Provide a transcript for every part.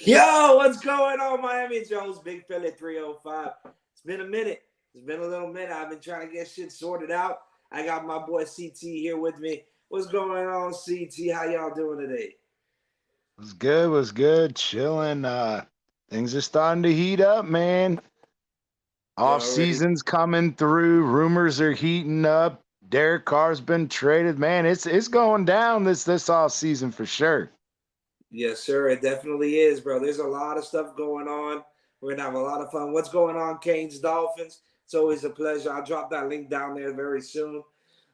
Yo, what's going on, Miami? Jones, Big Philly 305. It's been a minute. It's been a little minute. I've been trying to get shit sorted out. I got my boy CT here with me. What's going on, CT? How y'all doing today? Was good, was good, chilling. Things are starting to heat up, man. You Off already? season's coming through. Rumors are heating up. Derek Carr's been traded. Man, it's going down this off season for sure. Yes, sir. It definitely is, bro. There's a lot of stuff going on. We're going to have a lot of fun. What's going on, Canes Dolphins? It's always a pleasure. I'll drop that link down there very soon.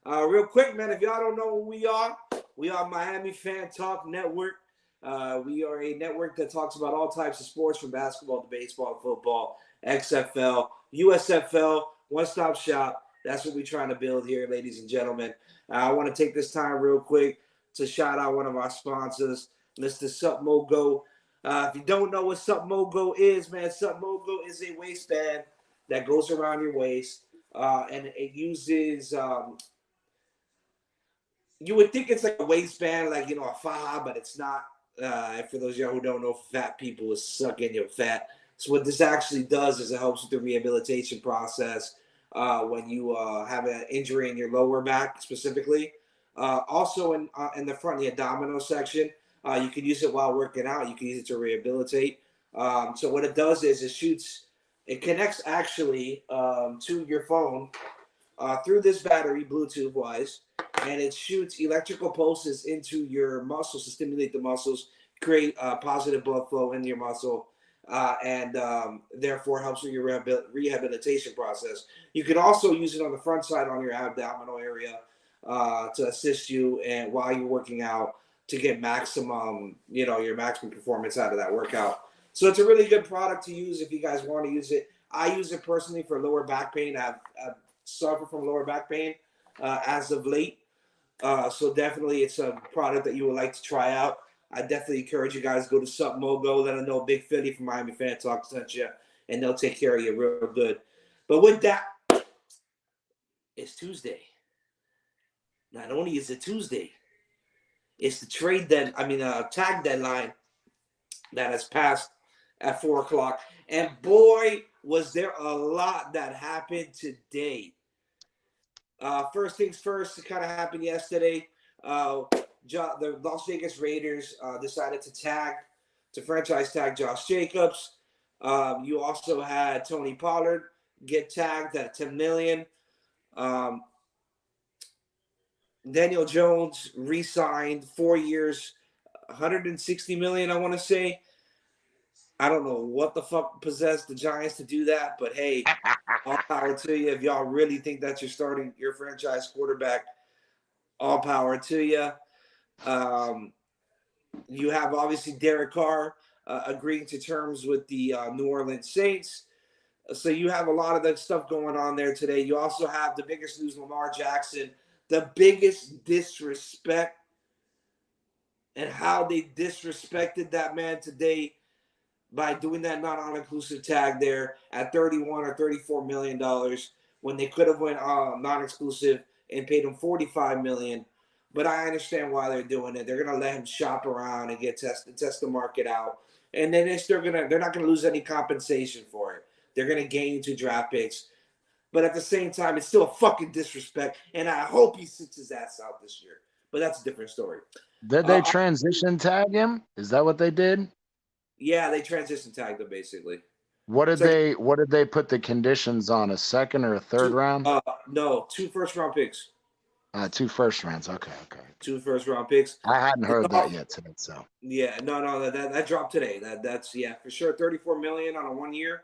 Real quick, man, if y'all don't know who we are Miamifantalk Network. We are a network that talks about all types of sports from basketball to baseball, football, XFL, USFL, one-stop shop. That's what we're trying to build here, ladies and gentlemen. I want to take this time real quick to shout out one of our sponsors, Mr. Supmogo. If you don't know what Supmogo is, man, Supmogo is a waistband that goes around your waist, and it uses you would think it's like a waistband, like a faja, but it's not. For those of y'all who don't know, fat people is sucking your fat. So what this actually does is it helps with the rehabilitation process when you have an injury in your lower back specifically. Also in the front, the abdominal section, you can use it while working out. You can use it to rehabilitate. So what it does is it connects actually to your phone through this battery, Bluetooth wise, and it shoots electrical pulses into your muscles to stimulate the muscles, create positive blood flow in your muscle, and therefore helps with your rehabilitation process. You can also use it on the front side on your abdominal area to assist you and while you're working out to get maximum, your maximum performance out of that workout. So it's a really good product to use if you guys want to use it. I use it personally for lower back pain. I've suffered from lower back pain as of late. So definitely it's a product that you would like to try out. I definitely encourage you guys to go to Supmogo, let them know Big Philly from Miami Fan Talk sent you, and they'll take care of you real good. But with that, it's Tuesday. Not only is it Tuesday, it's the tag deadline that has passed at 4 o'clock. And boy, was there a lot that happened today. First things first, it kind of happened yesterday. The Las Vegas Raiders decided to franchise tag Josh Jacobs. You also had Tony Pollard get tagged at $10 million. Daniel Jones re-signed 4 years, $160 million, I want to say. I don't know what the fuck possessed the Giants to do that, but hey, all power to you. If y'all really think that you're starting your franchise quarterback, all power to you. You have obviously Derek Carr agreeing to terms with the New Orleans Saints. So you have a lot of that stuff going on there today. You also have the biggest news, Lamar Jackson, the biggest disrespect and how they disrespected that man today by doing that non-inclusive tag there at 31 or 34 million dollars when they could have went non-exclusive and paid him 45 million. But I understand why they're doing it. They're gonna let him shop around and test the market out, and then they're not gonna lose any compensation for it. They're gonna gain 2 draft picks, but at the same time, it's still a fucking disrespect. And I hope he sits his ass out this year. But that's a different story. Did they transition tag him? Is that what they did? Yeah, they transition tagged him basically. What did So they put the conditions on? A second or a third round? no, 2 first-round picks. 2 first rounds. Okay. 2 first-round picks. I hadn't heard that all, yet today, so yeah, no, that dropped today. That's yeah, for sure. 34 million on a 1 year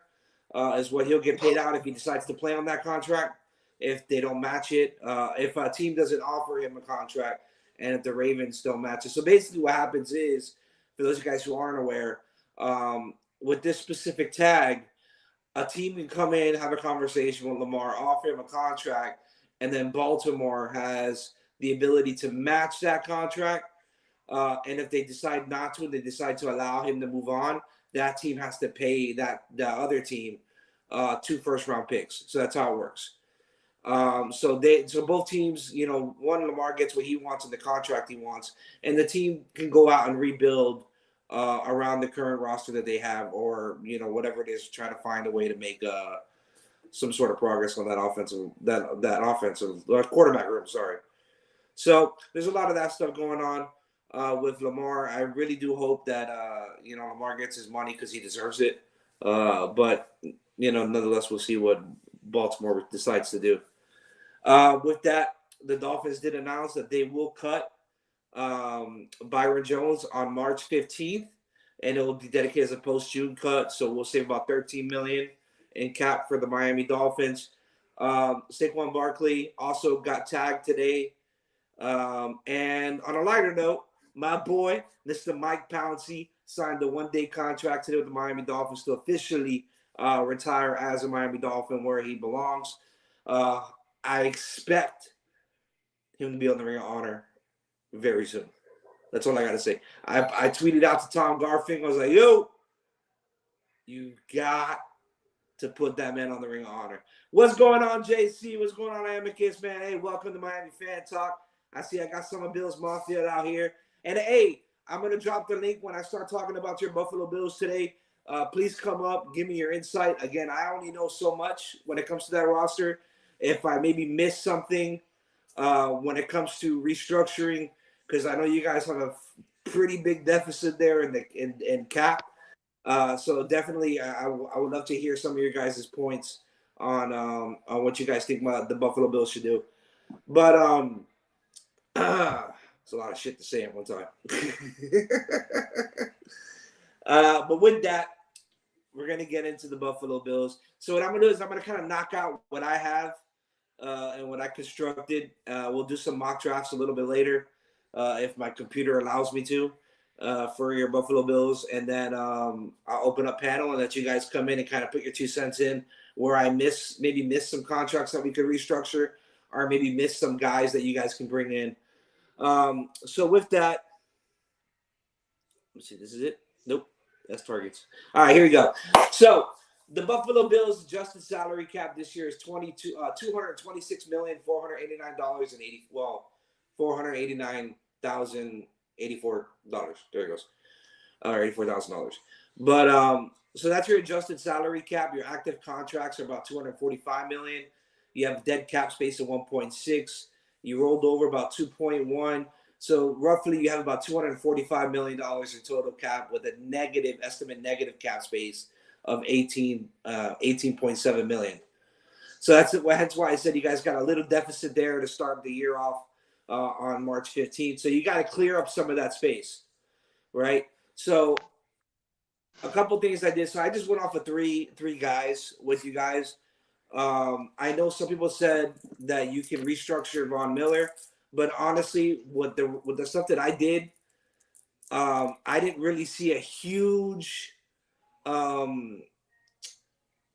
is what he'll get paid out if he decides to play on that contract. If they don't match it, if a team doesn't offer him a contract, and if the Ravens don't match it. So basically, what happens is, for those guys who aren't aware, with this specific tag, a team can come in, have a conversation with Lamar, offer him a contract, and then Baltimore has the ability to match that contract. And if they decide not to, and they decide to allow him to move on, that team has to pay the other team 2 first-round picks. So that's how it works. So both teams, one Lamar gets what he wants and the contract he wants, and the team can go out and rebuild around the current roster that they have, or whatever it is, try to find a way to make some sort of progress on that offensive quarterback room. Sorry. So there's a lot of that stuff going on with Lamar. I really do hope that Lamar gets his money because he deserves it. But nonetheless, we'll see what Baltimore decides to do. With that, the Dolphins did announce that they will cut Byron Jones on March 15th, and it will be dedicated as a post-June cut. So we'll save about $13 million in cap for the Miami Dolphins. Saquon Barkley also got tagged today. And on a lighter note, my boy, Mr. Mike Pouncey, signed a one-day contract today with the Miami Dolphins to officially retire as a Miami Dolphin where he belongs. I expect him to be on the Ring of Honor very soon. That's all I got to say. I tweeted out to Tom Garfinkel. I was like, yo, you got to put that man on the Ring of Honor. What's going on, JC? What's going on, Amicus, man? Hey, welcome to Miami Fan Talk. I see I got some of Bills Mafia out here. And, hey, I'm going to drop the link when I start talking about your Buffalo Bills today. Please come up. Give me your insight. Again, I only know so much when it comes to that roster. If I maybe miss something when it comes to restructuring, because I know you guys have a pretty big deficit there in cap. So definitely, I would love to hear some of your guys' points on what you guys think the Buffalo Bills should do. But it's a lot of shit to say at one time. But with that, we're gonna get into the Buffalo Bills. So what I'm gonna do is I'm gonna kind of knock out what I have and what I constructed. We'll do some mock drafts a little bit later if my computer allows me to. For your Buffalo Bills, and then I'll open up panel and let you guys come in and kind of put your 2 cents in where I maybe miss some contracts that we could restructure, or maybe miss some guys that you guys can bring in. So with that, let's see, this is it. Nope, that's targets. All right, here we go. So the Buffalo Bills adjusted salary cap this year is $489,084. There it goes. $84,000. But so that's your adjusted salary cap. Your active contracts are about $245 million. You have dead cap space of 1.6. You rolled over about 2.1. So roughly you have about $245 million in total cap with a estimate negative cap space of 18.7 million. So that's why I said you guys got a little deficit there to start the year off on March 15th. So you got to clear up some of that space, right? So a couple things I did. So I just went off of three guys with you guys. I know some people said that you can restructure Von Miller, but honestly, with the stuff that I did, I didn't really see a huge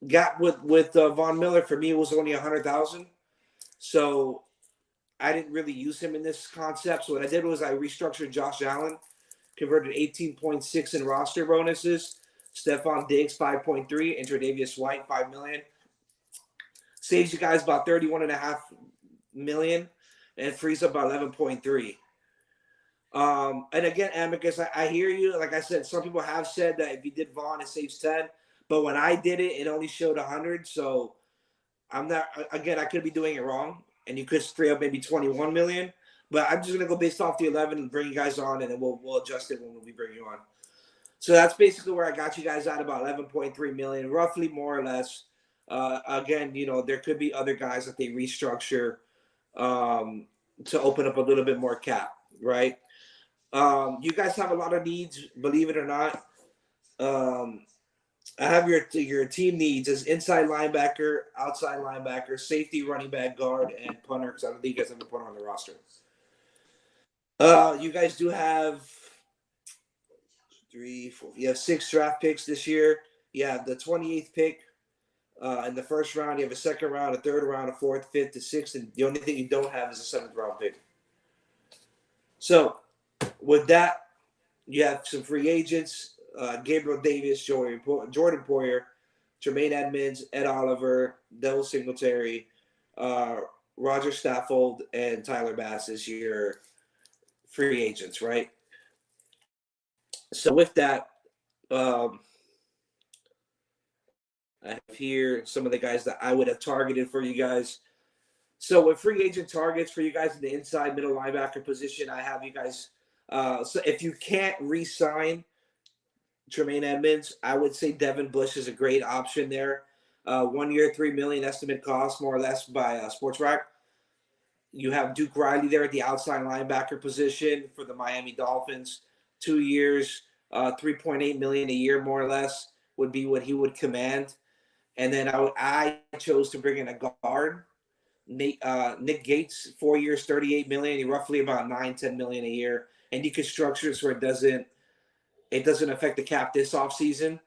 gap with Von Miller. For me, it was only 100,000. So I didn't really use him in this concept. So what I did was I restructured Josh Allen, converted 18.6 in roster bonuses. Stephon Diggs 5.3, and Tre'Davious White $5 million. Saves you guys about $31.5 million and frees up about 11.3. And again, Amicus, I hear you. Like I said, some people have said that if you did Vaughn, it saves 10. But when I did it, it only showed 100. So I'm not. Again, I could be doing it wrong, and you could free up maybe 21 million. But I'm just gonna go based off the 11 and bring you guys on, and then we'll adjust it when we bring you on. So that's basically where I got you guys at, about 11.3 million, roughly, more or less. Again, there could be other guys that they restructure to open up a little bit more cap, right? You guys have a lot of needs, believe it or not. I have your team needs as inside linebacker, outside linebacker, safety, running back, guard, and punter, because I don't think you guys have a punter on the roster. You guys do have 3, 4. You have 6 draft picks this year. You have the 28th pick in the first round. You have a second round, a third round, a fourth, fifth, a sixth, and the only thing you don't have is a 7th round pick. So with that, you have some free agents: Gabriel Davis, Jordan Poyer, Tremaine Edmonds, Ed Oliver, Devil Singletary, Roger Staffold, and Tyler Bass is your free agents, right? So with that, um, I have here some of the guys that I would have targeted for you guys. So with free agent targets for you guys in the inside middle linebacker position, I have you guys. So if you can't re-sign Tremaine Edmonds, I would say Devin Bush is a great option there. 1 year, $3 million estimate cost, more or less by Sportsrack. You have Duke Riley there at the outside linebacker position for the Miami Dolphins. 2 years, $3.8 million a year, more or less, would be what he would command. And then I chose to bring in a guard, Nick Gates, 4 years, $38 million, roughly about $9-10 million a year. And you can structure it so it doesn't affect the cap this offseason.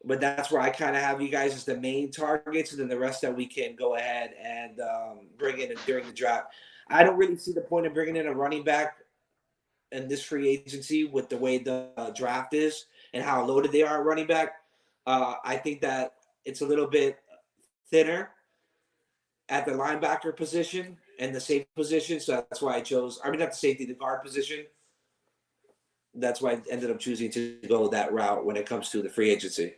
But that's where I kind of have you guys as the main targets, and then the rest that we can go ahead and bring in during the draft. I don't really see the point of bringing in a running back in this free agency with the way the draft is and how loaded they are at running back. I think that it's a little bit thinner at the linebacker position and the safety position, so that's why I chose. I mean, not the safety, the guard position. That's why I ended up choosing to go that route when it comes to the free agency.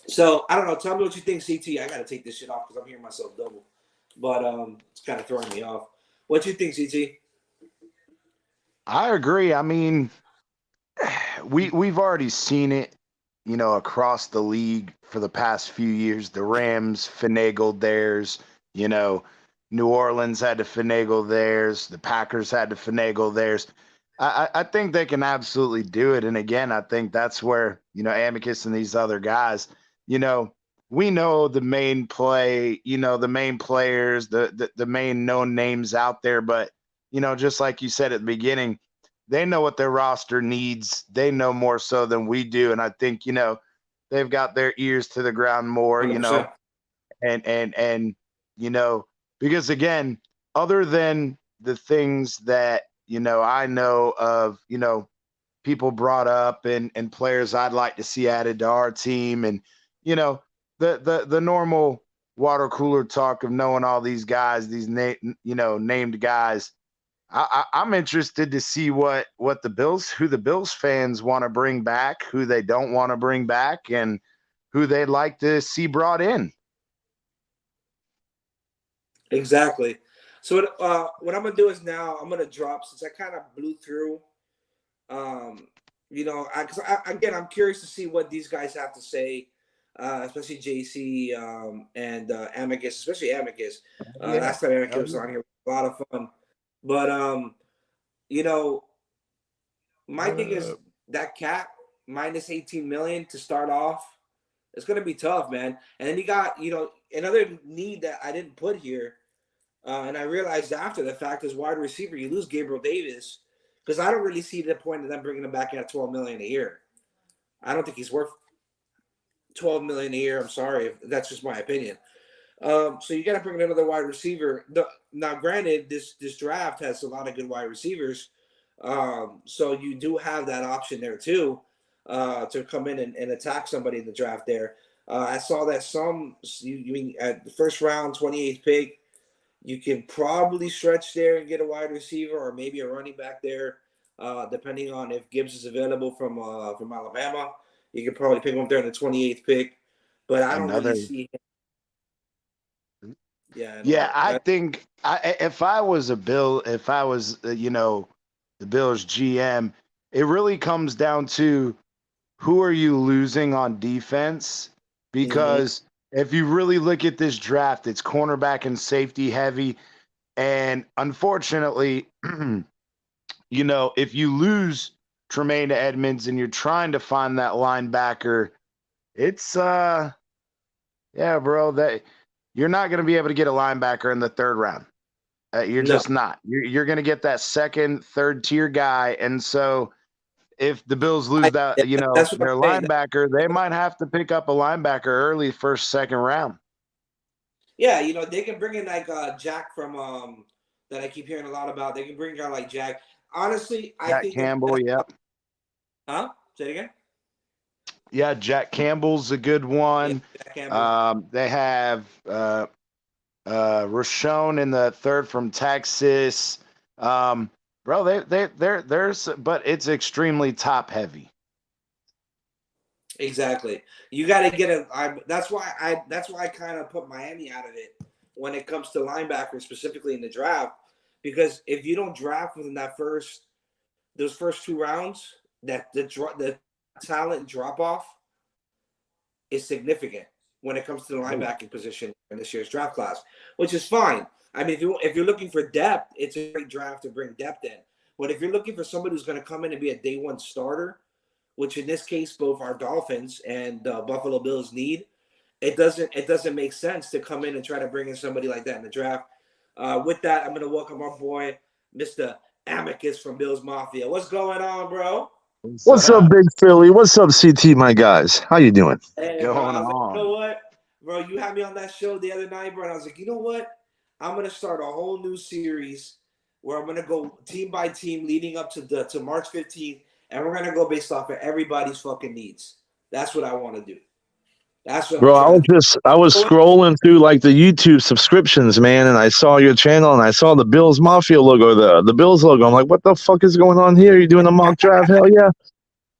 So I don't know. Tell me what you think, CT. I got to take this shit off because I'm hearing myself double, but it's kind of throwing me off. What you think, CT? I agree. I mean, we've already seen it, across the league for the past few years. The Rams finagled theirs, New Orleans had to finagle theirs, the Packers had to finagle theirs. I think they can absolutely do it. And again, I think that's where, Amicus and these other guys, we know the main play, the main players, the main known names out there. But, just like you said at the beginning, they know what their roster needs. They know more so than we do. And I think, they've got their ears to the ground more, 100%. and, because again, other than the things that, I know of, people brought up and players I'd like to see added to our team. And, the normal water cooler talk of knowing all these guys, these named guys. I'm interested to see who the Bills fans want to bring back, who they don't want to bring back, and who they'd like to see brought in. Exactly. So what I'm gonna do is now I'm gonna drop, since I kind of blew through. Again, I'm curious to see what these guys have to say, especially JC and Amicus, especially Amicus. Yeah. Last time Amicus was on here, a lot of fun. But you know, my thing is that cap minus 18 million to start off. It's gonna be tough, man. And then you got, another need that I didn't put here, and I realized after the fact is wide receiver. You lose Gabriel Davis, because I don't really see the point of them bringing him back at 12 million a year. I don't think he's worth 12 million a year. I'm sorry, that's just my opinion. So you got to bring in another wide receiver. Now, granted, this draft has a lot of good wide receivers, so you do have that option there too, to come in and attack somebody in the draft there. I saw that you mean at the first round, 28th pick, you can probably stretch there and get a wide receiver or maybe a running back there, depending on if Gibbs is available from Alabama. You could probably pick him up there in the 28th pick, but I don't really see him. Yeah, I think if I was the Bills GM, it really comes down to who are you losing on defense? Because if you really look at this draft, it's cornerback and safety heavy. And unfortunately, if you lose Tremaine Edmonds and you're trying to find that linebacker, it's bro, that you're not going to be able to get a linebacker in the third round. You're just not. You're going to get that second, third tier guy. And so if the Bills lose their linebacker, they might have to pick up a linebacker early, first, second round. Yeah, they can bring in like Jack from that I keep hearing a lot about. They can bring a guy like Jack. Honestly, I think Campbell, yep. Huh? Say it again. Yeah, Jack Campbell's a good one. Yeah, they have Rashawn in the third from Texas. bro. There's, but it's extremely top heavy. Exactly. You got to get a. That's why I kind of put Miami out of it when it comes to linebackers, specifically in the draft, because if you don't draft within those first 2 rounds, the talent drop off is significant when it comes to the linebacking position in this year's draft class, which is fine. I mean, if you're looking for depth, it's a great draft to bring depth in. But if you're looking for somebody who's going to come in and be a day one starter, which in this case both our Dolphins and Buffalo Bills need, it doesn't make sense to come in and try to bring in somebody like that in the draft. With that, I'm going to welcome our boy, Mr. Amicus from Bills Mafia. What's going on, bro? What's up, Big Philly? What's up, CT, my guys? How you doing? Hey, bro, Going I was like, you know on? what, bro? You had me on that show the other night, bro. And I was like, you know what? I'm gonna start a whole new series where I'm gonna go team by team leading up to March 15th, and we're gonna go based off of everybody's fucking needs. That's what I want to do. That's what I'm Bro, trying to do. I was scrolling through like the YouTube subscriptions, man, and I saw your channel and I saw the Bills Mafia logo, the Bills logo. I'm like, what the fuck is going on here? You doing a mock draft? Hell yeah.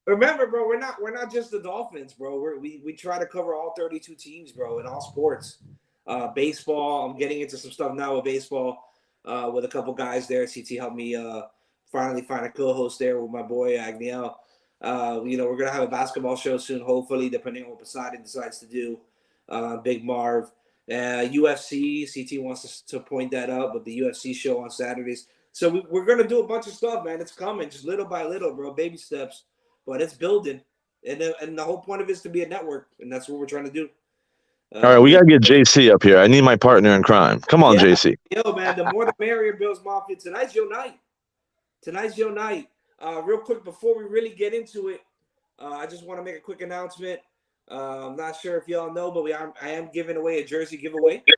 Remember, bro, we're not just the Dolphins, bro. We try to cover all 32 teams, bro, in all sports. Baseball, I'm getting into some stuff now with baseball with a couple guys there. CT helped me finally find a co-host there with my boy Agniel. We're gonna have a basketball show soon, hopefully, depending on what Poseidon decides to do. Big Marv, UFC. CT wants to point that up with the UFC show on Saturdays. So we're gonna do a bunch of stuff, man. It's coming, just little by little, bro. Baby steps, but it's building, and the whole point of it is to be a network, and that's what we're trying to do. All right, we got to get JC up here. I need my partner in crime. Come on, Yeah, JC. yo, man. The more the merrier, Bills Mafia. Tonight's your night. Tonight's your night. Real quick, before we really get into it, I just want to make a quick announcement. I'm not sure if y'all know, but I am giving away a jersey giveaway. I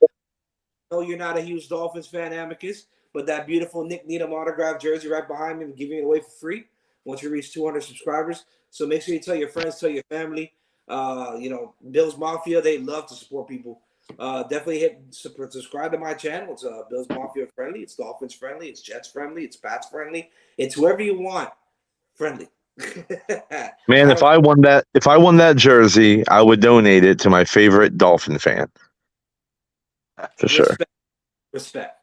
know you're not a huge Dolphins fan, Amicus, but that beautiful Nick Needham autographed jersey right behind me, I'm giving it away for free once we reach 200 subscribers. So make sure you tell your friends, tell your family. Bills Mafia, they love to support people. Definitely subscribe to my channel. It's Bills Mafia friendly. It's Dolphins friendly. It's Jets friendly. It's Pats friendly. It's whoever you want friendly. Man, if I won that jersey, I would donate it to my favorite Dolphin fan. For sure. Respect.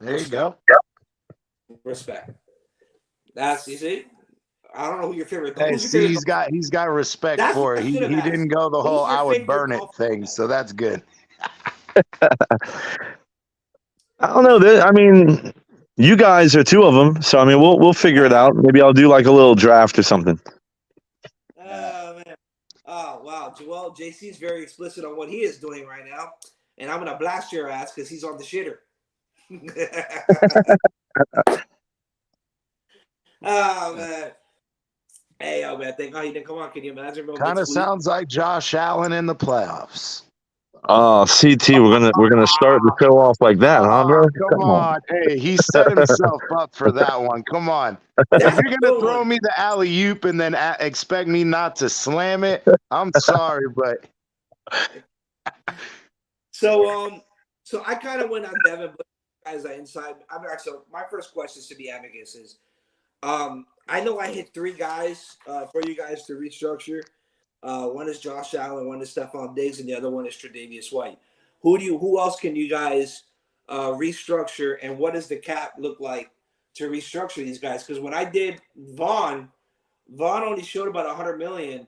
There you go. Respect. That's, you see, I don't know who your favorite. Hey, see, he's got respect That's for what it. I He should have didn't asked. go the whole Who's your "I would favorite burn it" Dolphin thing, fan? so that's good. I don't know. I mean, you guys are two of them, so I mean, we'll figure it out. Maybe I'll do like a little draft or something. Oh man. Oh wow. Well, JC's very explicit on what he is doing right now, and I'm gonna blast your ass because he's on the shitter. Oh man. Hey, oh man, thank God he didn't come on. Can you imagine, bro? Kind of sounds like Josh Allen in the playoffs. Oh, CT, we're gonna start the show off like that, huh, bro? Come on. Hey, he set himself up for that one. Come on. If you're gonna throw me the alley oop and then expect me not to slam it, I'm sorry, but So I kind of went on Devin, but guys are inside. So my first question to the Amicus is, I know I hit 3 guys for you guys to restructure. One is Josh Allen, one is Stephon Diggs, and the other one is Tre'Davious White. Who else can you guys restructure, and what does the cap look like to restructure these guys? Because when I did Vaughn only showed about 100 million.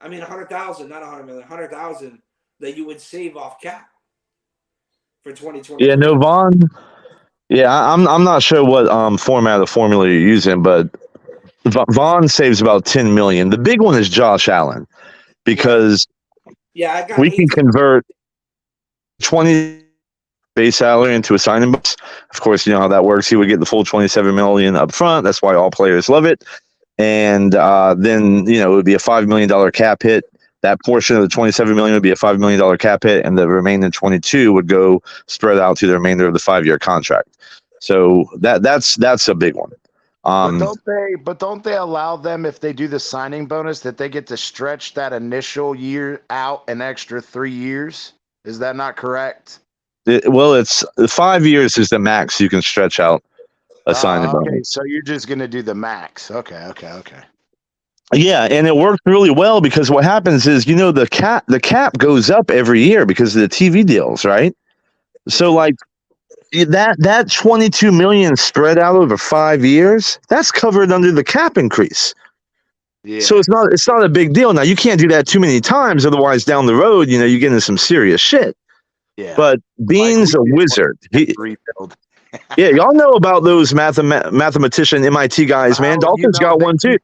I mean 100,000, not 100 million, 100,000 that you would save off cap for 2023. Yeah, no, Vaughn. Yeah, I'm not sure what format of formula you're using, but Vaughn saves about 10 million. The big one is Josh Allen because I got we can 18. convert 20 base salary into a signing bonus. Of course, you know how that works. He would get the full 27 million up front. That's why all players love it. And then it would be a $5 million cap hit. That portion of the 27 million would be a $5 million cap hit, and the remaining 22 would go spread out to the remainder of the 5-year contract. So that's a big one. but don't they allow them, if they do the signing bonus, that they get to stretch that initial year out an extra 3 years? Is that not correct? It's 5 years is the max you can stretch out. a signing Okay, bonus. so you're just gonna do the max. Okay. Yeah, and it worked really well because what happens is, the cap goes up every year because of the TV deals, right? So like that 22 million spread out over 5 years, that's covered under the cap increase. Yeah. So it's not a big deal. Now you can't do that too many times, otherwise down the road, you get into some serious shit. Yeah. But Bean's a wizard. Rebuild. Yeah, y'all know about those mathematician MIT guys, man. Dolphins got one too.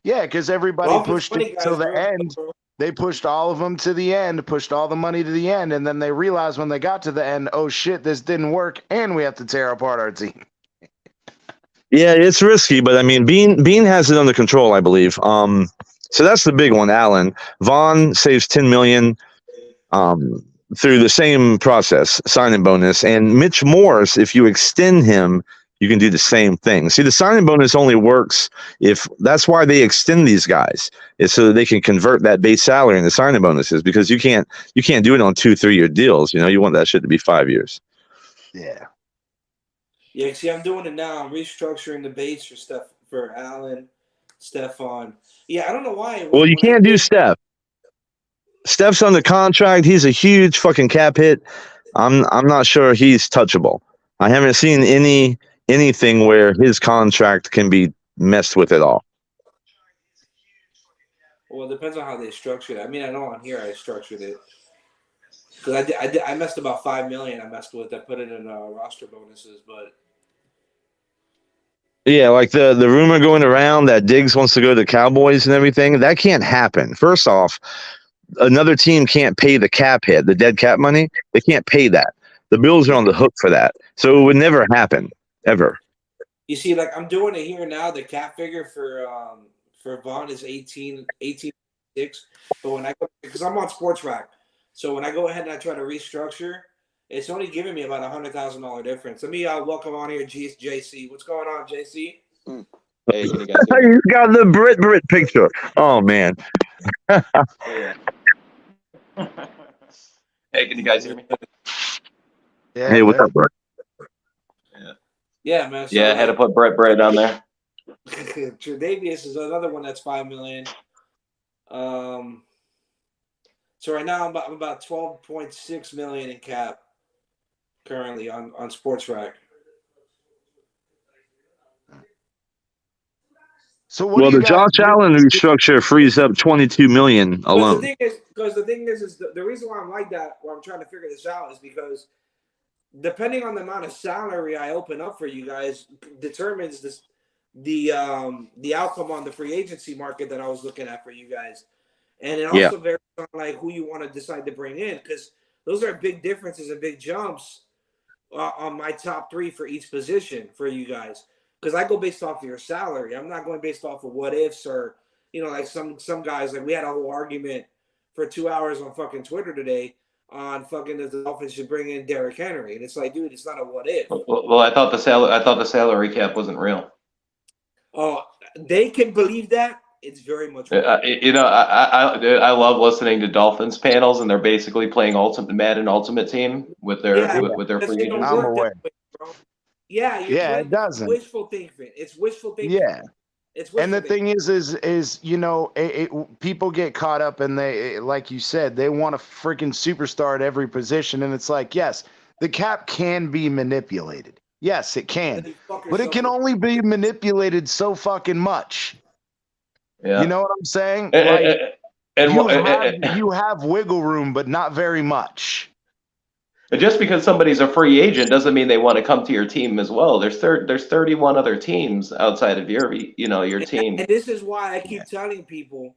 Yeah, because everybody Dolphins pushed money it guys, till the bro. end. They pushed all of them to the end, pushed all the money to the end, and then they realized when they got to the end, oh shit, this didn't work, and we have to tear apart our team. Yeah, it's risky, but I mean, Bean has it under control, I believe. So that's the big one. Allen Vaughn saves 10 million through the same process, signing bonus, and Mitch Morse. If you extend him, you can do the same thing. See, the signing bonus only works if that's why they extend these guys, is so that they can convert that base salary into signing bonuses, because you can't do it on 2-3 year deals. You want that shit to be 5 years. Yeah. Yeah, see, I'm doing it now. I'm restructuring the base for Allen, Stephon. Yeah, I don't know why. Well, you can't do Steph. Steph's on the contract. He's a huge fucking cap hit. I'm not sure he's touchable. I haven't seen anything where his contract can be messed with at all. Well, it depends on how they structure it. I mean, I know on here I structured it because I messed about $5 million. I messed with. I put it in roster bonuses, but yeah, like the rumor going around that Diggs wants to go to the Cowboys and everything. That can't happen. First off, another team can't pay the cap hit, the dead cap money. They can't pay that. The Bills are on the hook for that, so it would never happen ever. You see, like I'm doing it here now. The cap figure for Vaughn is 18.6. But when I go, because I'm on Sports Rack, so when I go ahead and I try to restructure, it's only giving me about $100,000 difference. Let me welcome on here, JC. What's going on, JC? Hey, can you guys hear me? You got the Brit picture. Oh man. Yeah. Hey, can you guys hear me? Yeah. Hey, what's up, bro? Yeah, man. So Yeah, I had to put Brett on there. Tre'Davious is another one that's $5 million. So right now I'm about 12.6 million in cap currently on Sports Rack. So The Josh Allen restructure frees up 22 million alone. Because the thing is the reason why I'm like that, why I'm trying to figure this out, is because depending on the amount of salary I open up for you guys determines the outcome on the free agency market that I was looking at for you guys. And it also varies on like who you want to decide to bring in, because those are big differences and big jumps on my top three for each position for you guys. Because I go based off of your salary. I'm not going based off of what ifs or, like some guys. Like we had a whole argument for 2 hours on fucking Twitter today on fucking the Dolphins should bring in Derrick Henry, and it's like, dude, it's not a what if. Well, I thought the salary cap wasn't real. Oh, they can believe that. It's very much real. I love listening to Dolphins panels, and they're basically playing Madden Ultimate Team with their free agents. I'm aware. Yeah, it doesn't. Wishful thinking. It's wishful thinking. Yeah. It's wishful and the thinking. thing is people get caught up and they, like you said, they want a freaking superstar at every position, and it's like, yes, the cap can be manipulated. Yes, it can, but it can only be manipulated so fucking much. Yeah. You know what I'm saying? You have wiggle room, but not very much. Just because somebody's a free agent doesn't mean they want to come to your team as well. There's 31 other teams outside of your team. And this is why I keep telling people,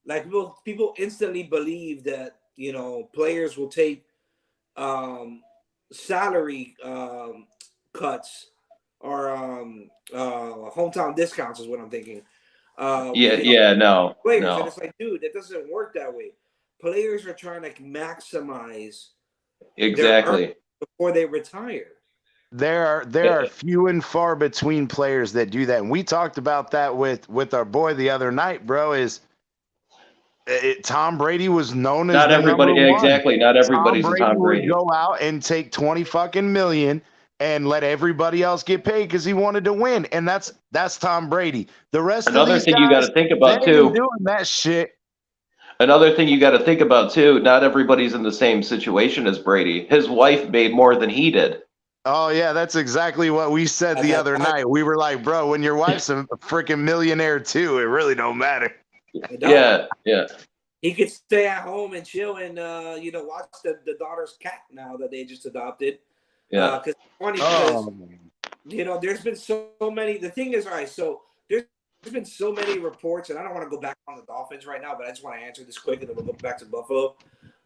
like people instantly believe that players will take salary cuts or hometown discounts is what I'm thinking. No. Players, No. and it's like, dude, that doesn't work that way. Players are trying to maximize exactly before they retire. There are few and far between players that do that, and we talked about that with our boy the other night, bro. Tom Brady was known as not the everybody. number one. Exactly, not everybody's Tom Brady would go out and take 20 fucking million, and let everybody else get paid because he wanted to win. And that's Tom Brady. The rest of Another these thing guys, you got to think they about ain't too. doing that shit. Another thing you got to think about too. Not everybody's in the same situation as Brady. His wife made more than he did. Oh yeah, that's exactly what we said At the that other time, night. We were like, bro, when your wife's a freaking millionaire too, it really don't matter. it don't. Yeah. He could stay at home and chill and watch the daughter's cat now that they just adopted. Yeah. Because it's funny because Oh, there's been so many. The thing is, all right, so there's been so many reports, and I don't want to go back on the Dolphins right now, but I just want to answer this quick, and then we'll go back to Buffalo.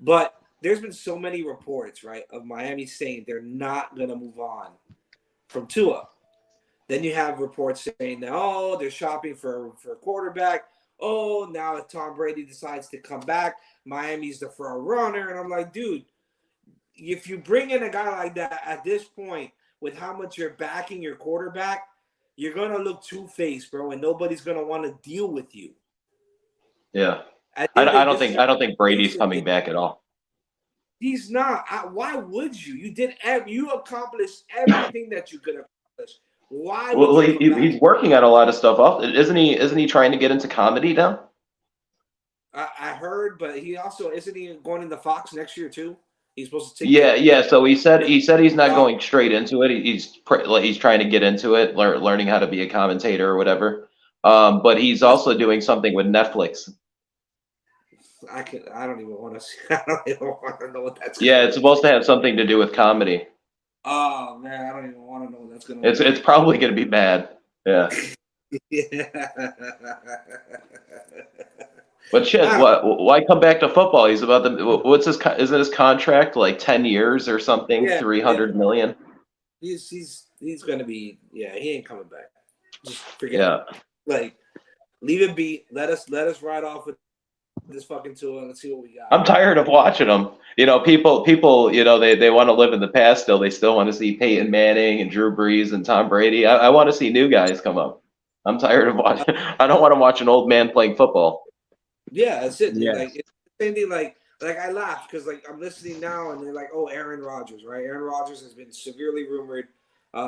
But there's been so many reports, right, of Miami saying they're not gonna move on from Tua. Then you have reports saying that they're shopping for a quarterback. Oh, now if Tom Brady decides to come back, Miami's the front runner, and I'm like, dude, if you bring in a guy like that at this point with how much you're backing your quarterback, you're gonna look two-faced, bro, and nobody's gonna want to deal with you. Yeah. At the end of the I day, don't this is think your Brady's reputation. coming back at all. He's not. Why would you? You accomplished everything that you could accomplish. Why would Well, you come back? he's working on a lot of stuff. Off, isn't he? Isn't he trying to get into comedy now? I heard, but he also isn't he going into Fox next year too? He's supposed to take Yeah. So he said he's not job. going straight into it. He's trying to get into it, learning how to be a commentator or whatever. But he's also doing something with Netflix. I don't even want to see. I don't even want to know what that's. Yeah, it's supposed to have something to do with comedy. Oh man, I don't even want to know what that's gonna. It's probably going to be bad. Yeah. Yeah. But shit, why come back to football? He's about to. What's his? Isn't his contract like 10 years or something? Yeah, 300 million. He's gonna be. Yeah, he ain't coming back. Just forget. Yeah. It. Like, leave it be. Let us ride off with this fucking tour and let's see what we got. I'm tired of watching them. People, they want to live in the past still. They still want to see Peyton Manning and Drew Brees and Tom Brady. I want to see new guys come up. I'm tired of watching. I don't want to watch an old man playing football. Yeah, that's it. Dude. Yeah. Like it's the same thing. Like I laugh because like I'm listening now and they're like, oh, Aaron Rodgers, right? Aaron Rodgers has been severely rumored.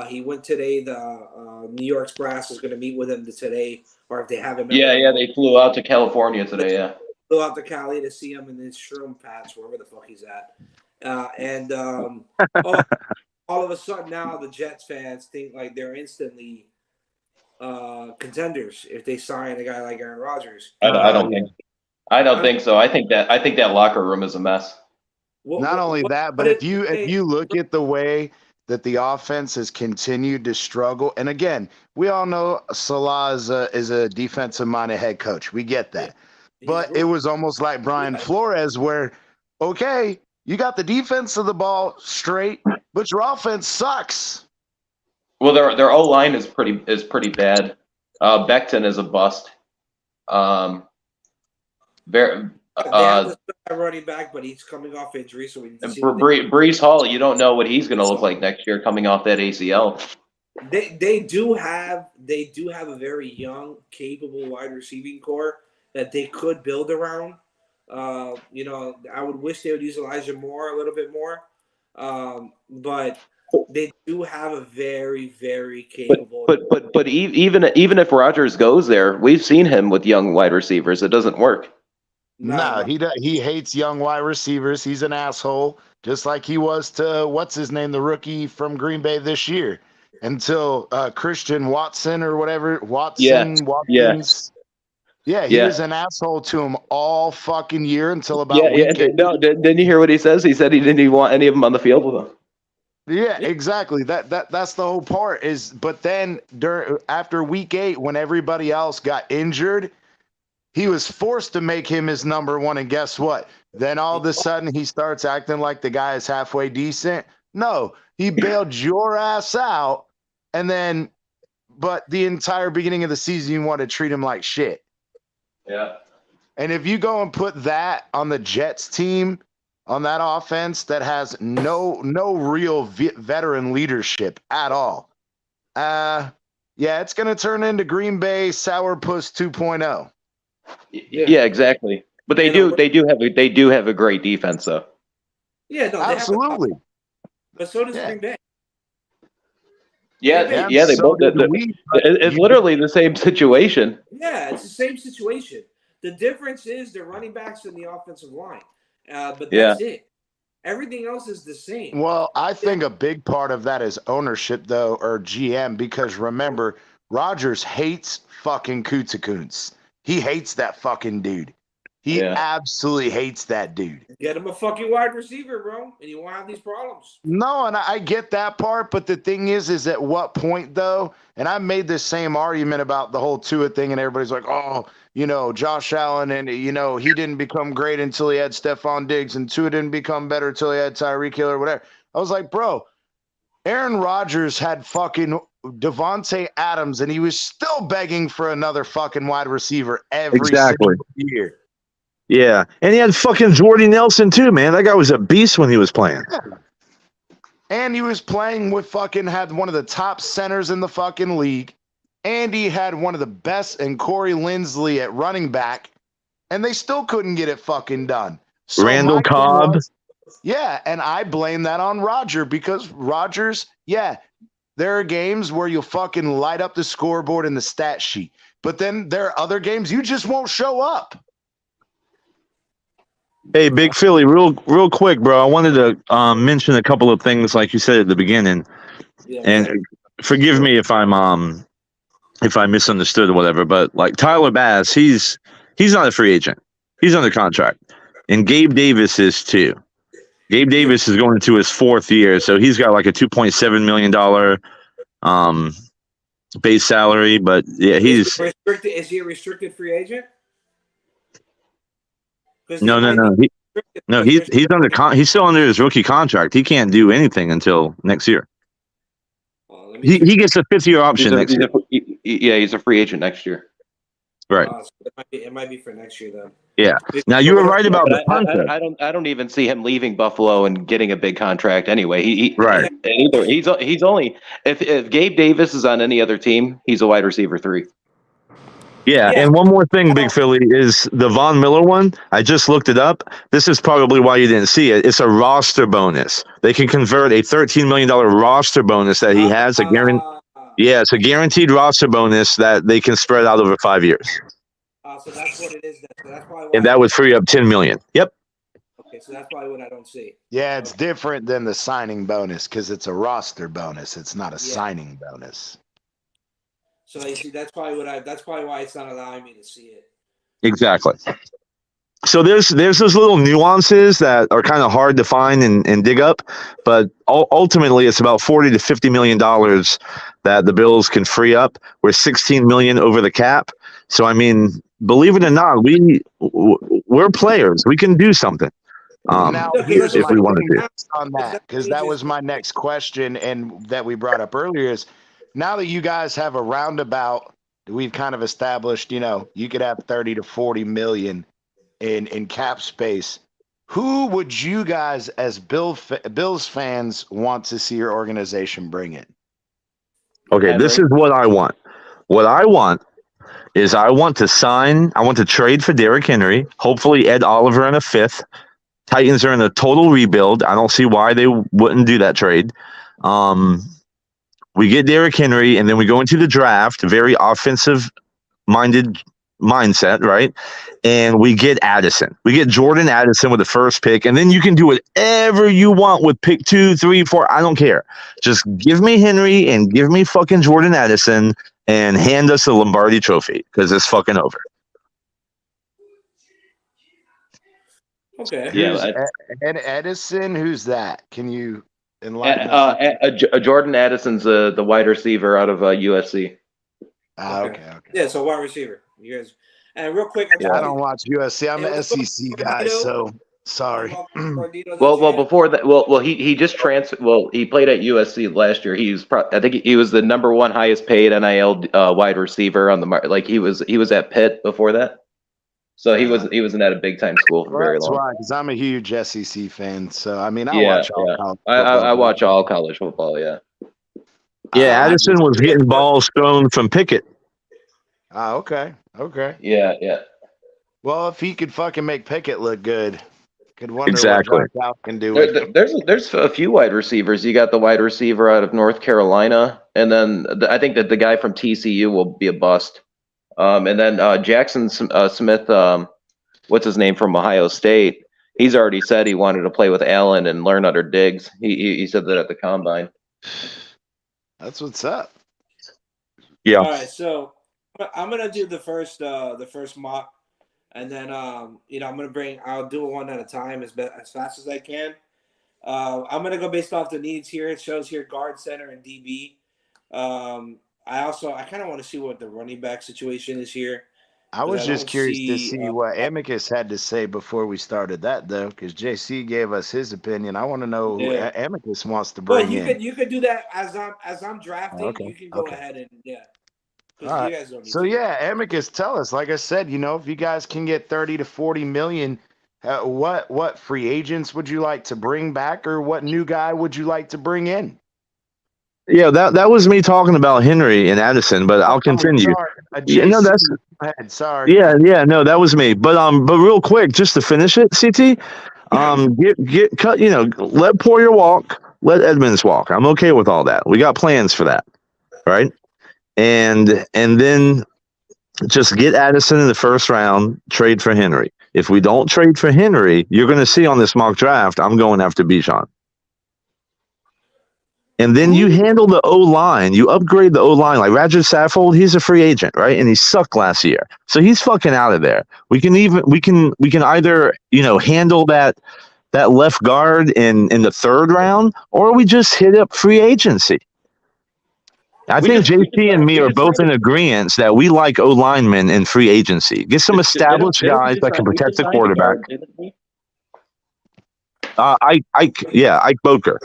He went today. The New York's brass is going to meet with him today, or if they haven't met. Yeah, they flew out to California today. Yeah. Flew out to Cali to see him in his shroom patch, wherever the fuck he's at. All of a sudden now the Jets fans think like they're instantly contenders if they sign a guy like Aaron Rodgers. I don't think. I don't think so. I think that locker room is a mess. Not only that, but if you look at the way that the offense has continued to struggle, and again, we all know Salah is a defensive-minded head coach. We get that. But it was almost like Brian Flores where, okay, you got the defense of the ball straight, but your offense sucks. Well, their O line is pretty bad. Becton is a bust. They have this running back, but he's coming off injury, so we need to see. Brees Hall, you don't know what he's going to look like next year coming off that ACL. They do have a very young, capable wide receiving core that they could build around. I would wish they would use Elijah Moore a little bit more, but they do have a very, very capable. But even if Rodgers goes there, we've seen him with young wide receivers. It doesn't work. No, he hates young wide receivers. He's an asshole, just like he was to what's his name, the rookie from Green Bay this year, until Christian Watson or whatever Watkins. Yeah, he was an asshole to him all fucking year until about week 8. No, didn't you hear what he says? He said he didn't even want any of them on the field with him. Yeah, exactly. That's the whole part is. But then after week 8, when everybody else got injured, he was forced to make him his number one. And guess what? Then all of a sudden he starts acting like the guy is halfway decent. No, he bailed your ass out. But the entire beginning of the season, you want to treat him like shit. Yeah. And if you go and put that on the Jets team, on that offense that has no real veteran leadership at all, it's going to turn into Green Bay Sourpuss 2.0. Yeah, exactly. But they do have a great defense though. Yeah, no, absolutely. but so does Green Bay. Yeah, Yeah, yeah, they so both. did we. It's literally the same situation. Yeah, it's the same situation. The difference is the running backs in the offensive line, but Yeah, that's it. Everything else is the same. Well, I think a big part of that is ownership, though, or GM, because remember, Rodgers hates fucking Kuntz. He hates that fucking dude. He yeah. absolutely hates that dude. Get him a fucking wide receiver, bro, and you won't have these problems. No, and I get that part, but the thing is at what point though? And I made this same argument about the whole Tua thing, and everybody's like, "Oh, Josh Allen, and he didn't become great until he had Stephon Diggs, and Tua didn't become better until he had Tyreek Hill or whatever." I was like, "Bro, Aaron Rodgers had fucking Devontae Adams, and he was still begging for another fucking wide receiver every Exactly. single year." Yeah, and he had fucking Jordy Nelson too, man. That guy was a beast when he was playing. And he was playing with had one of the top centers in the fucking league. And he had one of the best in Corey Linsley at running back. And they still couldn't get it fucking done. So Randall my thing Cobb. yeah, and I blame that on Roger because Rodgers, yeah, there are games where you'll fucking light up the scoreboard and the stat sheet. But then there are other games you just won't show up. Hey, Big Philly, real quick, bro. I wanted to mention a couple of things, like you said at the beginning, Yeah, and forgive me if I misunderstood or whatever. But like Tyler Bass, he's not a free agent. He's under contract, and Gabe Davis is too. Gabe Davis is going into his 4th year, so he's got like a $2.7 million base salary. But yeah, he's restricted. Is he a restricted free agent? no. He's under he's still under his rookie contract. He can't do anything until next year. He gets a 5th-year option next year. He's a free agent next year. Right. So it might be for next year then. Yeah. Now you were right about the contract. I don't even see him leaving Buffalo and getting a big contract anyway. Right. He's only if Gabe Davis is on any other team, he's a wide receiver 3. Yeah, and one more thing, Big Philly, is the Von Miller one. I just looked it up. This is probably why you didn't see it. It's a roster bonus. They can convert a $13 million roster bonus that he has. Yeah, it's a guaranteed roster bonus that they can spread out over 5 years. So that's what it is. So that's probably why And that would free up $10 million. Yep. Okay, so that's probably what I don't see. Yeah, it's different than the signing bonus because it's a roster bonus. It's not a signing bonus. So you see, that's probably why it's not allowing me to see it. Exactly. So there's those little nuances that are kind of hard to find and dig up, but ultimately it's about $40 to $50 million that the Bills can free up. We're $16 million over the cap. So I mean, believe it or not, we're players. We can do something. Now, here's if we wanted to. On that, because that was my next question, and that we brought up earlier is now that you guys have a roundabout, we've kind of established, you could have 30 to 40 million in cap space. Who would you guys, as Bills fans, want to see your organization bring in? Okay, this is what I want. What I want is I want to trade for Derrick Henry, hopefully Ed Oliver in a 5th. Titans are in a total rebuild. I don't see why they wouldn't do that trade. We get Derrick Henry, and then we go into the draft, very offensive-minded mindset, right? And we get Addison. We get Jordan Addison with the 1st pick, and then you can do whatever you want with pick 2, 3, 4. I don't care. Just give me Henry and give me fucking Jordan Addison and hand us the Lombardi Trophy because it's fucking over. Okay. Yeah. Ed Edison, who's that? Can you enlighten us? Jordan Addison's the wide receiver out of USC. Okay. Yeah, so wide receiver. You guys, and real quick, I don't watch USC. I'm an SEC guy, so sorry. Well, before that, he just transferred. Well, he played at USC last year. I think he was the number 1 highest paid NIL wide receiver on the market. Like he was at Pitt before that. So he wasn't at a big time school for very long. That's why, because I'm a huge SEC fan. So I mean, I watch all college football. Yeah. Yeah, Addison was getting balls thrown from Pickett. Okay. Yeah. Well, if he could fucking make Pickett look good, Could wonder Exactly. what Josh Allen can do with him. There's a few wide receivers. You got the wide receiver out of North Carolina, and then I think that the guy from TCU will be a bust. And then Jackson Smith, what's his name from Ohio State? He's already said he wanted to play with Allen and learn under Diggs. He said that at the combine. That's what's up. Yeah. All right, so I'm gonna do the first mock, and then I'm gonna I'll do it one at a time as fast as I can. I'm gonna go based off the needs here. It shows here guard, center, and DB. I kind of want to see what the running back situation is here. I was just curious to see what uh, Amicus had to say before we started that, though, because JC gave us his opinion. I want to know who Amicus wants to bring in. You could do that as I'm drafting. Okay. You can go ahead and All right. you guys don't need So to. Amicus, tell us. Like I said, if you guys can get 30 to 40 million, what free agents would you like to bring back, or what new guy would you like to bring in? Yeah, that was me talking about Henry and Addison, but I'll continue. Sorry. No, that's Go ahead. Sorry. yeah, no, that was me. But real quick, just to finish it, CT, get cut. Let Poirier walk, let Edmonds walk. I'm okay with all that. We got plans for that, right? And then just get Addison in the first round, trade for Henry. If we don't trade for Henry, you're going to see on this mock draft, I'm going after Bijan. And then you handle the O-line. You upgrade the O-line. Like Roger Saffold, he's a free agent, right? And he sucked last year. So he's fucking out of there. We can either, handle that left guard in the third round, or we just hit up free agency. I think JP and me are both in agreement that we like O-linemen in free agency. Get some established guys that can protect the quarterback. Ike Boker.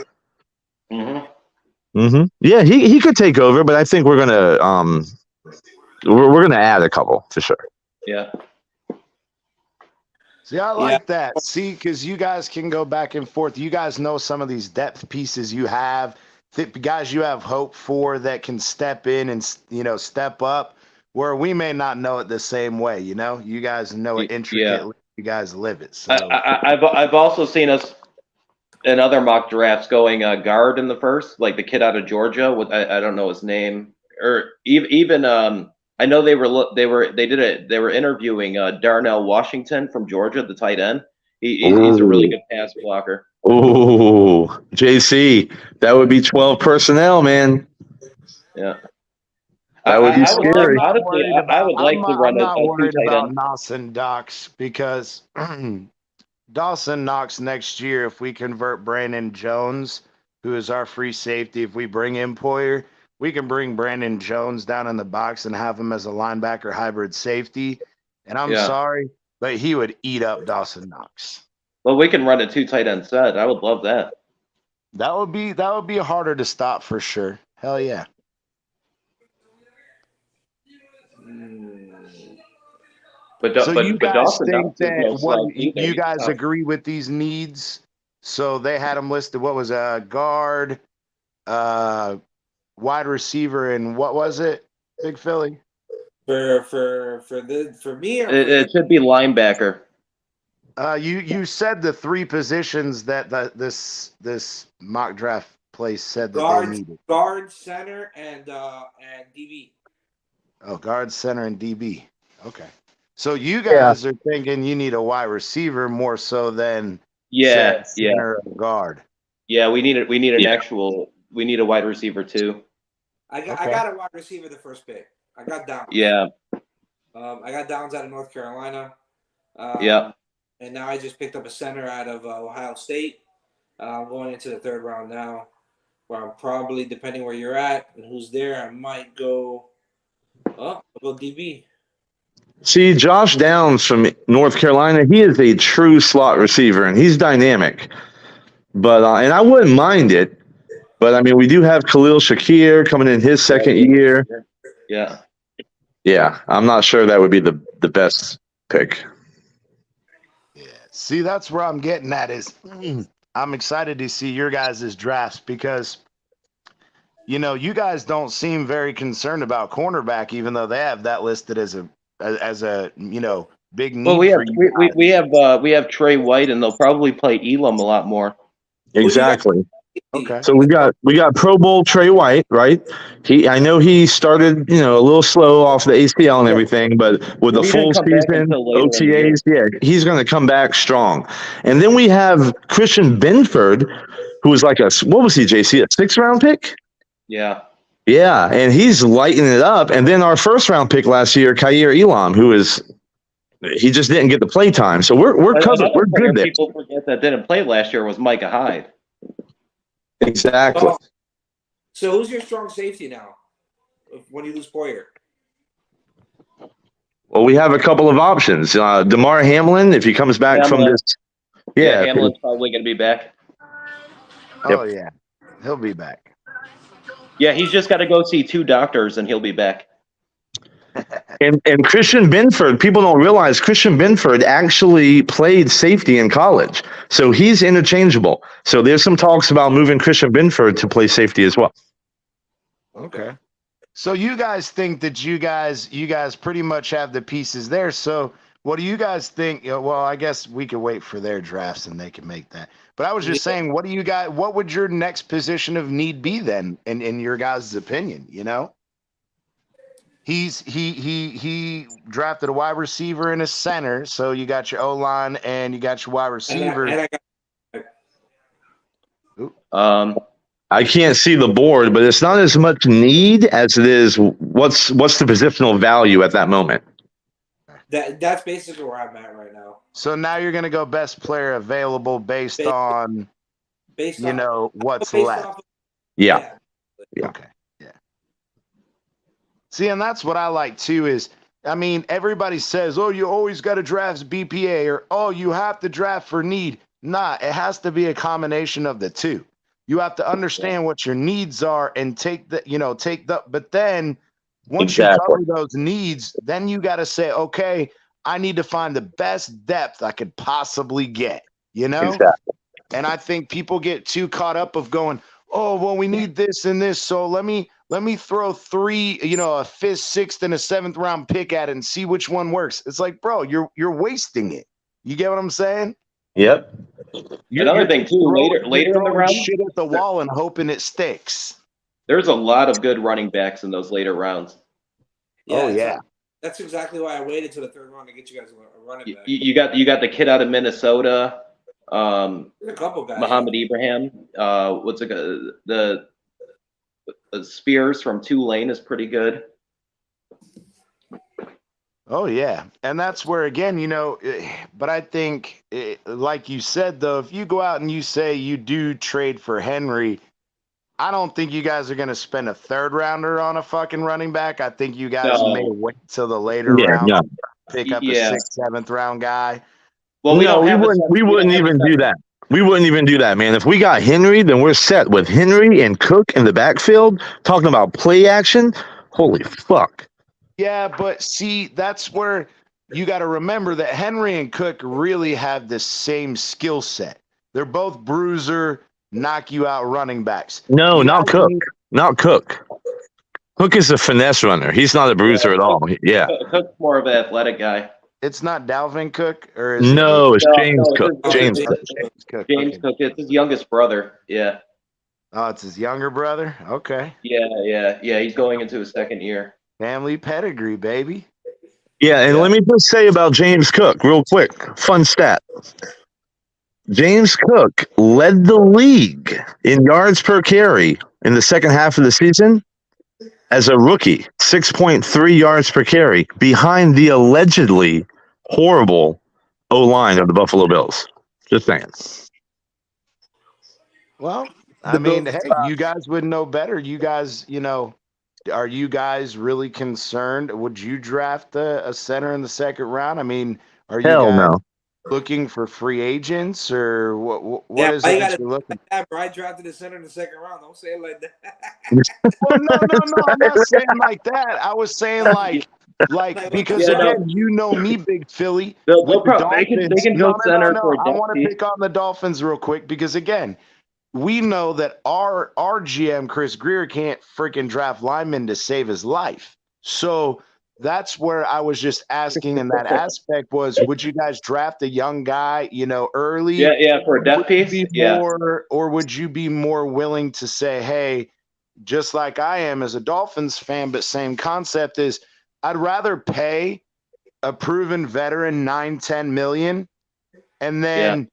Yeah, he could take over, but I think we're gonna add a couple for sure. Yeah. See, I like that. See, because you guys can go back and forth. You guys know some of these depth pieces you have, guys you have hope for that can step in and step up, where we may not know it the same way. You guys know it intricately. Yeah. You guys live it. So I've also seen us in other mock drafts going guard in the first, like the kid out of Georgia with I don't know his name, or even I know they were interviewing Darnell Washington from Georgia, the tight end. He's a really good pass blocker. Ooh, JC, that would be 12 personnel, man. Yeah. That would be scary. I would like to run I'm not worried about Dawson Knox, because Dawson Knox next year, if we convert Brandon Jones, who is our free safety, if we bring in Poyer, we can bring Brandon Jones down in the box and have him as a linebacker hybrid safety. And I'm sorry, but he would eat up Dawson Knox. Well, we can run a 2 tight end set. I would love that. That would be harder to stop for sure. Hell yeah. But you guys Dawson think that you guys agree with these needs? So they had them listed. What was a guard, wide receiver, and what was it, Big Philly? For me, it should be linebacker. You said the 3 positions that this mock draft place said that they needed: guard, center, and DB. Oh, guard, center, and DB. Okay. So you guys are thinking you need a wide receiver more so than center or guard. Yeah, we need a wide receiver too. I got a wide receiver the first pick. I got Downs. Yeah. I got Downs out of North Carolina. And now I just picked up a center out of Ohio State. I'm going into the 3rd round now, where I'm probably, depending where you're at and who's there, I might go. I'll go DB. See, Josh Downs from North Carolina, he is a true slot receiver, and he's dynamic. But and I wouldn't mind it. But, I mean, we do have Khalil Shakir coming in his 2nd year. Yeah. Yeah, I'm not sure that would be the best pick. Yeah. See, that's where I'm getting at is I'm excited to see your guys' drafts, because you guys don't seem very concerned about cornerback, even though they have that listed as a big need Well, for you guys. we have Trey White, and they'll probably play Elam a lot more. Exactly. Okay. So we got Pro Bowl Trey White, right? I know he started, a little slow off the ACL and everything, but with the He full didn't come back season, until later in the year. OTAs, yeah, he's going to come back strong. And then we have Christian Benford, who was like what was he, JC, a 6th-round pick? Yeah. Yeah, and he's lighting it up. And then our 1st-round pick last year, Khair Elam, he just didn't get the play time. So we're covered. Another We're player good there. people forget that didn't play last year was Micah Hyde. Exactly. Oh, so who's your strong safety now when you lose Poyer? Well, we have a couple of options. DeMar Hamlin, if he comes back from Hamlin. this. Yeah, Yeah. Hamlin's probably going to be back. Oh yeah, he'll be back. Yeah, he's just got to go see 2 doctors, and he'll be back. And Christian Benford, people don't realize Christian Benford actually played safety in college. So he's interchangeable. So there's some talks about moving Christian Benford to play safety as well. Okay. So you guys think that you guys pretty much have the pieces there. So what do you guys think? Well, I guess we could wait for their drafts and they can make that. But I was just saying, what would your next position of need be then in your guys' opinion, He drafted a wide receiver and a center, so you got your O-line and you got your wide receiver. I can't see the board, but it's not as much need as it is what's the positional value at that moment. That's basically where I'm at right now. So now you're going to go best player available based on what's left. Yeah. Okay. Yeah. See, and that's what I like too is, I mean, everybody says, oh, you always got to draft BPA or, oh, you have to draft for need. Nah, it has to be a combination of the two. You have to understand what your needs are and but then once you cover those needs, then you got to say, okay, I need to find the best depth I could possibly get, Exactly. And I think people get too caught up of going, oh, well, we need this and this. So let me throw 3, a 5th, 6th, and a 7th round pick at it and see which one works. It's like, bro, you're wasting it. You get what I'm saying? Yep. Another thing too, later in the round, shit at the wall and hoping it sticks. There's a lot of good running backs in those later rounds. Yeah, that's exactly why I waited till the 3rd round to get you guys a running back. You got the kid out of Minnesota, There's a couple guys. Muhammad Ibrahim. What's it? The Spears from Tulane is pretty good. Oh, yeah. And that's where, again, but I think, like you said, though, if you go out and you say you do trade for Henry, I don't think you guys are going to spend a 3rd rounder on a fucking running back. I think you guys may wait till the later round, pick up a 6th, 7th round guy. Well, we wouldn't even do that. We wouldn't even do that, man. If we got Henry, then we're set with Henry and Cook in the backfield. Talking about play action, holy fuck. Yeah, but see, that's where you got to remember that Henry and Cook really have the same skill set. They're both bruiser, knock you out running backs. No, not Cook. Not Cook. Cook is a finesse runner. He's not a bruiser at all. Yeah. Cook's more of an athletic guy. It's not Dalvin Cook, or is it's James Cook. James Cook. James Cook. It's his youngest brother. Yeah. Oh, it's his younger brother? Okay. Yeah. He's going into his 2nd year. Family pedigree, baby. Yeah, and let me just say about James Cook real quick. Fun stat. James Cook led the league in yards per carry in the second half of the season as a rookie, 6.3 yards per carry, behind the allegedly horrible O-line of the Buffalo Bills. Just saying. Well, I mean, hey, you guys would know better. You guys, are you guys really concerned? Would you draft a center in the 2nd round? I mean, are you guys looking for free agents or what is it that you're looking for? I drafted a center in the 2nd round. Don't say it like that. Well, no. I'm not saying like that. I was saying like because again, me, Big Philly. They can go center for I want to pick on the Dolphins real quick because again, we know that our GM Chris Greer can't freaking draft linemen to save his life. So that's where I was just asking in that aspect was, would you guys draft a young guy, early? Yeah, for a death piece. Yeah. Or would you be more willing to say, hey, just like I am as a Dolphins fan, but same concept is I'd rather pay a proven veteran 9-10 million and then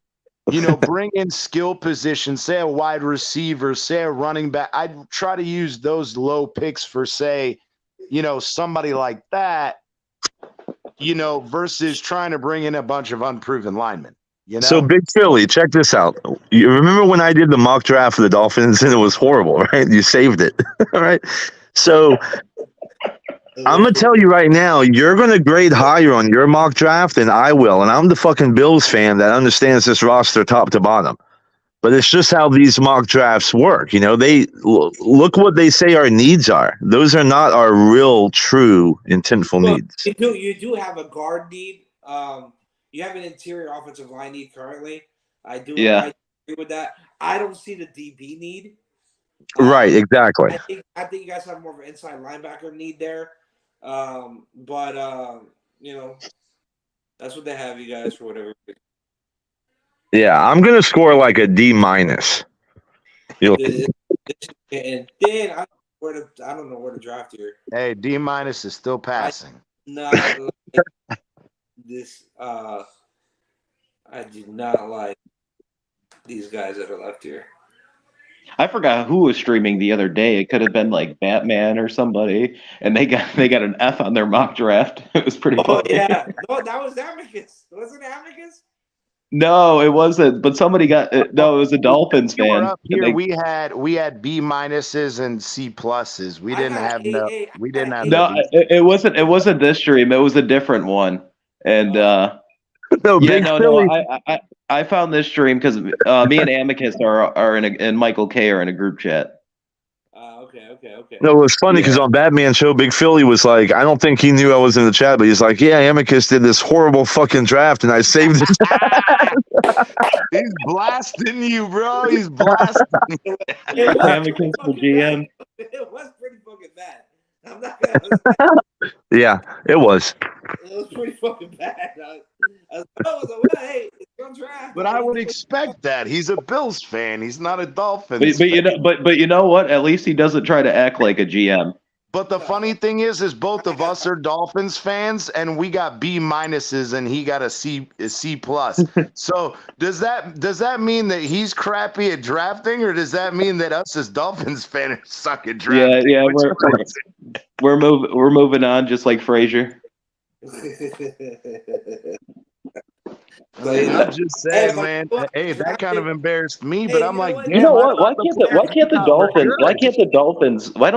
bring in skill positions, say a wide receiver, say a running back. I'd try to use those low picks for, say, somebody like that, versus trying to bring in a bunch of unproven linemen. So Big Philly, check this out. You remember when I did the mock draft for the Dolphins and it was horrible, right? You saved it, all right? So I'm gonna tell you right now, you're gonna grade higher on your mock draft than I will, and I'm the fucking Bills fan that understands this roster top to bottom. But it's just how these mock drafts work. They look what they say our needs are. Those are not our real, true, intentful needs. You do have a guard need. You have an interior offensive line need currently. I do. Yeah. I agree with that. I don't see the DB need. Right, exactly. I think you guys have more of an inside linebacker need there. But that's what they have you guys for whatever. Yeah, I'm gonna score like a D minus. And then I don't know where to draft here. Hey, D minus is still passing. This I do not like these guys that are left here. I forgot who was streaming the other day. It could have been like Batman or somebody, and they got an F on their mock draft. It was pretty funny. Yeah, no, that was Amicus. Wasn't it Amicus? No, it wasn't. But somebody got no. It was a Dolphins fan. Up here, we had B minuses and C pluses. We didn't have no. It wasn't. It wasn't this stream. It was a different one. And no, I found this stream because me and Amicus are in and Michael K are in a group chat. Okay. No, it was funny because on Batman Show, Big Philly was like, I don't think he knew I was in the chat, but he's like, yeah, Amicus did this horrible fucking draft, and I saved it. He's blasting you, bro. He's blasting you. Amicus for GM. It was pretty fucking bad. I'm not gonna. Yeah, it was. It was pretty fucking bad. I was like, well, hey, it's your draft. But I would expect that. He's a Bills fan. He's not a Dolphins fan. But you know what? At least he doesn't try to act like a GM. But the funny thing is both of us are Dolphins fans, and we got B minuses, and he got a C plus. So does that mean that he's crappy at drafting, or does that mean that us as Dolphins fans suck at drafting? Yeah, we're moving on, just like Frazier. I'm just saying, man. Hey, that kind of embarrassed me, but I'm like, you know what? Why don't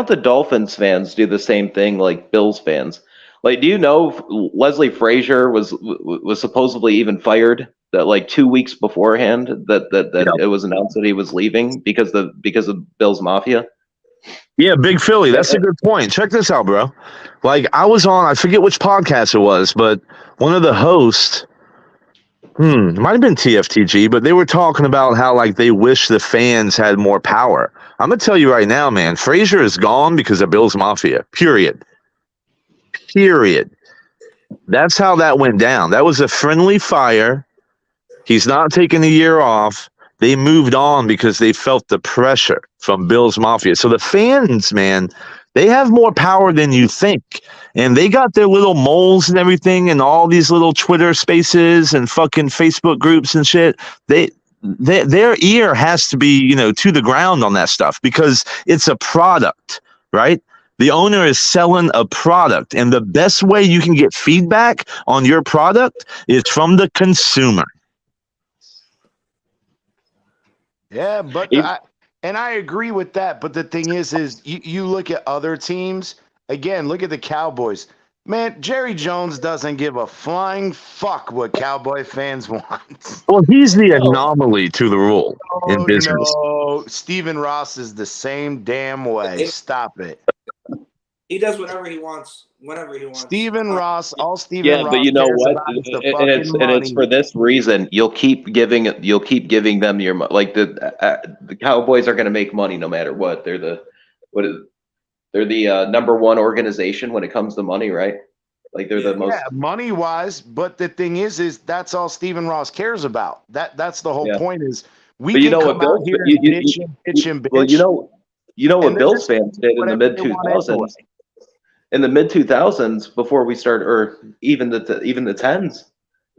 the Dolphins fans do the same thing like Bills fans? Like, do you know Leslie Frazier was supposedly even fired that like 2 weeks beforehand that it was announced that he was leaving because of Bills Mafia? Yeah, Big Philly, that's a good point. Check this out, bro. Like, I was on, I forget which podcast it was, but one of the hosts, it might have been TFTG, but they were talking about how, like, they wish the fans had more power. I'm going to tell you right now, man, Frazier is gone because of Bills Mafia, period. That's how that went down. That was a friendly fire. He's not taking a year off. They moved on because they felt the pressure from Bills Mafia. So the fans, man, they have more power than you think. And they got their little moles and everything and all these little Twitter spaces and fucking Facebook groups and shit. Their ear has to be, to the ground on that stuff because it's a product, right? The owner is selling a product. And the best way you can get feedback on your product is from the consumer. Yeah, but I agree with that. But the thing is you look at other teams. Again, look at the Cowboys. Man, Jerry Jones doesn't give a flying fuck what Cowboy fans want. Well, he's the anomaly to the rule in business. No, Stephen Ross is the same damn way. Stop it. He does whatever he wants, whenever he wants. Stephen Ross, Ross. But you know what? And it's for this reason. You'll keep giving them your money. Like the Cowboys are going to make money no matter what. They're the number one organization when it comes to money, right? Like they're the most. Yeah, money wise, but the thing is that's all Stephen Ross cares about. That's the whole Yeah. point is we But you can know what, come out Bills? here and bitch and bitch and Well, bitch, you know and what they're Bills just gonna fans do did in the whatever mid they two want anyway. thousands. In the mid 2000s, before we started, or even the tens,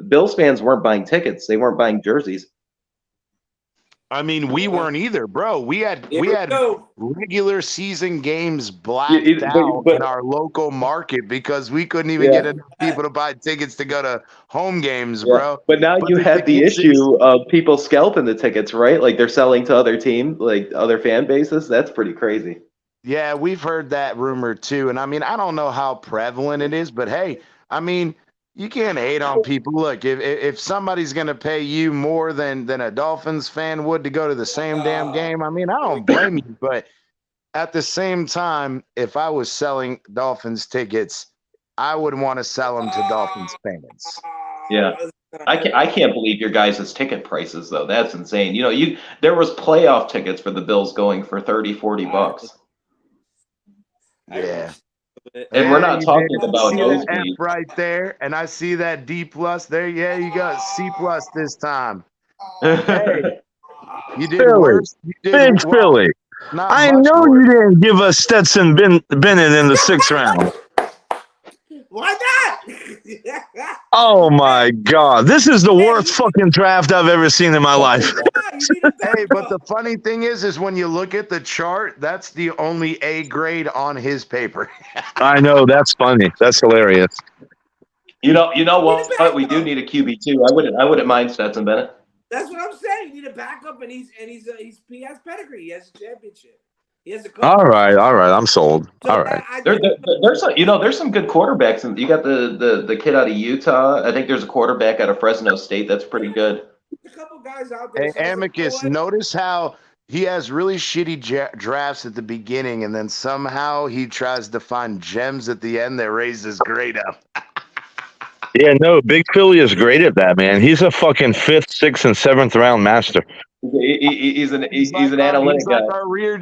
Bills fans weren't buying tickets. They weren't buying jerseys. I mean, we weren't either, bro. We Here we we had go. regular season games blacked out But in our local market because we couldn't even yeah, get enough people to buy tickets to go to home games, yeah. bro. But now But you the have thing the is issue of people scalping the tickets, right? Like they're selling to other teams, like other fan bases. That's pretty crazy. yeah, we've heard that rumor too. And I mean, I don't know how prevalent it is, but hey, I mean, you can't hate on people. Look, if somebody's gonna pay you more than a Dolphins fan would to go to the same damn game, I mean, I don't blame you. But at the same time, if I was selling Dolphins tickets, I would want to sell them to Dolphins fans. Yeah. I can't believe your guys' ticket prices though. That's insane. There was playoff tickets for the Bills going for 30, $40. Yeah. And we're not You talking did. about See that F nosebleed. right there, and I see that D plus there. Yeah, you got C plus this time. Hey, you did Philly, worse. You did big well, Philly. not I much know worse. you didn't give us Stetson Bennett in the 6th round. Why not? Oh my God, this is the worst fucking draft I've ever seen in my life. Hey, but the funny thing is when you look at the chart, that's the only A grade on his paper. I know, that's funny. That's hilarious. You know what? We do need a QB too. I wouldn't mind Stetson Bennett. That's what I'm saying. You need a backup, and he has pedigree. He has a championship. He has a couple. All right, I'm sold. So All right. There's some good quarterbacks, and you got the kid out of Utah. I think there's a quarterback out of Fresno State that's pretty good. a couple guys out there. Hey, So I was like, you know Amicus, what? notice how he has really shitty drafts at the beginning, and then somehow he tries to find gems at the end that raise his grade up. Yeah, no, Big Philly is great at that, man. He's a fucking 5th, 6th, and 7th round master. He's an analytic guy.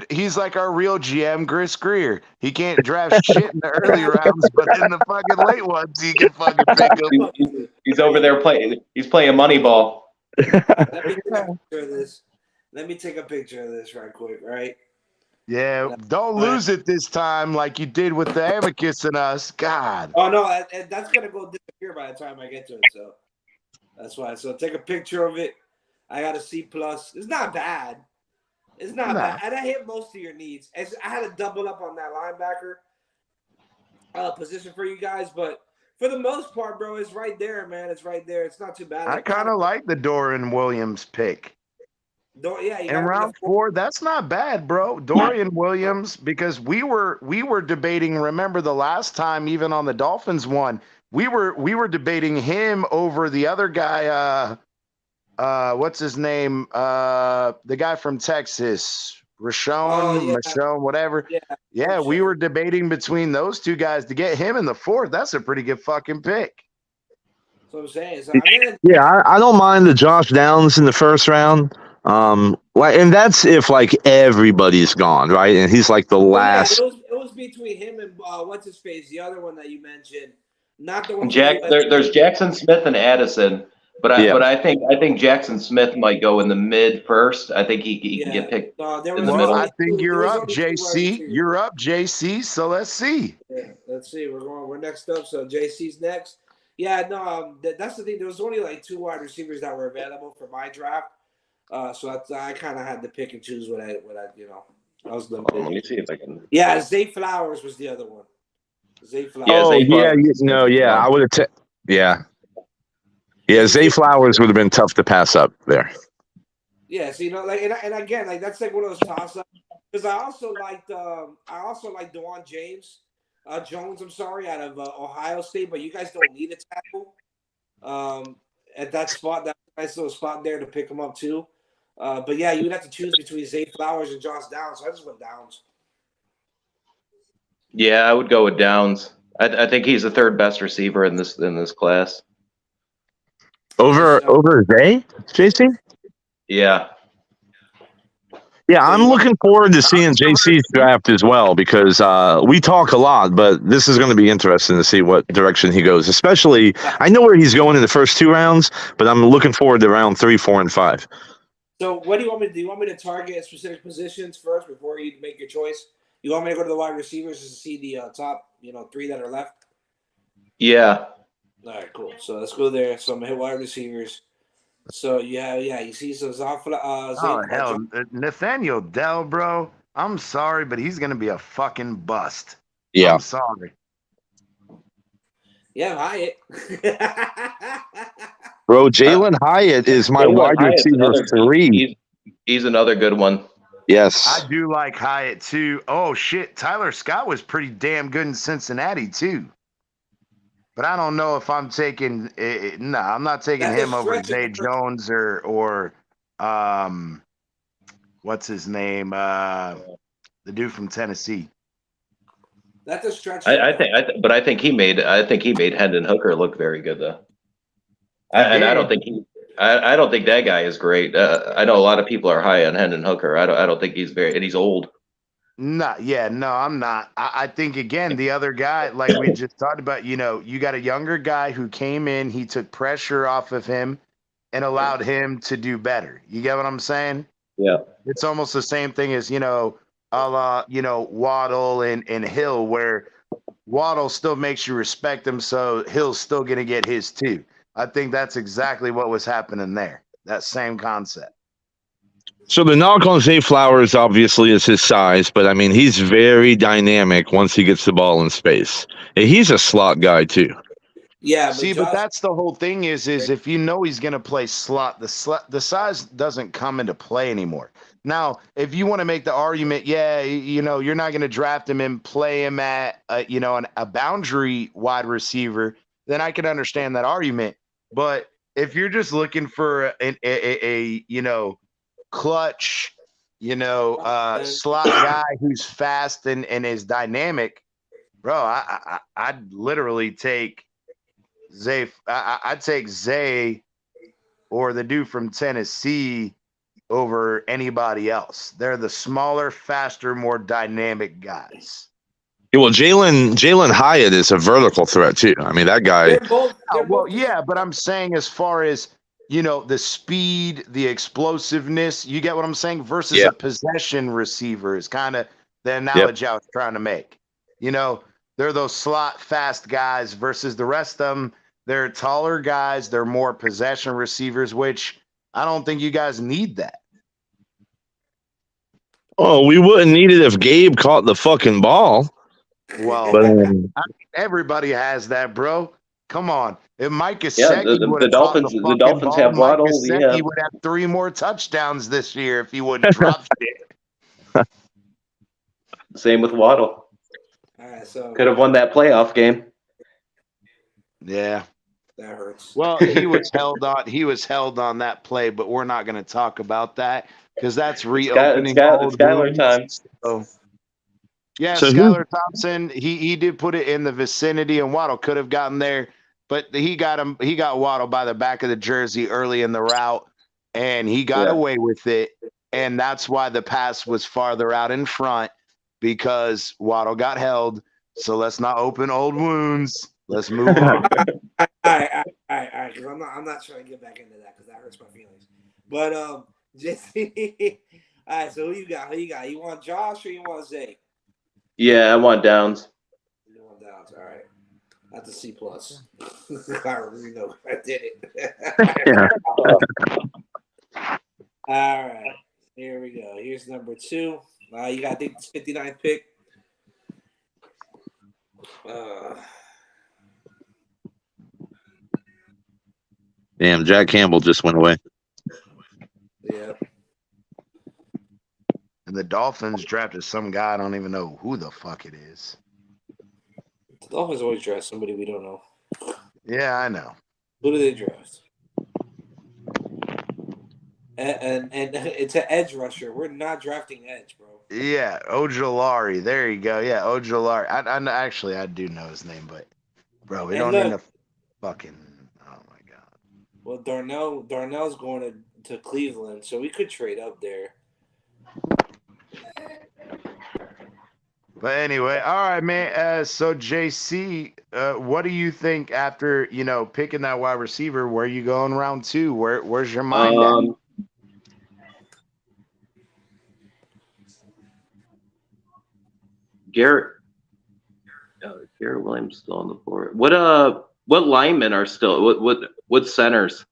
He's like our real GM, Chris Greer. He can't draft shit in the early rounds, but in the fucking late ones, he can fucking pick him. He's over there playing. He's playing Moneyball. Let me take a picture of this right quick, right? Yeah, don't lose it this time like you did with the Amicus and us. God. Oh no, that's gonna go disappear by the time I get to it. So that's why. So take a picture of it. I got a C plus. It's not bad. It's not bad, and I hit most of your needs. I had to double up on that linebacker position for you guys, but for the most part, bro, it's right there, man. It's right there. It's not too bad. I kind of like the Dorian Williams pick. In round 4, that's not bad, bro. Dorian Williams, because we were debating. Remember the last time, even on the Dolphins one, we were debating him over the other guy. What's his name? The guy from Texas, Michonne, whatever. Yeah, we were debating between those two guys to get him in the 4th. That's a pretty good fucking pick. That's what I'm saying. So yeah, I don't mind the Josh Downs in the 1st round. And that's if like everybody's gone, right? And he's like the last. Yeah, it was between him and what's his face, the other one that you mentioned, not the one. There's Jackson Smith and Addison, but I think Jackson Smith might go in the mid 1st. I think he can get picked in the middle. I think you're up, JC. You're up, JC. So let's see. Yeah, let's see. We're next up. So JC's next. Yeah, no, that's the thing. There was only like 2 wide receivers that were available for my draft. So I kind of had to pick and choose what I I was limited. Let me see if I can. Yeah, Zay Flowers was the other one. Zay Flowers. I would have. Yeah, Zay Flowers would have been tough to pass up there. Yeah, so and again, like that's like one of those toss-ups because I also liked Dewan Jones. I'm sorry, out of Ohio State, but you guys don't need a tackle. At that spot, that nice little spot there to pick him up too. But yeah, you would have to choose between Zay Flowers and Josh Downs. So I just went Downs. Yeah, I would go with Downs. I think he's the 3rd best receiver in this class. Over Zay, JC? Yeah. Yeah, So I'm you looking forward to seeing JC's draft as well because we talk a lot, but this is going to be interesting to see what direction he goes. Especially, I know where he's going in the first 2 rounds, but I'm looking forward to round 3, 4, and 5. So what do you want me to do? You want me to target specific positions first before you make your choice? You want me to go to the wide receivers to see the top, 3 that are left? Yeah. All right, cool. So let's go there. So I'm gonna hit wide receivers. So you see some Oh hell, Nathaniel Dell, bro. I'm sorry, but he's gonna be a fucking bust. Yeah. I'm sorry. Yeah, Hyatt. Bro, Jalen Hyatt is my Jalen wide Hyatt's receiver 3. He's another good one. I Yes. do like Hyatt too. Oh shit, Tyler Scott was pretty damn good in Cincinnati too. But I don't know if I'm taking. No, I'm not taking That's a him over stretch. Zay Jones or what's his name? The dude from Tennessee. That's a stretch. I think he made Hendon Hooker look very good though. I don't think I don't think that guy is great. I know a lot of people are high on Hendon Hooker. I don't think he's and he's old. No, I'm not. I think again, the other guy, like we just talked about, you got a younger guy who came in, he took pressure off of him and allowed him to do better. You get what I'm saying? Yeah. It's almost the same thing as, a la, Waddle and Hill, where Waddle still makes you respect him, so Hill's still gonna get his too. I think that's exactly what was happening there. That same concept. So the knock on Zay Flowers obviously is his size, but I mean he's very dynamic once he gets the ball in space. And he's a slot guy too. Yeah, See, but that's the whole thing is if you know he's going to play slot, the size doesn't come into play anymore. Now, if you want to make the argument, you're not going to draft him and play him at, a boundary wide receiver, then I can understand that argument. But if you're just looking for a clutch, slot guy who's fast and is dynamic, bro, I'd literally take Zay. I'd take Zay or the dude from Tennessee over anybody else. They're the smaller, faster, more dynamic guys. Yeah, well, Jalen Hyatt is a vertical threat too. I mean that guy. They're both. Yeah, but I'm saying as far as the speed, the explosiveness, you get what I'm saying, versus a possession receiver is kind of the analogy I was trying to make. They're those slot fast guys versus the rest of them. They're taller guys. They're more possession receivers, which I don't think you guys need that. Oh, we wouldn't need it if Gabe caught the fucking ball. Well, But everybody has that, bro. Come on. If Mike the Dolphins have Waddle. He would have 3 more touchdowns this year if he wouldn't drop shit. Same with Waddle. All right, so Could have won that playoff game. Yeah. That hurts. Well, he was held on. He was held on that play, but we're not going to talk about that because that's reopening. It's Skylar time. So Skylar Thompson, he did put it in the vicinity, and Waddle could have gotten there, but he got Waddle by the back of the jersey early in the route, and he got away with it, and that's why the pass was farther out in front because Waddle got held. So let's not open old wounds. Let's move on. All right. Because I'm not trying to get back into that because that hurts my feelings. But Jesse, all right. So who you got? You want Josh or you want Zay? Yeah, I want Downs. You want Downs? All right. That's a C plus. I really know I did it. All right. Here we go. Here's number 2. You got the 59th pick. Damn, Jack Campbell just went away. Yeah. And the Dolphins drafted some guy. I don't even know who the fuck it is. The Dolphins always draft somebody we don't know. Yeah, I know. Who do they draft? And it's an edge rusher. We're not drafting edge, bro. Yeah, Ojolari. There you go. Yeah, Ojolari. I do know his name, but bro, we don't need a fucking. Oh my god. Well, Darnell's going to Cleveland, so we could trade up there. But anyway, all right, man. So JC, what do you think after picking that wide receiver? Where you going round 2? Where's your mind at? Garrett Williams still on the board. What linemen are still? What centers?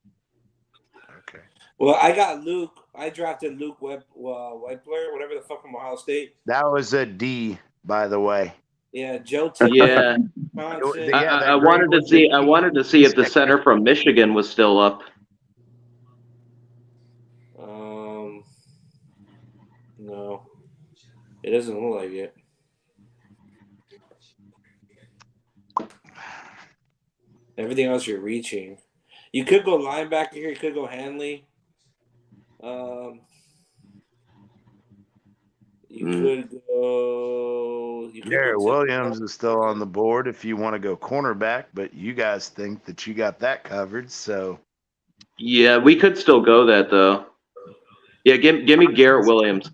Okay. Well, I got Luke. I drafted Luke Webler, whatever the fuck, from Ohio State. That was a D, by the way. Yeah, Joe T. Yeah, Johnson. I wanted to see. I wanted to see if the center from Michigan was still up. No, it doesn't look like it. Everything else you're reaching. You could go linebacker here. You could go Hanley. You could go. Garrett Williams is still on the board if you want to go cornerback, but you guys think that you got that covered, so. Yeah, we could still go that though. Yeah, give me Garrett Williams.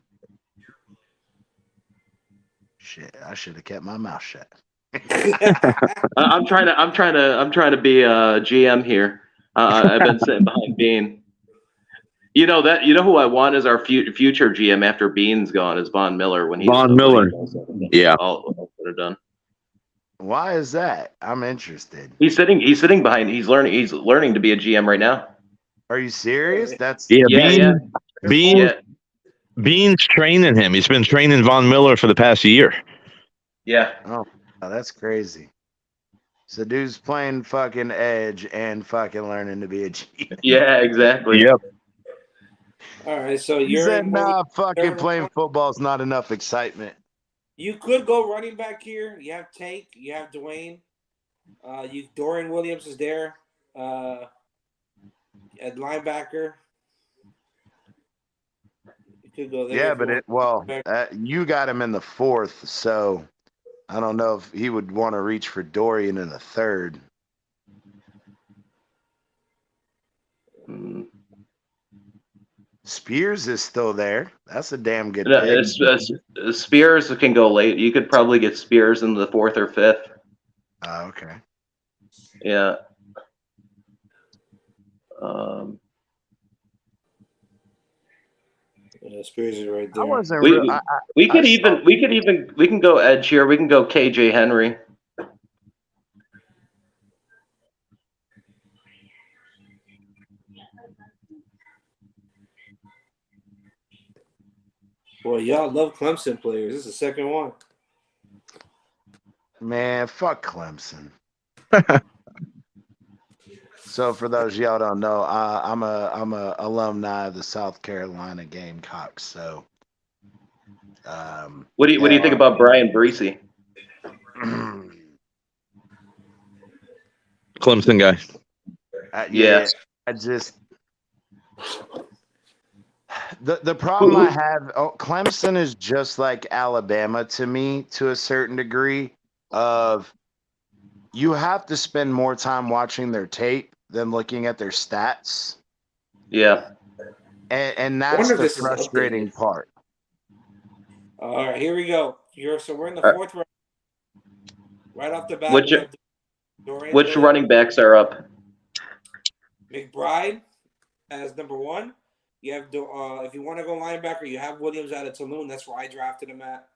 Shit, I should have kept my mouth shut. I'm trying to be a GM here. I've been sitting behind Bean. You know who I want as our future GM after Bean's gone is Von Miller when he's Von Miller. Yeah. All done. Why is that? I'm interested. He's sitting behind. He's learning to be a GM right now. Are you serious? That's Bean's training him. He's been training Von Miller for the past year. Yeah. Oh, that's crazy. So dude's playing fucking edge and fucking learning to be a GM. Yeah, exactly. Yep. All right, so He you're said, nah, fucking playing football's not enough excitement. You could go running back here. You have Tank. You have Dwayne. Dorian Williams is there. At linebacker. You could go there. Yeah, but you got him in the 4th, so I don't know if he would want to reach for Dorian in the 3rd. Spears is still there. That's a damn good pick. Spears can go late. You could probably get Spears in the 4th or 5th. Oh, okay. Yeah. Spears is right there. We can go edge here. We can go KJ Henry. Boy, y'all love Clemson players. This is the second one. Man, fuck Clemson. So for those y'all don't know, I'm a alumni of the South Carolina Gamecocks. So, what do you think about Brian Breesy? Clemson guy. I just the problem I have. Clemson is just like Alabama to me, to a certain degree. Of you have to spend more time watching their tape than looking at their stats. Yeah. And that's the frustrating part. All right, here we go. So we're in the 4th round. Right off the bat. Which running backs are up? McBride as number 1. You have if you want to go linebacker, you have Williams out of Tulane. That's where I drafted him at.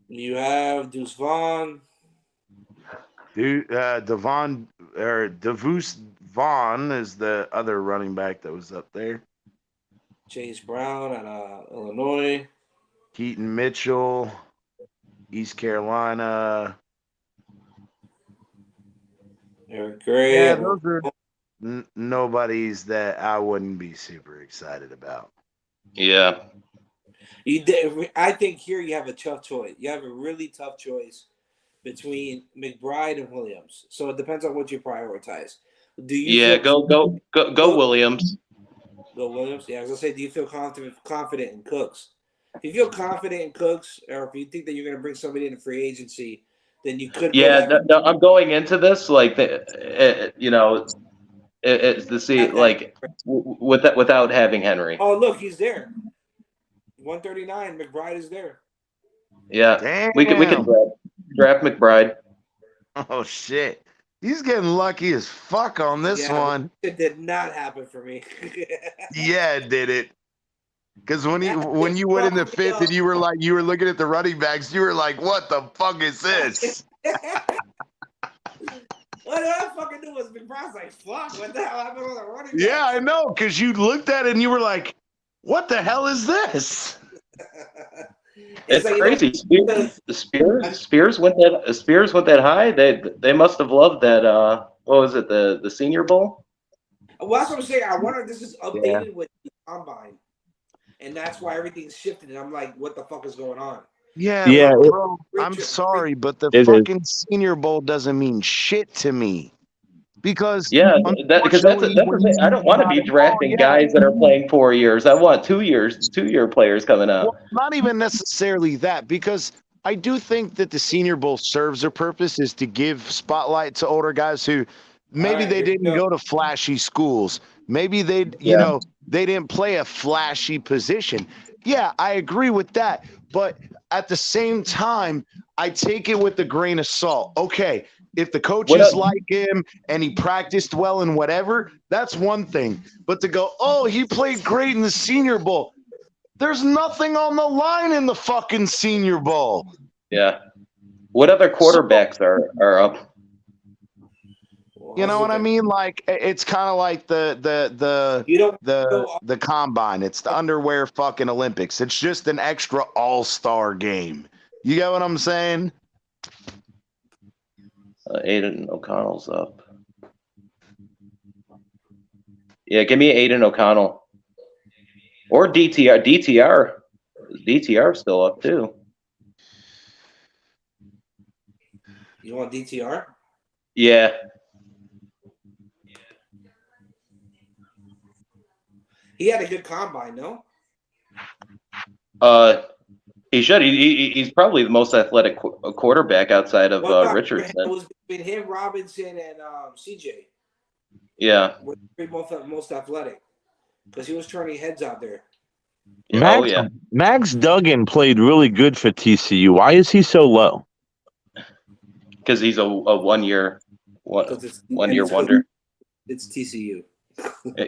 You have Deuce Vaughn. DeVuce Vaughn is the other running back that was up there. Chase Brown at Illinois. Keaton Mitchell, East Carolina. Eric Gray. Yeah, those are nobodies that I wouldn't be super excited about. Yeah. I think here you have a tough choice. You have a really tough choice between McBride and Williams. So it depends on what you prioritize. Go Williams. Go Williams. Yeah, I was gonna say, do you feel confident in Cooks? If you feel confident in Cooks, or if you think that you're gonna bring somebody into free agency, then you could. Yeah, no, I'm going into this it's to see without having Henry. Oh, look, he's there. 139. McBride is there. Yeah, Damn. we could draft McBride. Oh shit. He's getting lucky as fuck on this Yeah, one. it did not happen for me. Yeah, it did it. Because when That you went in the fucked me fifth and up. you were looking at the running backs, you were like, what the fuck is this? What I fucking do was McBride's like, fuck, what the hell happened on the running back? Yeah, I know. Because you looked at it and you were like, what the hell is this? It's like, crazy. Spears went that high. They must have loved that. What was it? The Senior Bowl. Well, that's what I'm saying. I wonder if this is Yeah. updated with the combine, and that's why everything's shifted. And I'm like, what the fuck is going on? Yeah, Yeah, but bro, I'm Richard- sorry, but the It is. fucking Senior Bowl doesn't mean shit to me. Because Yeah, because that's unfortunately, the when thing. you I don't want to be drafting guys that are playing 4 years. I want 2-year players coming Well, out. not even necessarily that, because I do think that the Senior Bowl serves a purpose, is to give spotlight to older guys who maybe All right, they here we didn't go. go to flashy schools. Maybe they, Yeah. they didn't play a flashy position. Yeah, I agree with that. But at the same time, I take it with a grain of salt. Okay, if the coaches like him and he practiced well and whatever, that's one thing. But to go, oh, he played great in the Senior Bowl. There's nothing on the line in the fucking Senior Bowl. Yeah. What other quarterbacks are up? You know what I mean? Like, it's kind of like You don't the combine. It's the underwear fucking Olympics. It's just an extra all-star game. You get what I'm saying? Aiden O'Connell's up. Yeah, give me Aiden O'Connell or DTR. DTR still up too. You want DTR? Yeah. He had a good combine, no? He should. He's probably the most athletic quarterback outside of Well, Richardson. It was between him, Robinson, and CJ. Yeah. Were most athletic because he was turning heads out there. Max Duggan played really good for TCU. Why is he so low? Because he's a 1 year wonder. It's TCU.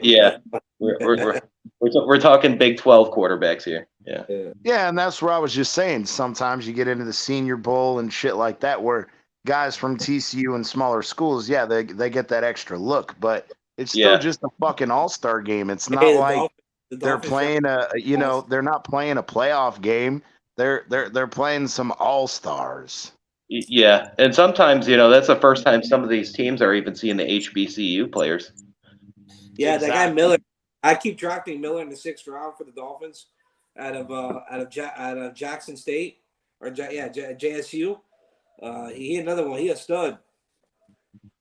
Yeah, we're talking Big 12 quarterbacks here. Yeah. Yeah, and that's what I was just saying. Sometimes you get into the Senior Bowl and shit like that, where guys from TCU and smaller schools, yeah, they get that extra look, but it's still just a fucking all-star game. It's not like they're playing they're not playing a playoff game. They're playing some all-stars. Yeah, and sometimes that's the first time some of these teams are even seeing the HBCU players. Yeah, that guy Miller. I keep drafting Miller in the 6th round for the Dolphins, out of Jackson State JSU. He another one. He a stud.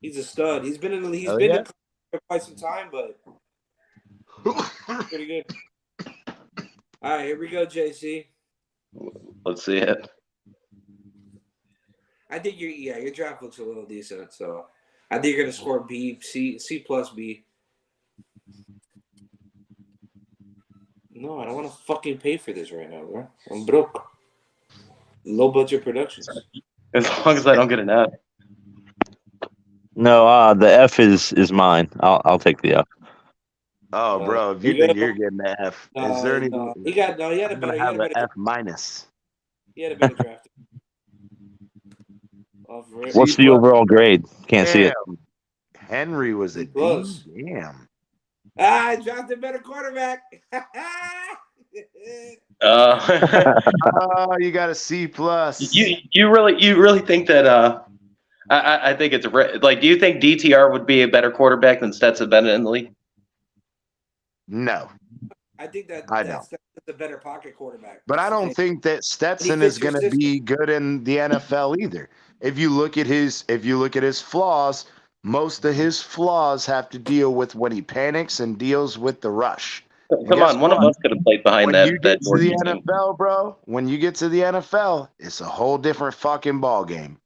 He's a stud. He's been in for quite some time, but pretty good. All right, here we go, JC. Let's see it. I think your draft looks a little decent, so I think you're gonna score C plus B. No, I don't want to fucking pay for this right now, bro. I'm broke. Low budget productions. As long as I don't get an F. No, the F is mine. I'll take the F. Oh, bro, if you think you're getting an F, is there any? He had a better. F minus. He had a better draft. What's the overall grade? Can't see it. Henry was a D. Damn. I drafted a better quarterback. Oh, you got a C plus. You really think that? I think it's like. Do you think DTR would be a better quarterback than Stetson Bennett in the league? No. I think that's a better pocket quarterback. But I don't think that Stetson is going to be good in the NFL either. If you look at his flaws, most of his flaws have to deal with when he panics and deals with the rush. Come on, one of us could have played behind that. When you get to the NFL, bro, when you get to the NFL, it's a whole different fucking ball game.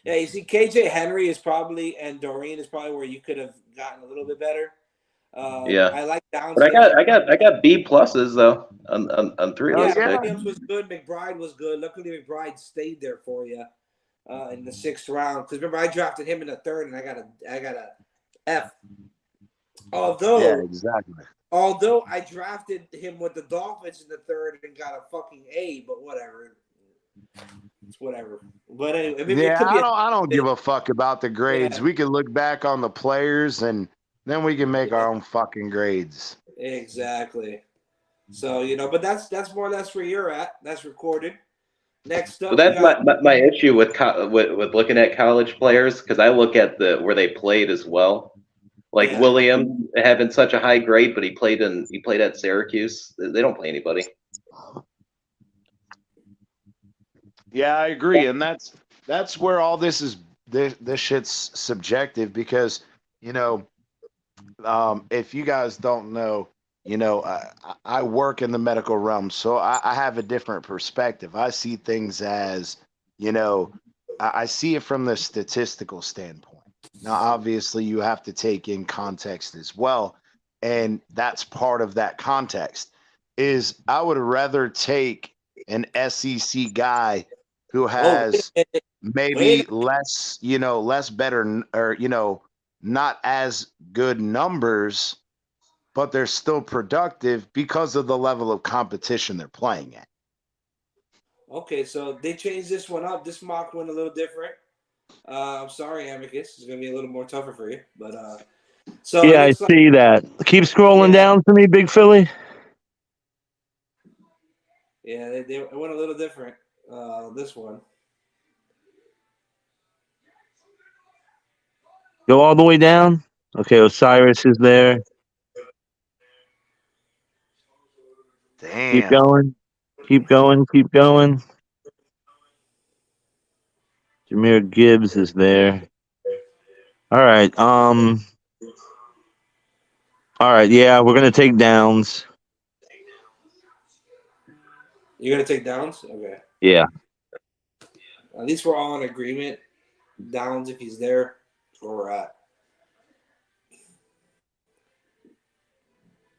Yeah, you see, KJ Henry is probably and Doreen is probably where you could have gotten a little bit better. Yeah. I like Downs. But I got B pluses though on three of Oh, those Yeah, yeah. picks. Williams was good. McBride was good. Luckily, McBride stayed there for you in the 6th round. Because remember, I drafted him in the 3rd, and I got a F. Yeah, exactly. Although I drafted him with the Dolphins in the 3rd and got a fucking A, but whatever. It's whatever. But anyway, I mean, it Yeah, could be I don't give a fuck about the grades. Yeah. We can look back on the players and then we can make our own fucking grades. Exactly. So, but that's more or less where you're at. That's recorded. Next up, But that's my issue with looking at college players, because I look at where they played as well. Like Yeah. William having such a high grade, but he played at Syracuse. They don't play anybody. Yeah, I agree, and that's where all this shit's subjective because if you guys don't know, I work in the medical realm, so I have a different perspective. I see things as I see it from the statistical standpoint. Now, obviously, you have to take in context as well, and that's part of that context. Is I would rather take an SEC guy who has maybe less, less better or, not as good numbers, but they're still productive because of the level of competition they're playing at. Okay, so they changed this one up. This mock went a little different. I'm sorry, Amicus. It's going to be a little more tougher for you. But so Yeah, I see that. Keep scrolling down for me, Big Philly. Yeah, it went a little different. This one. Go all the way down. Okay, Osiris is there. Damn. Keep going. Keep going. Keep going. Jameer Gibbs is there. All right. All right. Yeah, we're gonna take Downs. You're going to take Downs? Okay. Yeah. At least we're all in agreement. Downs, if he's there, that's where we're at.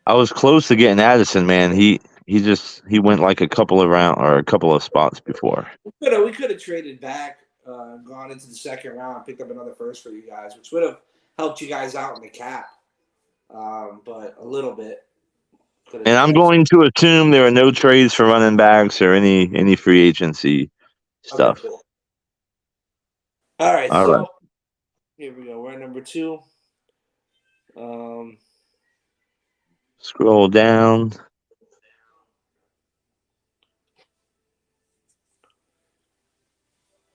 I was close to getting Addison, man. He went like a couple of spots before. We could have traded back, gone into the 2nd round, picked up another first for you guys, which would have helped you guys out in the cap, but a little bit. And I'm going to assume there are no trades for running backs or any free agency stuff. Okay, cool. All right, here we go. We're at number 2. Scroll down.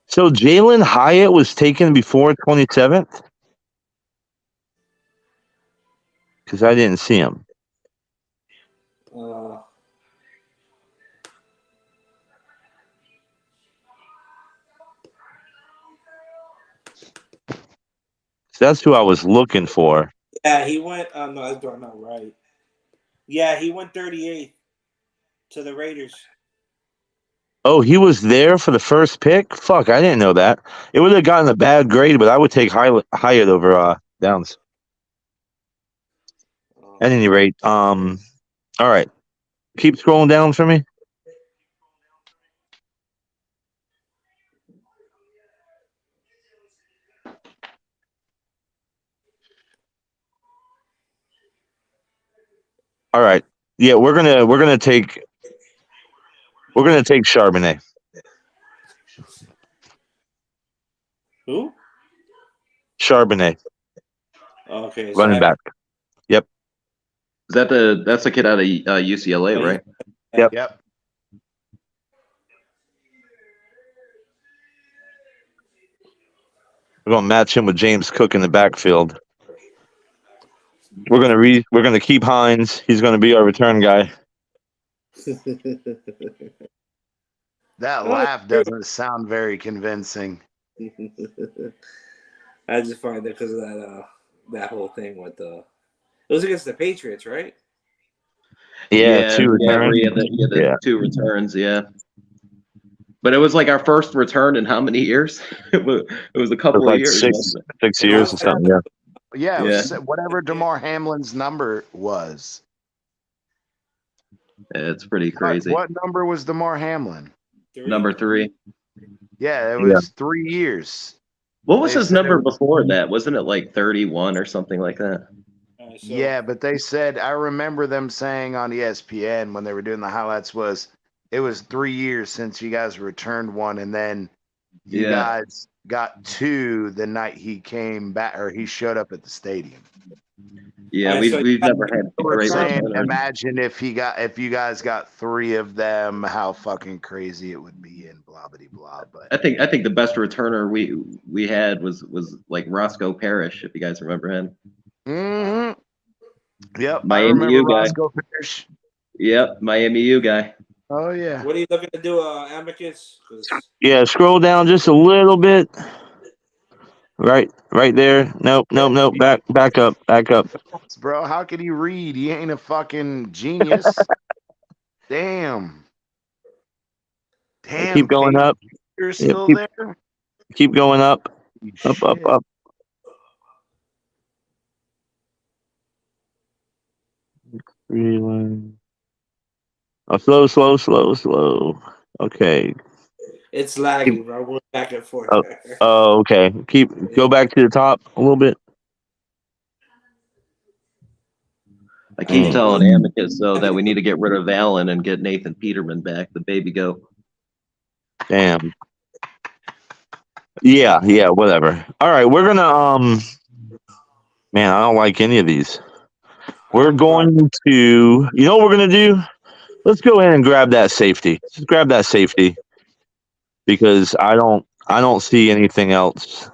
So Jalen Hyatt was taken before 27th? Because I didn't see him. That's who I was looking for. Yeah, he went. No, that's not right. Yeah, he went 38th to the Raiders. Oh, he was there for the first pick? Fuck, I didn't know that. It would have gotten a bad grade, but I would take Hyatt over Downs. At any rate, all right. Keep scrolling down for me. All right. Yeah, we're gonna take Charbonnet. Who? Charbonnet. Okay, Running back. Yep. That's the kid out of UCLA, right? Yep. We're gonna match him with James Cook in the backfield. We're gonna keep Hines. He's gonna be our return guy. That laugh doesn't sound very convincing. I just find that because of that whole thing with it was against the Patriots, right? Yeah, 2 returns. Yeah, 2 returns. Yeah, but it was like our first return in how many years? It was a couple of years. 6 years or something. Yeah. Yeah, it Yeah. was whatever DeMar Hamlin's number was. It's pretty What, crazy. what number was DeMar Hamlin? Number 3. Yeah, it Yeah. was 3 years. What was They his said number it was- before that? Wasn't it like 31 or something like that? Yeah, but they said, I remember them saying on ESPN when they were doing the highlights was it was 3 years since you guys returned one, and then you Yeah. guys got 2 the night he came back or he showed up at the stadium. Yeah, Alright, so we've never had They a were great saying, returner. imagine if you guys got 3 of them, how fucking crazy it would be, and blah blah blah. But I think the best returner we had was like Roscoe Parrish, if you guys remember him. Yep, I Miami remember U guy. Roscoe Parrish. Yep, Miami U guy. Oh yeah. What are you looking to do, Amicus? 'Cause Yeah, scroll down just a little bit. Right there. Nope. Back up. Bro, how can he read? He ain't a fucking genius. Damn. Damn. Keep going Kate, up. you're Yeah, still there? keep going up. Up. Shit. Oh, slow. Okay. it's lagging, bro. We're back and forth. Oh, okay. Go back to the top a little bit. I keep Mm. telling Amicus though that we need to get rid of Allen and get Nathan Peterman back, the baby goat. Damn. Yeah, whatever. All right, we're gonna man, I don't like any of these. We're going to, you know what we're gonna do? Let's go in and grab that safety. Just grab that safety because I don't see anything else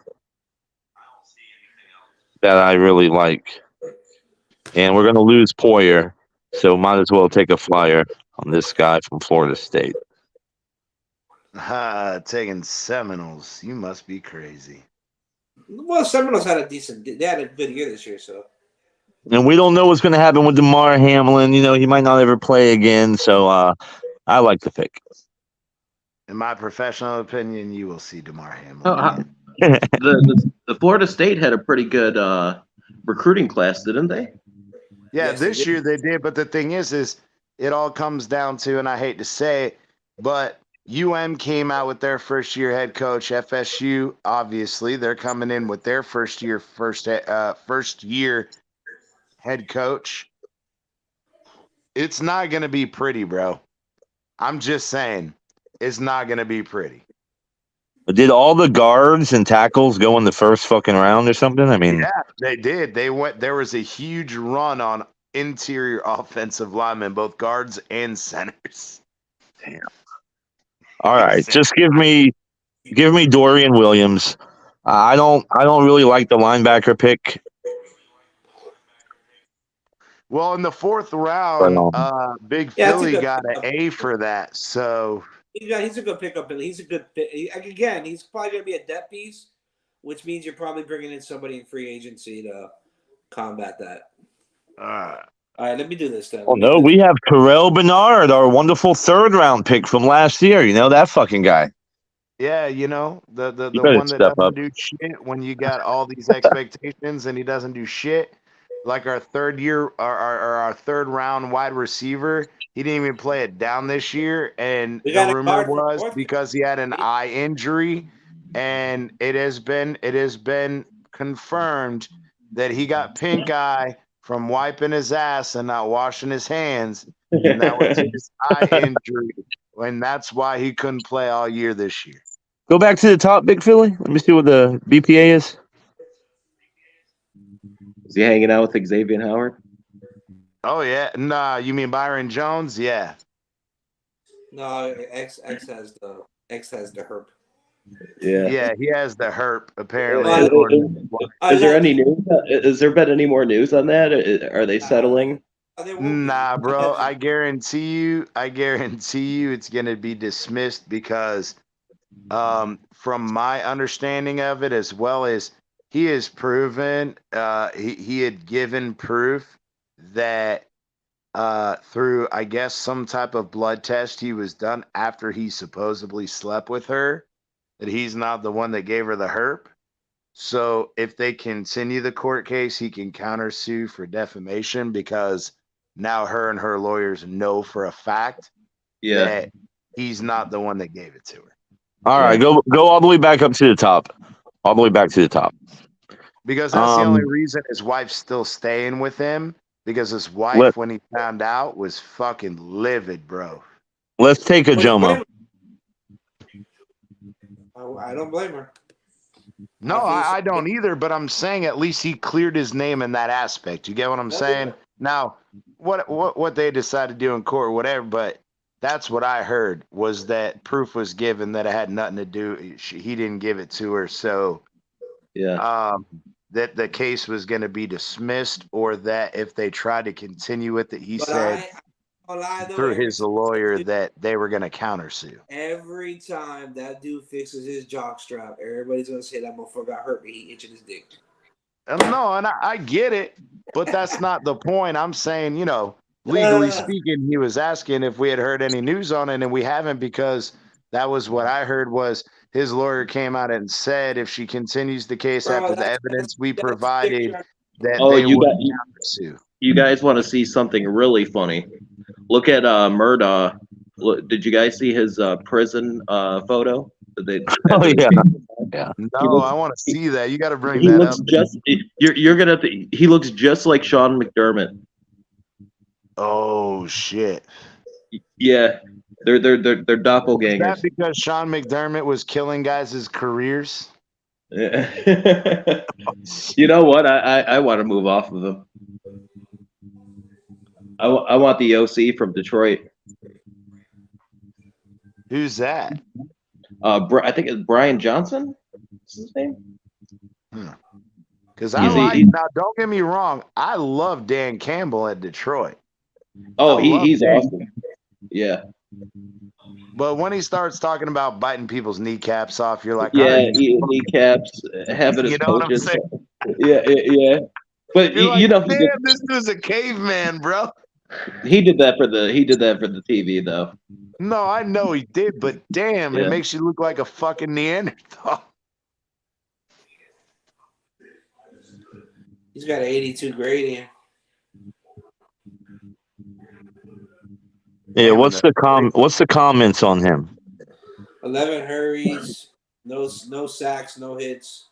that I really like. And we're gonna lose Poyer, so might as well take a flyer on this guy from Florida State. Taking Seminoles. You must be crazy. Well, Seminoles had they had a good year this year, so. And we don't know what's gonna happen with DeMar Hamlin. You know, he might not ever play again. So I like the pick. In my professional opinion, you will see DeMar Hamlin Oh, again. the Florida State had a pretty good recruiting class, didn't they? Yeah, Yes, they this did. year they did, but the thing is it all comes down to, and I hate to say it, but came out with their first year head coach. FSU, obviously, they're coming in with their first year head coach. It's not going to be pretty, bro. I'm just saying, it's not going to be pretty. Did all the guards and tackles go in the first fucking round or something? I mean, Yeah, they did. There was a huge run on interior offensive linemen, both guards and centers. damn. All right, just give me Dorian Williams. I don't really like the linebacker pick. Well, in the 4th round, Big Yeah, it's a Philly good got an pickup. A for that. So He's a good pickup, and he's a good pick. Again, he's probably going to be a depth piece, which means you're probably bringing in somebody in free agency to combat that. All right, let me do this then. Oh no, we have Terrell Bernard, our wonderful 3rd round pick from last year. You know that fucking guy. yeah, you know, the You better one that step doesn't up. do shit when you got all these expectations and he doesn't do shit. Like our 3rd round wide receiver, he didn't even play it down this year. And We the got a rumor guard for was fourth. because he had an eye injury, and it has been confirmed that he got pink eye from wiping his ass and not washing his hands, and that was his eye injury, and that's why he couldn't play all year this year. Go back to the top, Big Philly. Let me see what the BPA is. Is he hanging out with Xavier Howard? Oh yeah, nah, you mean Byron Jones? Yeah. No, X has the herp. Yeah, he has the herp apparently. Well, according to- Is there any news? Has there been any more news on that? Are they settling? There won't be. Nah, bro, I guarantee you it's gonna be dismissed because from my understanding of it, as well as he has proven he had given proof that through, I guess, some type of blood test he was done after he supposedly slept with her, that he's not the one that gave her the herp. So if they continue the court case, he can countersue for defamation because now her and her lawyers know for a fact Yeah. that he's not the one that gave it to her. All right, go all the way back up to the top. All the way back to the top. Because that's the only reason his wife's still staying with him. Because his wife, when he found out, was fucking livid, bro. Let's take a Jomo. I don't blame her. No, I don't either, but I'm saying at least he cleared his name in that aspect. You get what I'm saying? Now, what they decided to do in court or whatever, but that's what I heard was that proof was given that it had nothing to do. He didn't give it to her, so that the case was going to be dismissed, or that if they tried to continue with it, he said through his lawyer that they were going to countersue. Every time that dude fixes his jockstrap, everybody's gonna say that motherfucker got hurt, but he itching his dick. No, and I get it, but that's not the point. I'm saying, legally speaking, he was asking if we had heard any news on it, and we haven't, because that was what I heard was his lawyer came out and said if she continues the case after the evidence we provided, that they would countersue. You guys want to see something really funny? Look at Murdaugh. Did you guys see his prison photo? Oh yeah. No, I want to see that. You got to bring He that looks up. you're gonna. He looks just like Sean McDermott. Oh shit. Yeah, they're doppelgangers. Is that because Sean McDermott was killing guys' careers? Yeah. You know what? I want to move off of him. I want the OC from Detroit. Who's that? I think it's Brian Johnson. What's his name? Because now, don't get me wrong, I love Dan Campbell at Detroit. Oh, he's awesome. Yeah. But when he starts talking about biting people's kneecaps off, you're like, eating kneecaps, having his coaches. Yeah. But like, damn, this dude's a caveman, bro. He did that for the TV though. No, I know he did, but damn, it makes you look like a fucking Neanderthal. He's got an 82 gradient. Yeah, what's the comments on him? 11 hurries, no sacks, no hits.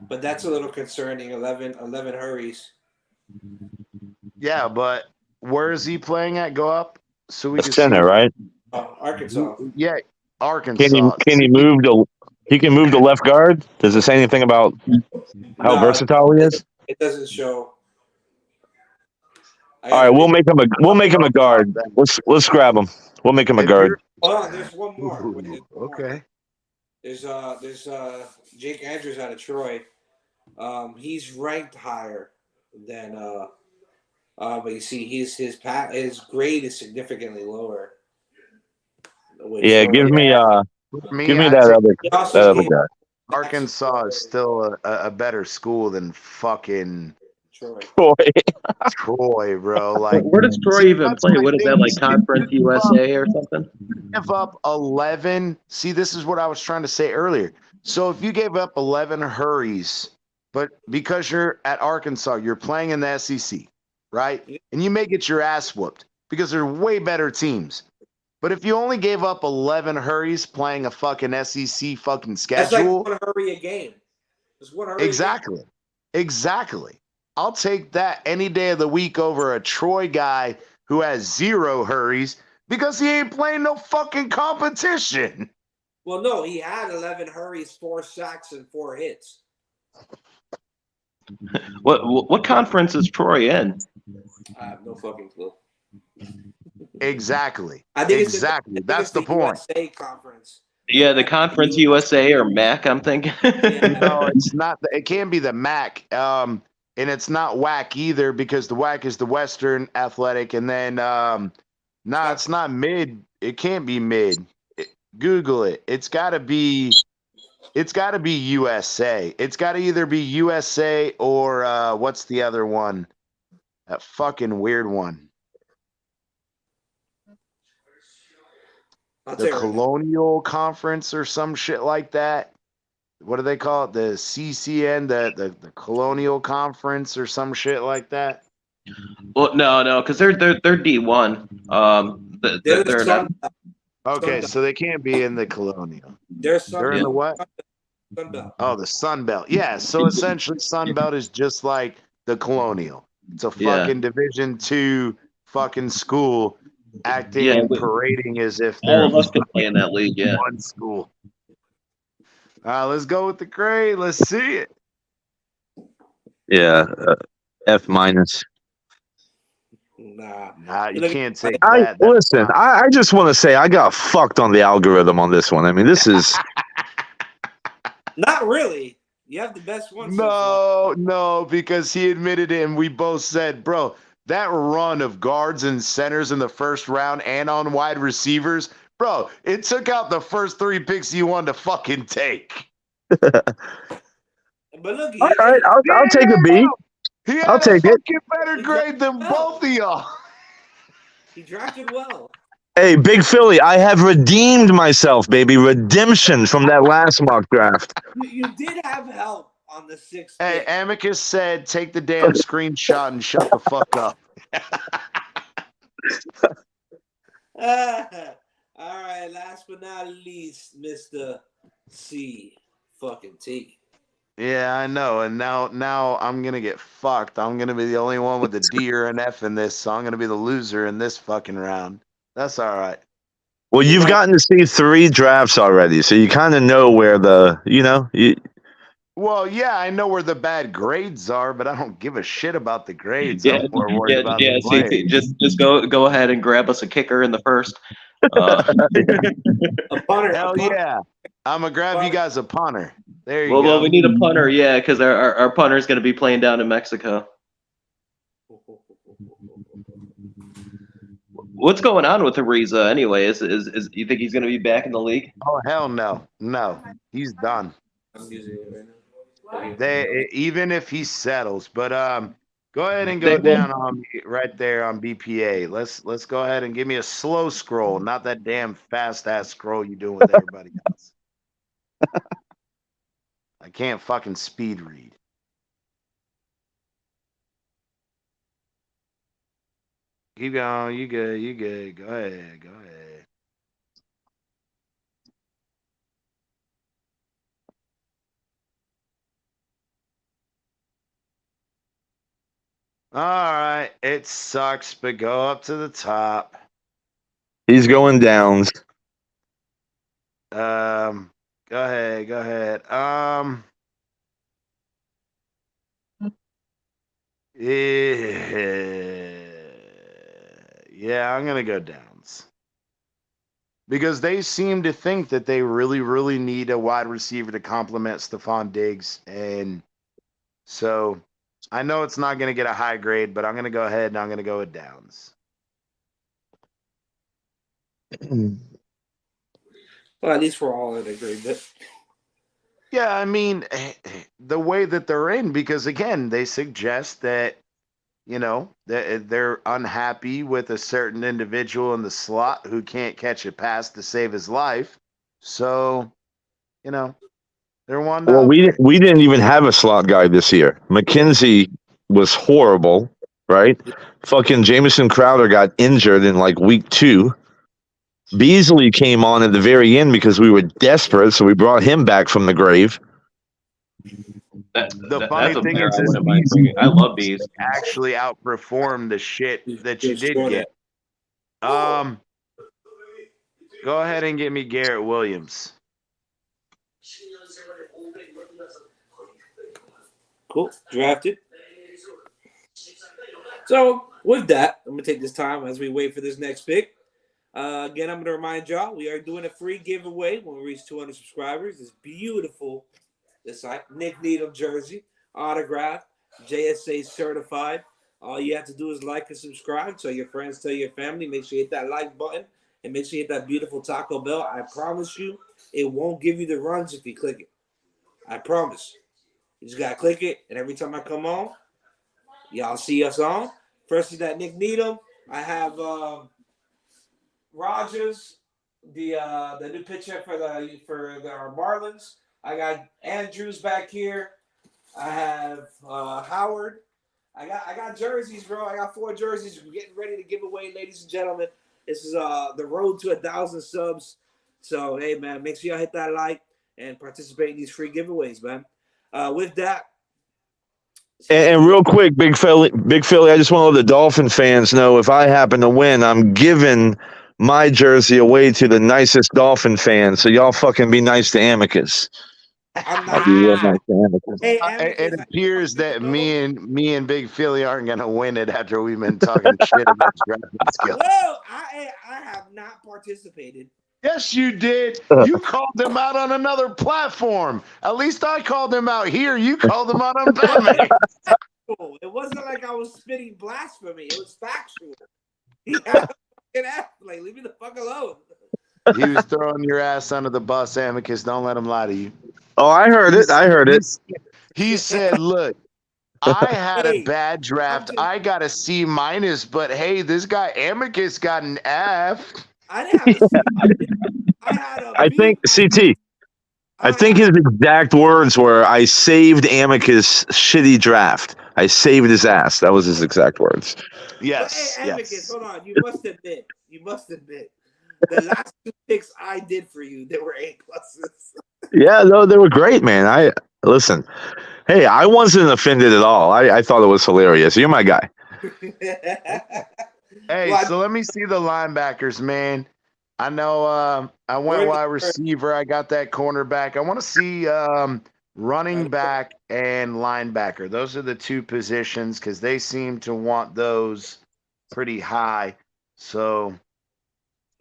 But that's a little concerning. 11 hurries. Yeah, but where is he playing at? Go up so we can center, see. Right? Arkansas. Yeah, Arkansas. Can he move to? He can move to left guard. Does it say anything about how versatile he is? It doesn't show. All right, we'll make him a guard. Let's grab him. We'll make him a guard. Hold on, there's one more. Okay. There's Jake Andrews out of Troy. He's ranked higher than but you see his grade is significantly lower. Yeah, give me that other guy. Arkansas is still a better school than fucking Troy, bro. Like, where does Troy even play? What is that, like Conference USA or something? Give up 11. See, this is what I was trying to say earlier. So if you gave up 11 hurries, but because you're at Arkansas, you're playing in the SEC, right? And you may get your ass whooped because they're way better teams. But if you only gave up 11 hurries playing a fucking SEC fucking schedule. That's like one hurry a game. It's one hurry Exactly. Exactly. I'll take that any day of the week over a Troy guy who has 0 hurries because he ain't playing no fucking competition. Well, no, he had 11 hurries, 4 sacks, and 4 hits. What conference is Troy in? I have no fucking clue. Exactly. I think That's the point. USA conference. Yeah, the Conference USA or MAC, I'm thinking. No, it's not. It can't be the MAC. And it's not WAC either because the WAC is the Western Athletic. And then, it's not mid. It can't be mid. Google it. It's got to be USA. It's got to either be USA or what's the other one? That fucking weird one. the Colonial Conference or some shit like that. What do they call it? The CCN, the Colonial Conference or some shit like that. Well, no, because they're D1. They're not. Okay, so they can't be in the Colonial. They're in the what? Sun Belt. Oh, the Sun Belt. Yeah, so essentially Sun Belt is just like the Colonial. It's a fucking Division II fucking school acting and parading as if they're all of us could play in that league. Yeah. one school. All right, let's go with the grade. Let's see it. Yeah, F minus. Nah, you can't take that. Listen, I just want to say I got fucked on the algorithm on this one. I mean, this is not really. You have the best one. No, because he admitted it, and we both said, bro, that run of guards and centers in the first round and on wide receivers, bro, it took out the first 3 picks you wanted to fucking take. But look, all right, I'll take a B. I'll take it. Better grade than both of y'all. He drafted well. Hey, Big Philly, I have redeemed myself, baby. Redemption from that last mock draft. You did have help on the 6th. Hey, Amicus said, take the damn screenshot and shut the fuck up. All right, last but not least, Mr. C. Fucking T. Yeah, I know. And now I'm going to get fucked. I'm going to be the only one with a D or an F in this, so I'm going to be the loser in this fucking round. That's all right. Well, you've gotten to see 3 drafts already, so you kind of know where Well, yeah, I know where the bad grades are, but I don't give a shit about the grades. Yeah, I'm more worried about the players. Just go ahead and grab us a kicker in the first. A punter. Hell yeah. I'm going to grab you guys a punter. There you go. Well, we need a punter, yeah, because our punter is going to be playing down in Mexico. What's going on with Ariza anyway? Is you think he's going to be back in the league? Oh hell no, he's done. Even if he settles, but go ahead and go down on right there on BPA. Let's go ahead and give me a slow scroll, not that damn fast ass scroll you doing with everybody else. I can't fucking speed read. Keep going. You good. Go ahead. All right. It sucks, but go up to the top. He's going downs. Go ahead. Yeah, I'm gonna go downs. Because they seem to think that they really, really need a wide receiver to complement Stephon Diggs. And so I know it's not going to get a high grade, but I'm going to go ahead and I'm going to go with downs. Well, at least we're all in agreement. Yeah, I mean, the way that they're in, because again, they suggest that, they're unhappy with a certain individual in the slot who can't catch a pass to save his life. So, they're one. Well, we didn't even have a slot guy this year. McKenzie was horrible, right? Fucking Jamison Crowder got injured in like week 2. Beasley came on at the very end because we were desperate, so we brought him back from the grave. The funny thing is I love Bees. Actually outperformed the shit that you did get. Go ahead and get me Garrett Williams. Cool. Drafted. So with that, I'm gonna take this time as we wait for this next pick. Again, I'm gonna remind y'all we are doing a free giveaway when we reach 200 subscribers. It's beautiful. This Nick Needham jersey, autographed, JSA certified. All you have to do is like and subscribe. Tell your friends, tell your family. Make sure you hit that like button and make sure you hit that beautiful Taco Bell. I promise you, it won't give you the runs if you click it. I promise. You just gotta click it, and every time I come on, y'all see us on. First is that Nick Needham. I have Rogers, the new pitcher for our Marlins. I got Andrews back here. I have Howard. I got jerseys, bro. I got 4 jerseys. We're getting ready to give away, ladies and gentlemen. This is the road to 1,000 subs. So hey, man, make sure y'all hit that like and participate in these free giveaways, man. With that, And real quick, Big Philly, I just want to let the Dolphin fans know if I happen to win, I'm giving my jersey away to the nicest Dolphin fans. So y'all fucking be nice to Amicus. I'm I'll not. be real nice to Amicus. Hey, It Amicus, appears that me and Big Philly aren't gonna win it after we've been talking shit about drafting skills. whoa! I have not participated. Yes, you did. You called them out on another platform. At least I called them out here. You called them out on Batman. It wasn't like I was spitting blasphemy. It was factual. He had a fucking ass. Like, leave me the fuck alone. He was throwing your ass under the bus, Amicus. Don't let him lie to you. Oh, I heard it. I heard it. He said, look, I had a Hey, bad draft. I got a C minus, but hey, this guy Amicus got an F. I didn't have a C. I had a I B. think CT. I think his exact words were, "I saved Amicus' shitty draft. I saved his ass." That was his exact words. Yes. Hey, Amicus, Yes. hold on. You must admit. The last 2 picks I did for you, they were A pluses. Yeah, no, they were great, man. I listen. Hey, I wasn't offended at all. I thought it was hilarious. You're my guy. Hey, Well, so let me see the linebackers, man. I know I went wide receiver. I got that cornerback. I want to see running back and linebacker. Those are the 2 positions because they seem to want those pretty high. So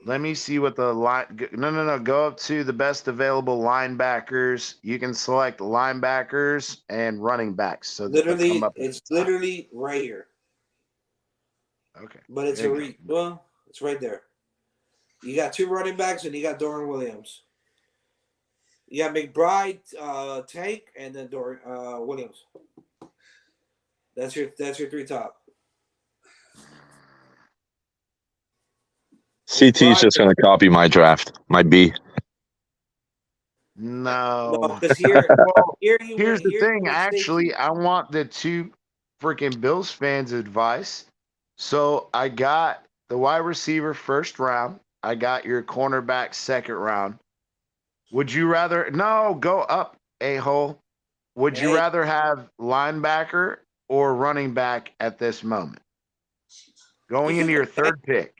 let me see what the line. No. Go up to the best available linebackers. You can select linebackers and running backs. So they'll come literally, up at it's the top. literally right here. Okay. But it's There you go. well, it's right there. You got 2 running backs and you got Dorian Williams. You got McBride, Tank, and then Williams. That's your 3 top. CT's just going to copy my draft, my B. No. because here Here's the thing. went Actually, safety. I want the 2 freaking Bills fans' advice. So I got the wide receiver 1st round. I got your cornerback 2nd round. Would you rather? No, go up, a-hole. Would you Hey, rather have linebacker or running back at this moment? Going into your 3rd pick.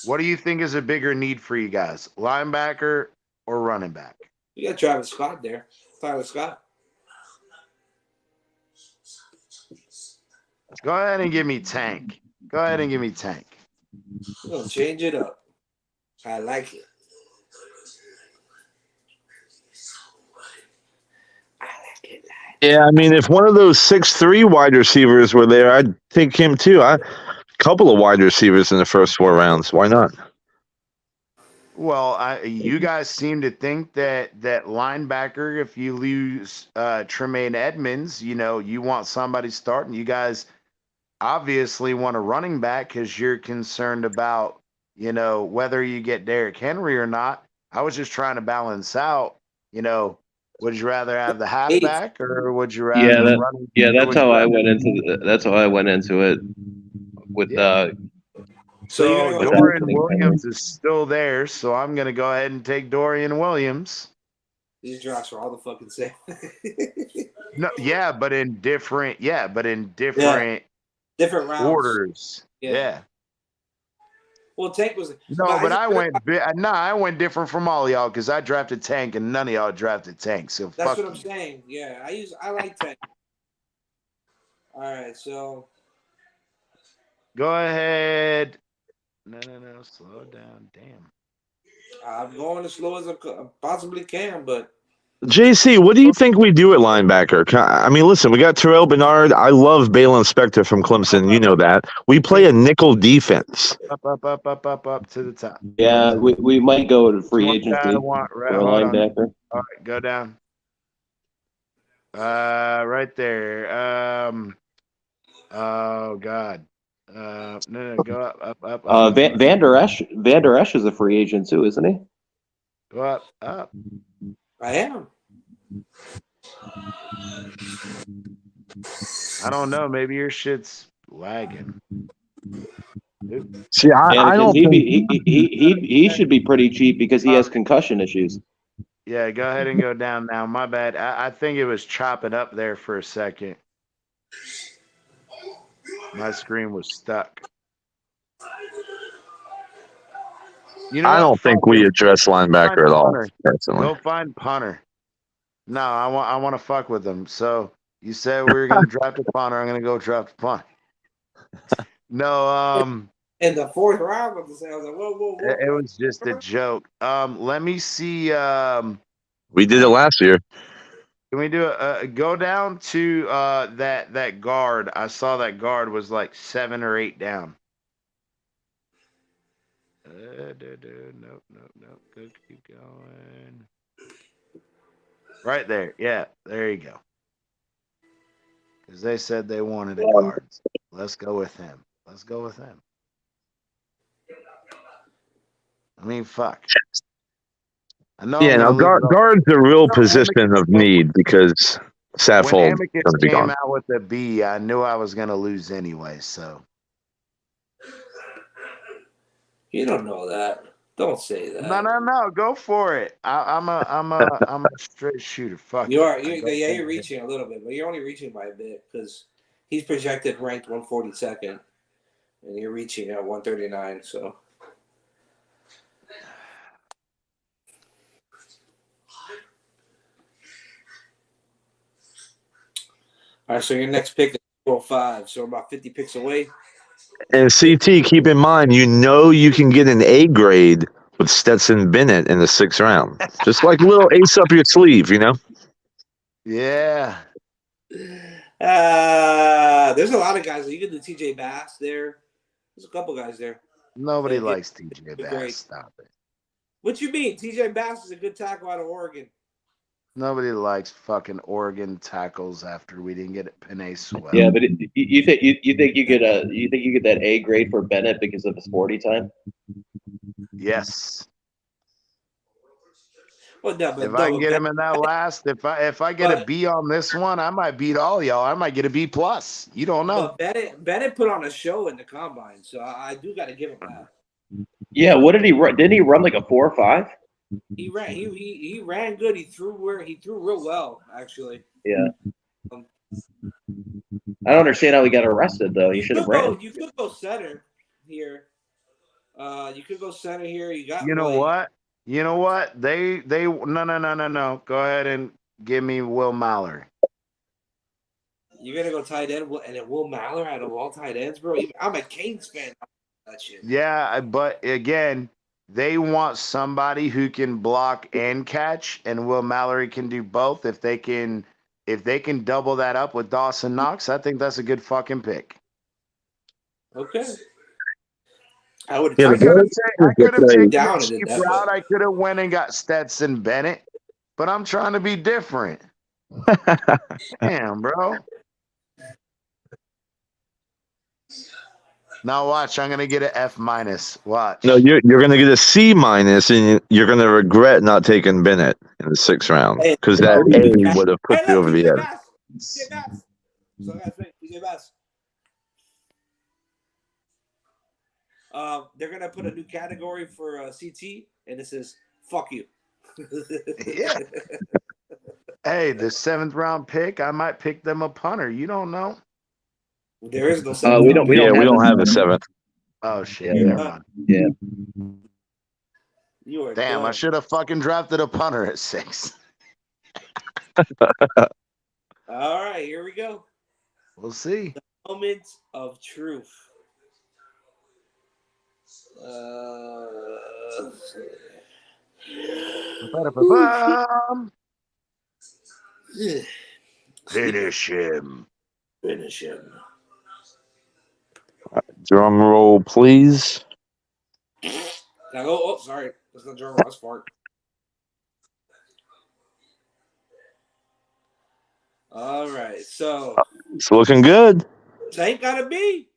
What do you think is a bigger need for you guys? Linebacker or running back? you got Travis Scott there. Tyler Scott. Go ahead and give me Tank. Go ahead and give me Tank. We're gonna change it up. I like it. Yeah, I mean, if one of those 6'3" wide receivers were there, I'd take him too. A couple of wide receivers in the first 4 rounds. Why not? Well, you guys seem to think that linebacker, if you lose Tremaine Edmonds, you want somebody starting. You guys obviously want a running back because you're concerned about, whether you get Derrick Henry or not. I was just trying to balance out, would you rather have the halfback or would you rather running? That's how I went into it with Yeah. So you're So gonna go Dorian Williams is still there, so I'm gonna go ahead and take Dorian Williams. these drafts are all the fucking same. No, but in different Different rounds. orders. Yeah. Well, Tank was No, but I went different from all y'all because I drafted Tank and none of y'all drafted Tank. So That's fuck what I'm you. saying. Yeah, I like Tank. All right, so Go ahead. No, slow down. Damn. I'm going as slow as I possibly can, but JC, what do you think we do at linebacker? I mean, listen, we got Terrell Bernard. I love Balen Spector from Clemson. You know that. We play a nickel defense. Up to the top. Yeah, we might go to free One agency guy I want, for a hold on. linebacker. All right, go down. Right there. Oh God. No, go up. Van Der Esch is a free agent too, isn't he? Go up. I am. I don't know. Maybe your shit's lagging. See, Yeah, I because don't think he should be pretty cheap because he has concussion issues. Yeah, go ahead and go down now. My bad. I think it was chopping up there for a second. My screen was stuck. You know I what? don't think Fuck we it. address linebacker at all. Personally, Go find punter. No, I want to fuck with them. So you said we were gonna draft a punter. I'm gonna go draft a punter. No, In the 4th round, with the say, I was like, whoa. it was just a joke. Let me see. we did it last year. Can we do go down to that guard? I saw that guard was like 7 or 8 down. Nope. Go keep going. Right there. Yeah, there you go. Because they said they wanted a guard. Let's go with him. I mean, fuck. I know Yeah, I'm now gonna lose. guard's a real No, position of need because When Saffold is Amicus going to be came gone. out with a B, I knew I was gonna lose anyway. So You don't know that. Don't say that. no, go for it. I'm a straight shooter. Fuck You it. are. You're reaching a little bit, but you're only reaching by a bit because he's projected ranked 142nd, and you're reaching at 139. So. All right, so your next pick is 205, so we're about 50 picks away. And CT, keep in mind, you can get an A grade with Stetson Bennett in the 6th round. Just like a little ace up your sleeve, Yeah. There's a lot of guys. You can do TJ Bass there. There's a couple guys there. Nobody Yeah, likes TJ Bass. great. Stop it. What you mean? TJ Bass is a good tackle out of Oregon. Nobody likes fucking Oregon tackles after we didn't get Penei Sewell. Yeah, but you think you get that A grade for Bennett because of his 40 time? Yes. Well, no, but If I can get him in that last, if I get a B on this one, I might beat all y'all. I might get a B plus. You don't know. But Bennett put on a show in the combine, so I do got to give him that. Yeah, what did he run? Didn't he run like a 4.5? He ran. He ran good. He threw real well, actually. Yeah. I don't understand how he got arrested though. He should have ran. You could go center here. You could go center here. You got. You know what? They no. Go ahead and give me Will Mallory. You're gonna go tight end, and then Will Mallory out of all tight ends, bro. I'm a Canes fan. That shit. Yeah, but again, they want somebody who can block and catch, and Will Mallory can do both. If they can double that up with Dawson Knox, I think that's a good fucking pick. Okay. I would. Yeah, I could have taken down a cheap route. I could have went and got Stetson Bennett, but I'm trying to be different. Damn, bro. Now watch, I'm gonna get an F minus. Watch. No, you're going to get a C minus, and you're going to regret not taking Bennett in the 6th round because that A would have put you over the edge. TJ Bass. So I got TJ Bass. They're gonna put a new category for CT, and it says "fuck you." Yeah. Hey, the 7th round pick, I might pick them a punter. You don't know. There is no 7th. We don't have a 7th. Oh shit! Yeah. Never mind. Yeah. You are Damn, done. I should have fucking drafted a punter at 6. All right, here we go. We'll see. Moment of truth. Finish him. Finish him. Drum roll, please. Oh, sorry. That's not drum roll. That's fart. All right, so It's looking good. it ain't gotta be.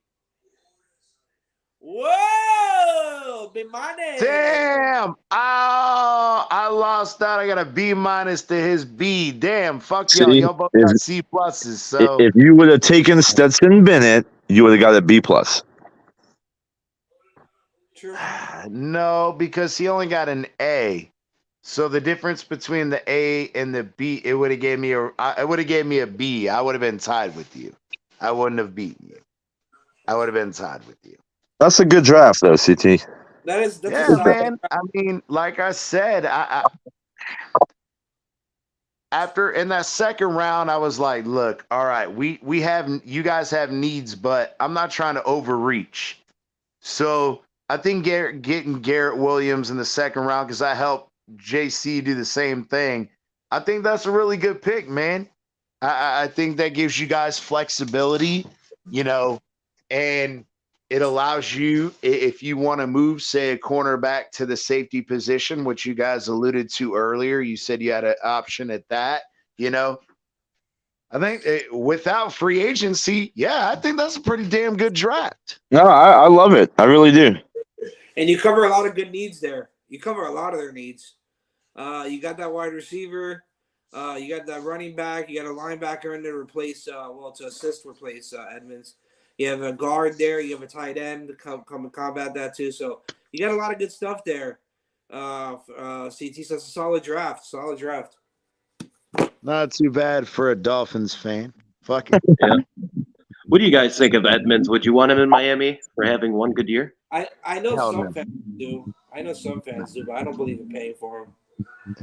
Mi money. Damn! Oh, I lost out. I got a B minus to his B. Damn! Fuck y'all. See, Y'all both got C pluses. So if you would have taken Stetson Bennett, you would have got a B plus. True. no, because he only got an A. So the difference between the A and the B, it would have gave me a B. I would have been tied with you. I wouldn't have beaten you. I would have been tied with you. That's a good draft, though, CT. That's a Yeah, solid man. I mean, like I said, after in that second round, I was like, look, all right, we have you guys have needs, but I'm not trying to overreach. So I think getting Garrett Williams in the second round, because I helped JC do the same thing. I think that's a really good pick, man. I think that gives you guys flexibility, and it allows you, if you want to move, say, a cornerback to the safety position, which you guys alluded to earlier. You said you had an option at that, I think without free agency, yeah, I think that's a pretty damn good draft. No, I love it. I really do. And you cover a lot of good needs there. You cover a lot of their needs. You got that wide receiver. You got that running back. You got a linebacker in there to assist replace Edmonds. You have a guard there. You have a tight end to come and combat that too. So you got a lot of good stuff there. CT, so that's a solid draft. Solid draft. Not too bad for a Dolphins fan. Fuck it. Yeah. What do you guys think of Edmonds? Would you want him in Miami for having one good year? I know Hell some no. fans do. But I don't believe in paying for him.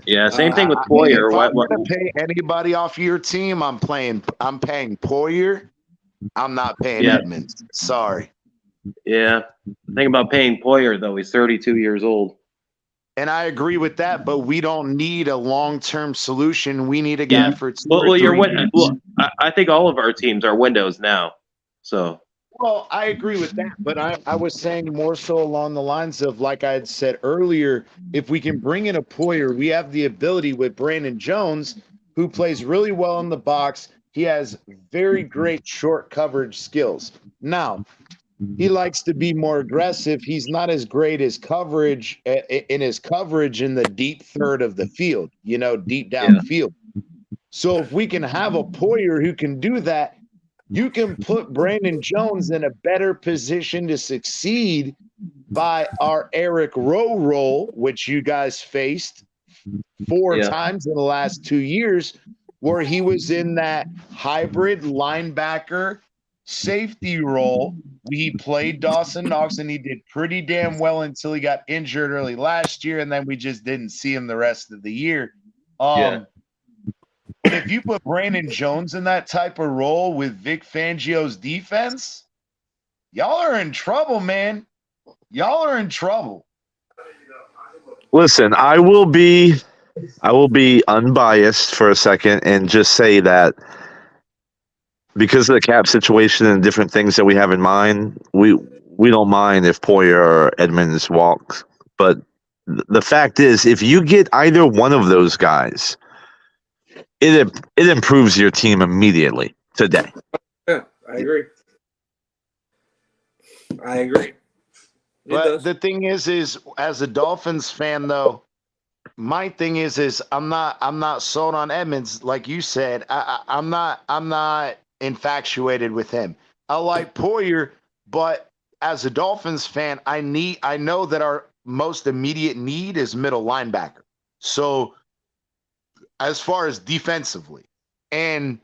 Yeah, same thing with I mean, Poyer. if What, I'm gonna pay anybody off your team, I'm paying Poyer. I'm not paying Yeah. Edmonds. Sorry. Yeah. The thing about paying Poyer, though, he's 32 years old. And I agree with that, but we don't need a long-term solution. We need a guy for 2 or Well, 3 years. I think all of our teams are windows now. So Well, I agree with that, but I was saying more so along the lines of, like I had said earlier, if we can bring in a Poyer, we have the ability with Brandon Jones, who plays really well in the box. He has very great short coverage skills. Now, he likes to be more aggressive. He's not as great as coverage in his coverage in the deep third of the field, deep downfield. So if we can have a Poyer who can do that, you can put Brandon Jones in a better position to succeed by our Eric Rowe role, which you guys faced 4 times in the last 2 years, where he was in that hybrid linebacker safety role. He played Dawson Knox, and he did pretty damn well until he got injured early last year, and then we just didn't see him the rest of the year. But if you put Brandon Jones in that type of role with Vic Fangio's defense, y'all are in trouble, man. Y'all are in trouble. Listen, I will be unbiased for a second and just say that because of the cap situation and different things that we have in mind, we don't mind if Poyer or Edmonds walks. But the fact is, if you get either one of those guys, it improves your team immediately today. Yeah, I agree. But the thing is as a Dolphins fan, though, my thing is I'm not sold on Edmonds. Like you said, I'm not infatuated with him. I like Poyer, but as a Dolphins fan, I know that our most immediate need is middle linebacker. So as far as defensively, and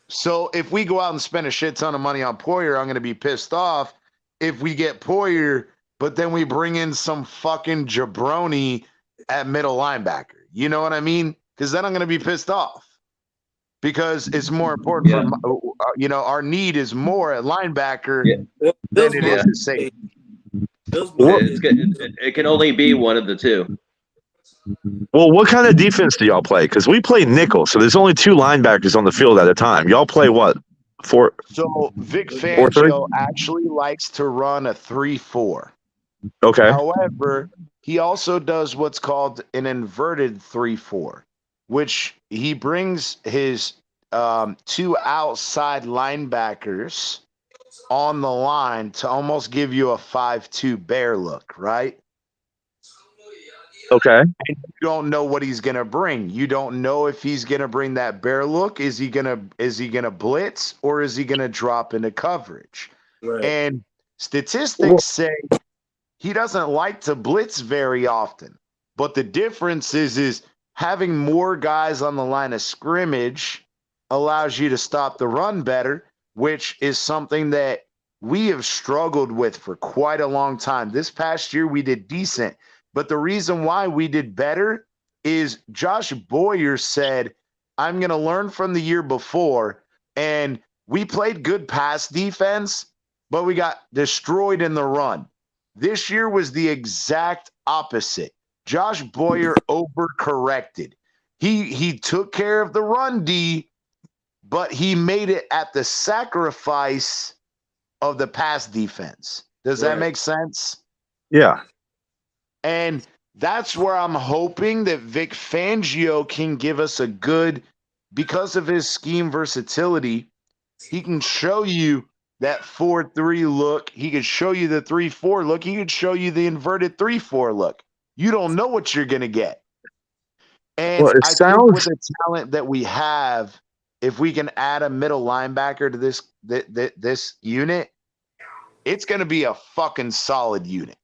so if we go out and spend a shit ton of money on Poyer, I'm going to be pissed off if we get Poyer, but then we bring in some fucking jabroni at middle linebacker. You know what I mean? Because then I'm going to be pissed off because it's more important for, our need is more at linebacker than it is at safety. It can only be one of the two. Well, what kind of defense do y'all play? Because we play nickel, so there's only 2 linebackers on the field at a time. Y'all play what? 4? So Vic Fangio actually likes to run a 3-4. Okay. However, he also does what's called an inverted 3-4, which he brings his 2 outside linebackers on the line to almost give you a 5-2 bear look, right? Okay. And you don't know what he's gonna bring. You don't know if he's gonna bring that bear look. Is he gonna blitz or is he gonna drop into coverage? Right. And Well, statistics say he doesn't like to blitz very often. But the difference is having more guys on the line of scrimmage allows you to stop the run better, which is something that we have struggled with for quite a long time. This past year we did decent, but the reason why we did better is Josh Boyer said, I'm going to learn from the year before, and we played good pass defense, but we got destroyed in the run. This year was the exact opposite. Josh Boyer overcorrected. He took care of the run D, but he made it at the sacrifice of the pass defense. Does that Right. make sense? yeah. And that's where I'm hoping that Vic Fangio can give us a good, because of his scheme versatility, he can show you that 4-3 look. He could show you the 3-4 look. He could show you the inverted 3-4 look. You don't know what you're going to get. And Well, it I think with sounds. the talent that we have, if we can add a middle linebacker to this unit, it's going to be a fucking solid unit.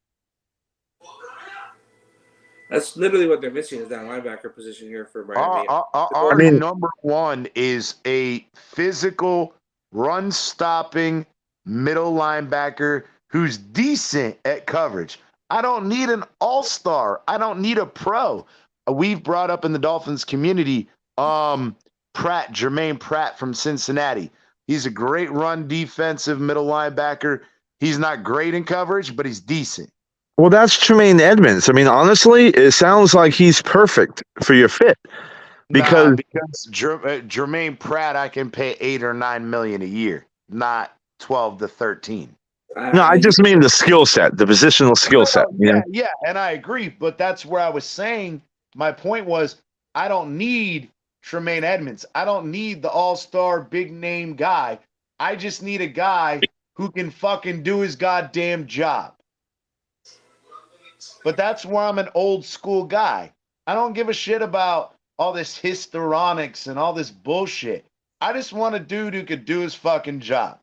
That's literally what they're missing is that linebacker position here for Miami. Our I mean- number one is a physical, run-stopping middle linebacker who's decent at coverage. I don't need an all-star. I don't need a pro. We've brought up in the Dolphins community Jermaine Pratt from Cincinnati. He's a great run defensive middle linebacker. He's not great in coverage, but he's decent. Well, that's Tremaine Edmonds. I mean, honestly, it sounds like he's perfect for your fit. Because Jermaine Pratt, I can pay $8 or $9 million a year, not 12 to 13. no, I just mean the skill set, the positional skill set. Yeah, and I agree. But that's where I was saying. My point was, I don't need Tremaine Edmonds. I don't need the all-star big name guy. I just need a guy who can fucking do his goddamn job. But that's where I'm an old school guy. I don't give a shit about all this histrionics and all this bullshit. I just want a dude who could do his fucking job.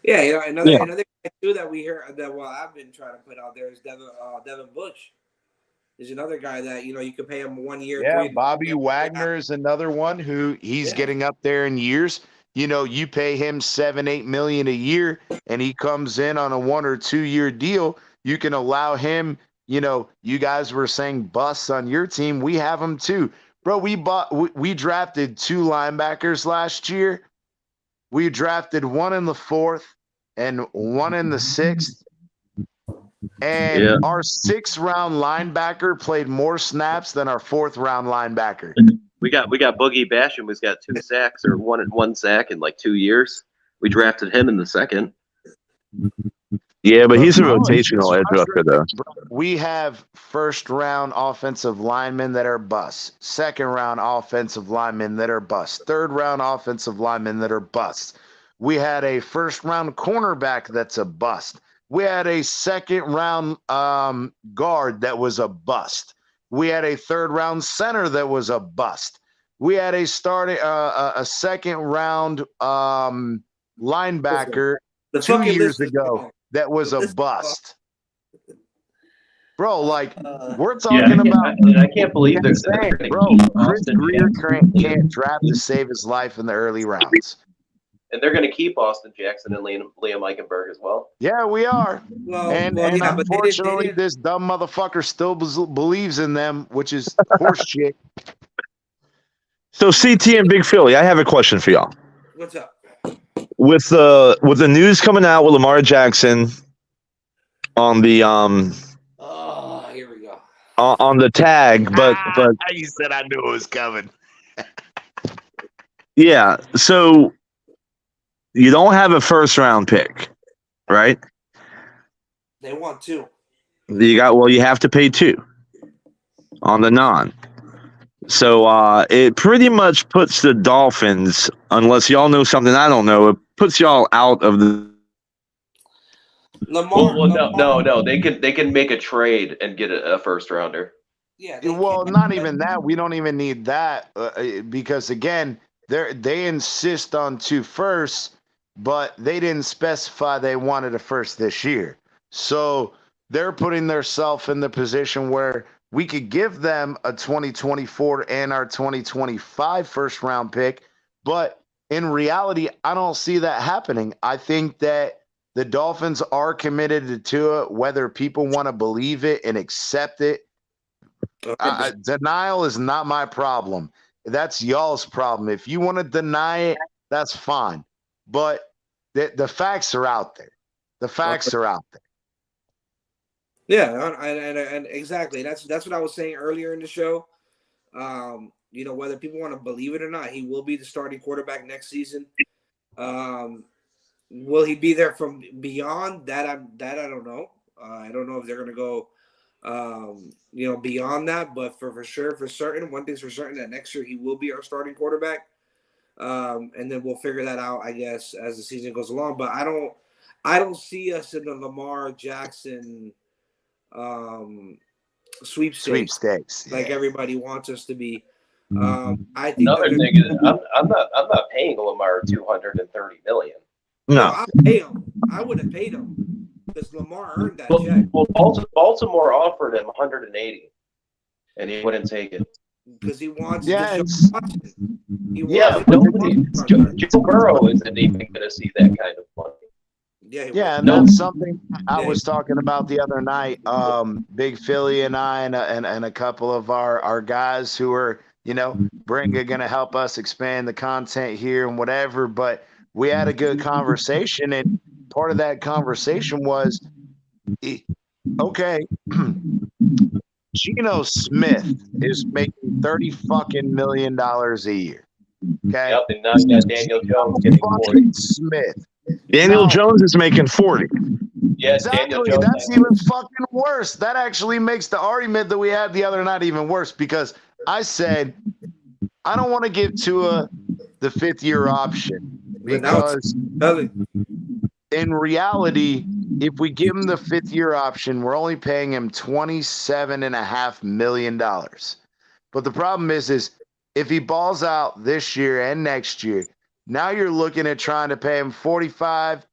Yeah, another guy too that we hear that I've been trying to put out there is Devin Bush. There's another guy that you can pay him 1 year. Yeah, Bobby Wagner is another one who he's getting up there in years. You pay him $7-8 million a year, and he comes in on a 1 or 2 year deal. You can allow him. You guys were saying busts on your team. We have them too, bro. We drafted 2 linebackers last year. We drafted 1 in the 4th and 1 in the 6th. And our 6th round linebacker played more snaps than our 4th round linebacker. We got Boogie Basham, who's got 2 sacks or one sack in like 2 years. We drafted him in the 2nd. Yeah, but he's a rotational edge rusher, though. We have 1st round offensive linemen that are busts, 2nd round offensive linemen that are busts, 3rd round offensive linemen that are busts. We had a 1st round cornerback that's a bust. We had a 2nd round guard that was a bust. We had a 3rd round center that was a bust. We had a 2nd round linebacker 2 years ago that was a bust. Bro, we're talking about. I can't believe they're saying, bro, Chris Greer can't draft to save his life in the early rounds. And they're going to keep Austin Jackson and Liam Eichenberg as well. Yeah, we are. And but unfortunately, this dumb motherfucker still believes in them, which is horseshit. So, CT and Big Philly, I have a question for y'all. What's up? With the news coming out with Lamar Jackson on the Here we go. on the tag, but you said I knew it was coming. yeah, so you don't have a 1st round pick, right? They want 2. You have to pay 2 on the non. So it pretty much puts the Dolphins, unless y'all know something I don't know, it puts y'all out of the. Lamar. No. They can make a trade and get a 1st rounder. Yeah, they Well, can't. not even that. We don't even need that because again, they insist on 2 firsts, but they didn't specify they wanted a first this year. So they're putting themselves in the position where we could give them a 2024 and our 2025 first round pick, but in reality, I don't see that happening. I think that the Dolphins are committed to it, whether people want to believe it and accept it. Denial is not my problem. That's y'all's problem. If you want to deny it, that's fine. But the facts are out there. The facts are out there. Yeah, and exactly. That's what I was saying earlier in the show. Whether people want to believe it or not, he will be the starting quarterback next season. Will he be there from beyond that? I don't know. I don't know if they're going to go, beyond that. But for sure, for certain, one thing's for certain that next year he will be our starting quarterback. And then we'll figure that out, I guess, as the season goes along. But I don't see us in the Lamar Jackson sweepstakes like everybody wants us to be. I think Another thing is, I'm not paying Lamar $230 million. No, I pay him. I would have paid him because Lamar earned that check. Well, Baltimore offered him 180, and he wouldn't take it. Because he wants Yeah, Deshaun Watson. Yeah, Joe Burrow isn't even going to see that kind of money. Yeah, and that's something I was talking about the other night. Big Philly and I and a couple of our guys who are, going to help us expand the content here and whatever. But we had a good conversation, and part of that conversation was, okay, Geno Smith is making $30 million a year. Okay, Yep, and now you got Daniel Jones getting 40. Smith. Daniel Jones is making 40. Yeah, Exactly. That's even fucking worse. That actually makes the argument that we had the other night even worse because I said I don't want to give Tua the 5th-year option because in reality, if we give him the 5th-year option, we're only paying him $27.5 million. But the problem is if he balls out this year and next year, now you're looking at trying to pay him 45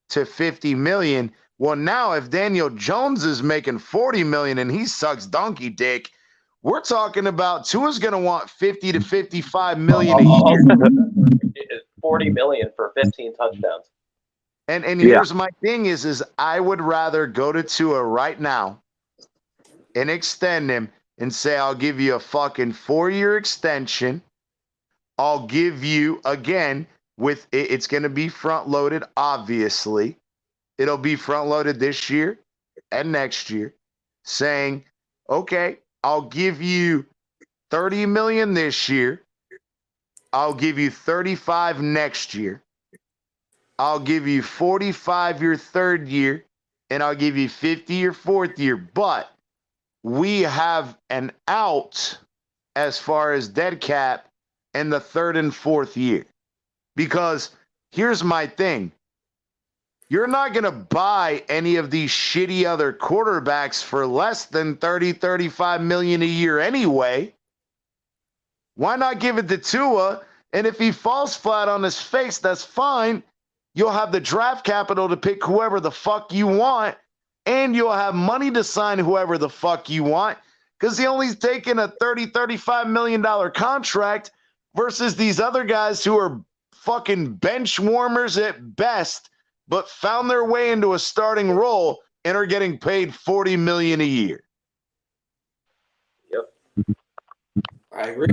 to 50 million. Well, now if Daniel Jones is making 40 million and he sucks donkey dick, we're talking about Tua's going to want 50 to 55 million a year. 40 million for 15 touchdowns. And here's my thing is I would rather go to Tua right now and extend him and say, I'll give you a fucking 4-year extension. I'll give you, again, with it's going to be front loaded, obviously. It'll be front loaded this year and next year, saying, okay, I'll give you 30 million this year. I'll give you 35 next year. I'll give you 45 your 3rd year, and I'll give you 50 your 4th year. But we have an out as far as dead cap in the 3rd and 4th year. Because here's my thing. You're not going to buy any of these shitty other quarterbacks for less than 30, 35 million a year anyway. Why not give it to Tua? And if he falls flat on his face, that's fine. You'll have the draft capital to pick whoever the fuck you want, and you'll have money to sign whoever the fuck you want, because he only's taking a $30, $35 million contract versus these other guys who are fucking bench warmers at best, but found their way into a starting role and are getting paid $40 million a year. Yep. I agree.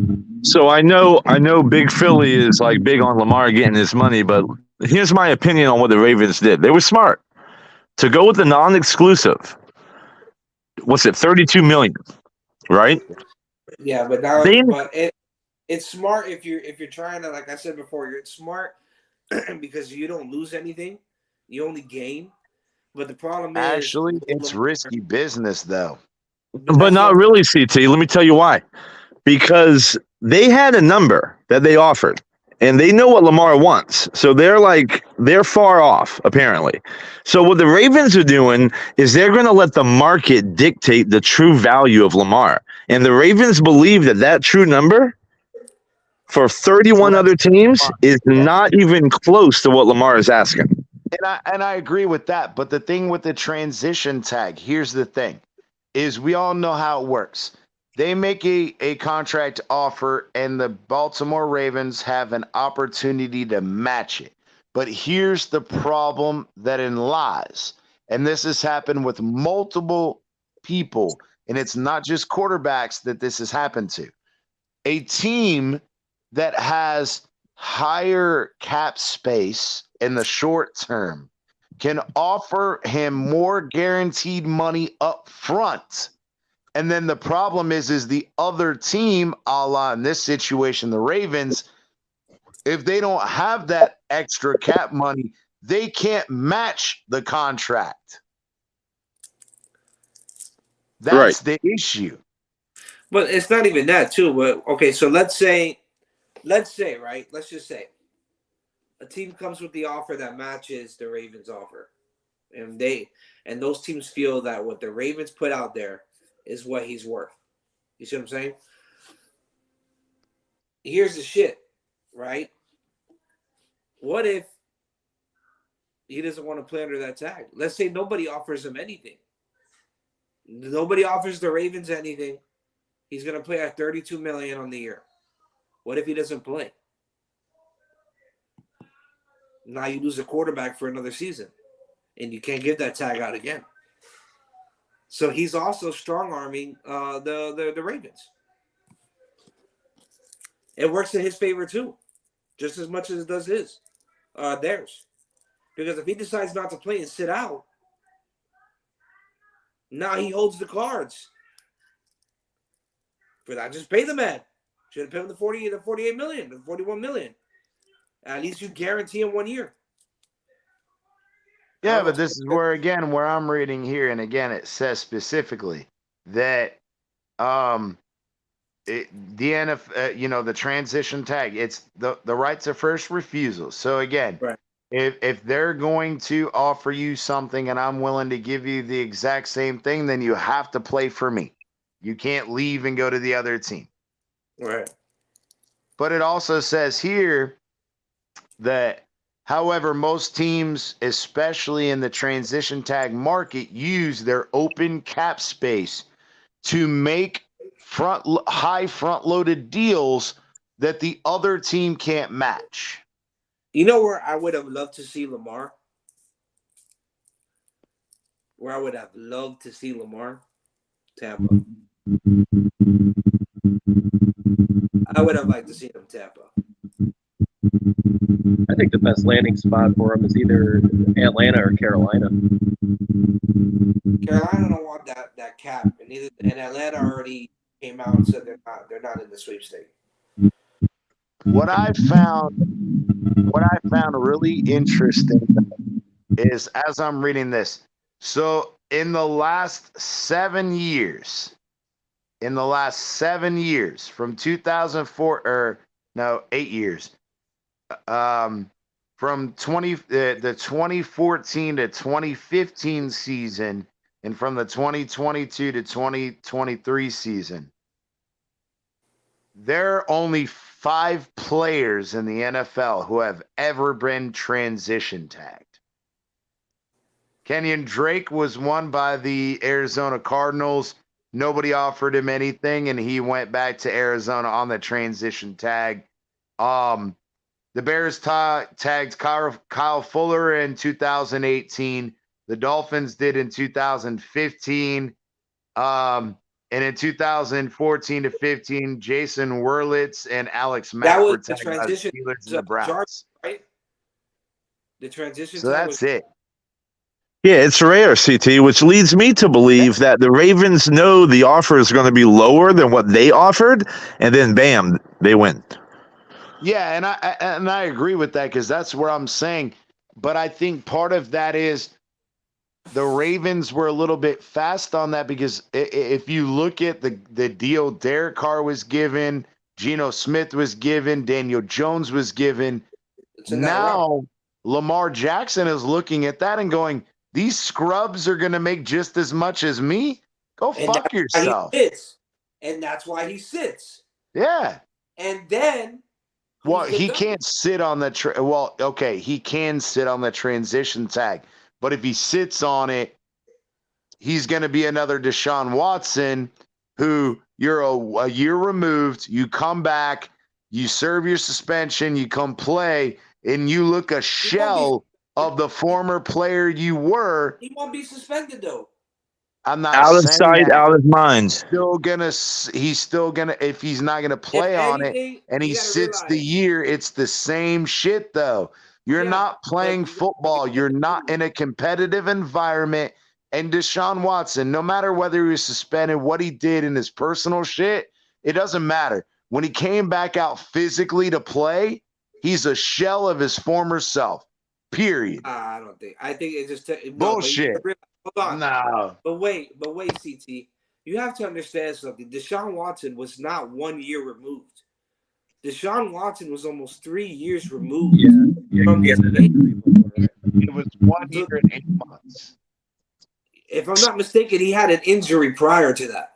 So I know Big Philly is like big on Lamar getting his money, but here's my opinion on what the Ravens did. They were smart to go with the non-exclusive. What's it, 32 million, right? Yeah, but now, it's smart if you're trying to, like I said before, it's smart because you don't lose anything, you only gain. But the problem is, actually, it's risky business though. But not really, CT. Let me tell you why. Because they had a number that they offered, and they know what Lamar wants. So they're far off, apparently. So what the Ravens are doing is they're going to let the market dictate the true value of Lamar. And the Ravens believe that true number for 31 other teams is not even close to what Lamar is asking. And I agree with that. But the thing with the transition tag, here's the thing, is we all know how it works. They make a contract offer, and the Baltimore Ravens have an opportunity to match it. But here's the problem that lies, and this has happened with multiple people, and it's not just quarterbacks that this has happened to. A team that has higher cap space in the short term can offer him more guaranteed money up front. And then the problem is the other team, a la in this situation, the Ravens, if they don't have that extra cap money, they can't match the contract. That's the issue. But it's not even that too. But okay, so let's say, right? Let's just say a team comes with the offer that matches the Ravens offer. And those teams feel that what the Ravens put out there is what he's worth. You see what I'm saying? Here's the shit, right? What if he doesn't want to play under that tag? Let's say nobody offers him anything. Nobody offers the Ravens anything. He's going to play at $32 million on the year. What if he doesn't play? Now you lose a quarterback for another season, and you can't give that tag out again. So he's also strong-arming the Ravens. It works in his favor too, just as much as it does theirs. Because if he decides not to play and sit out, now he holds the cards. For that, just pay the man. Should have paid him the 48 million, the 41 million. At least you guarantee him 1 year. Yeah, but this is where I'm reading here, and again, it says specifically that the NFL, the transition tag, it's the rights of first refusal. So again, right. if they're going to offer you something and I'm willing to give you the exact same thing, then you have to play for me. You can't leave and go to the other team. Right. But it also says here that, however, most teams, especially in the transition tag market, use their open cap space to make high front-loaded deals that the other team can't match. You know where I would have loved to see Lamar? Where I would have loved to see Lamar? Tampa. I would have liked to see him Tampa. I think the best landing spot for him is either Atlanta or Carolina. Carolina don't want that cap, and Atlanta already came out and said they're not in the sweepstakes. What I found really interesting is, as I'm reading this, so in the last 7 years, from 2004, 8 years, from the 2014 to 2015 season, and from the 2022 to 2023 season, there are only 5 players in the NFL who have ever been transition tagged. Kenyon Drake was won by the Arizona Cardinals. Nobody offered him anything, and he went back to Arizona on the transition tag. The Bears tagged Kyle Fuller in 2018. The Dolphins did in 2015. And in 2014 to 15, Jason Wurlitz and Alex Mack were tagged by the Steelers and the Browns. Right? The transition. So that's it. Yeah, it's rare, CT, which leads me to believe that the Ravens know the offer is going to be lower than what they offered, and then bam, they win. Yeah, and I agree with that, because that's where I'm saying. But I think part of that is the Ravens were a little bit fast on that, because if you look at the deal Derek Carr was given, Geno Smith was given, Daniel Jones was given. It's in that realm. Now Lamar Jackson is looking at that and going, these scrubs are going to make just as much as me? Go And fuck that's why yourself. he sits. And that's why he sits. Yeah. And then Well, who's the he dummy? can't sit on the he can sit on the transition tag, but if he sits on it, he's going to be another Deshaun Watson who you're a year removed, you come back, you serve your suspension, you come play, and you look a shell of the former player you were. He won't be suspended though. I'm not Out of saying sight, that. out of mind. He's still gonna if he's not gonna play If on it anything, and he you gotta sits the realize, year, it's the same shit though. You're yeah, not playing but you football. gotta You're not in a competitive environment. And Deshaun Watson, no matter whether he was suspended, what he did in his personal shit, it doesn't matter. When he came back out physically to play, he's a shell of his former self. Period. I don't think. I think it just no. Bullshit. But hold on. No. But wait, CT. You have to understand something. Deshaun Watson was not 1 year removed. Deshaun Watson was almost 3 years removed. Yeah, From he had this an game. injury before. It was 1 year and 8 months. If I'm not mistaken, he had an injury prior to that.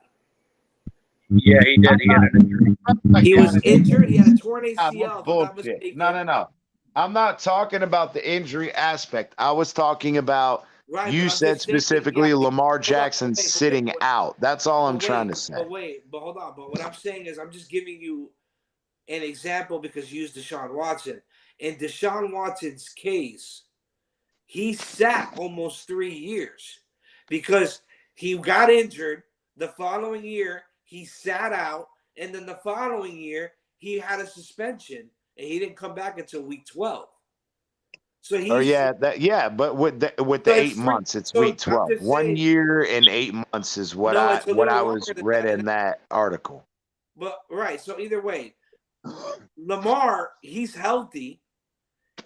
Yeah, he did. He had an injury. He was injured. He had a torn ACL. That's If I'm not bullshit. mistaken. No. I'm not talking about the injury aspect. I was talking about Right, you but I'm said just thinking, specifically yeah, Lamar hold on, Jackson wait, sitting wait. out. That's all I'm But trying wait, to say. But hold on. But what I'm saying is I'm just giving you an example because you used Deshaun Watson. In Deshaun Watson's case, he sat almost 3 years because he got injured. The following year, he sat out. And then the following year, he had a suspension. And he didn't come back until week 12. So he's But with the so 8 it's months, it's so week I'm 12. just 1 saying, year and 8 months is what no, it's a I little was longer than read that. in that article. But right, so either way, Lamar, he's healthy.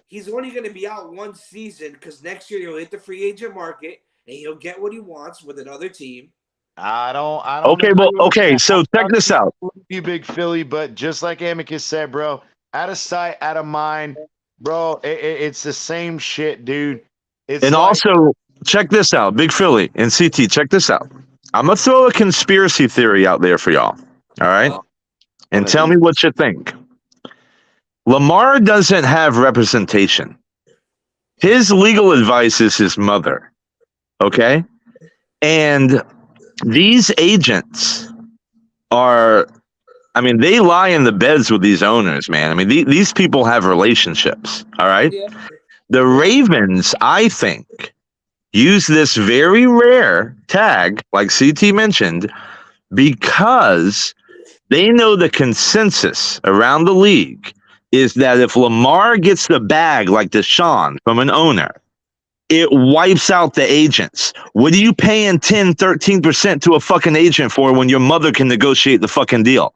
He's only going to be out one season because next year he'll hit the free agent market and he'll get what he wants with another team. I don't Okay, agree well, with okay, that. so check this out. You big Philly, but just like Amicus said, bro, out of sight, out of mind, bro. It's the same shit, dude. It's And like, also, check this out. Big Philly and CT, check this out. I'm going to throw a conspiracy theory out there for y'all. All right? And tell me what you think. Lamar doesn't have representation. His legal advice is his mother. Okay? And these agents are, I mean, they lie in the beds with these owners, man. I mean, these people have relationships. All right? Yeah. The Ravens, I think, use this very rare tag, like CT mentioned, because they know the consensus around the league is that if Lamar gets the bag like Deshaun from an owner, it wipes out the agents. What are you paying 10, 13% to a fucking agent for when your mother can negotiate the fucking deal?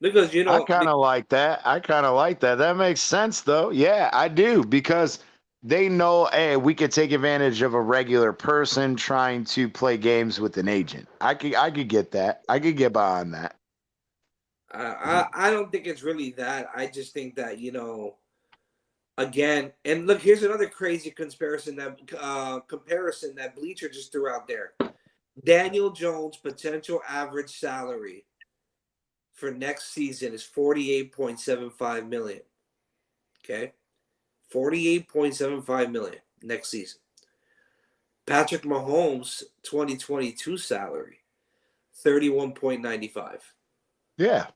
Because, I kind of like that. That makes sense, though. Yeah, I do, because they know, hey, we could take advantage of a regular person trying to play games with an agent. I could get that. I could get behind that. I don't think it's really that. I just think that, again, and look, here's another crazy comparison that Bleacher just threw out there. Daniel Jones' potential average salary for next season is $48.75 million. Okay? $48.75 million next season. Patrick Mahomes' 2022 salary, $31.95. Yeah.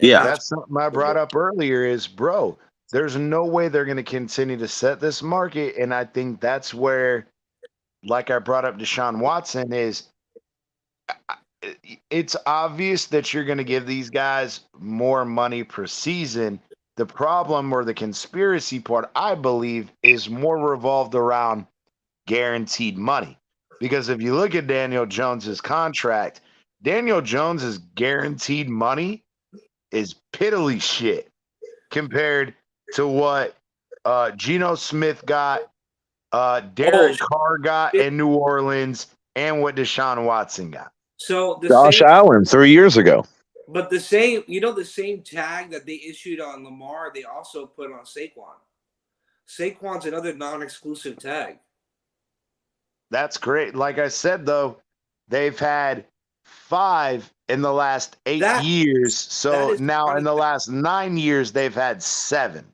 Yeah. That's something I brought up earlier is, bro, there's no way they're going to continue to set this market. And I think that's where, like I brought up Deshaun Watson, is it's obvious that you're going to give these guys more money per season. The problem or the conspiracy part, I believe, is more revolved around guaranteed money. Because if you look at Daniel Jones's contract, Daniel Jones's guaranteed money is piddly shit compared to what Geno Smith got, Derek Carr got in New Orleans, and what Deshaun Watson got. So the Josh Saints, Allen 3 years ago. But the same tag that they issued on Lamar, they also put on Saquon. Saquon's another non-exclusive tag. That's great. Like I said, though, they've had 5 in the last 8 years. So now in the last 9 years, they've had 7.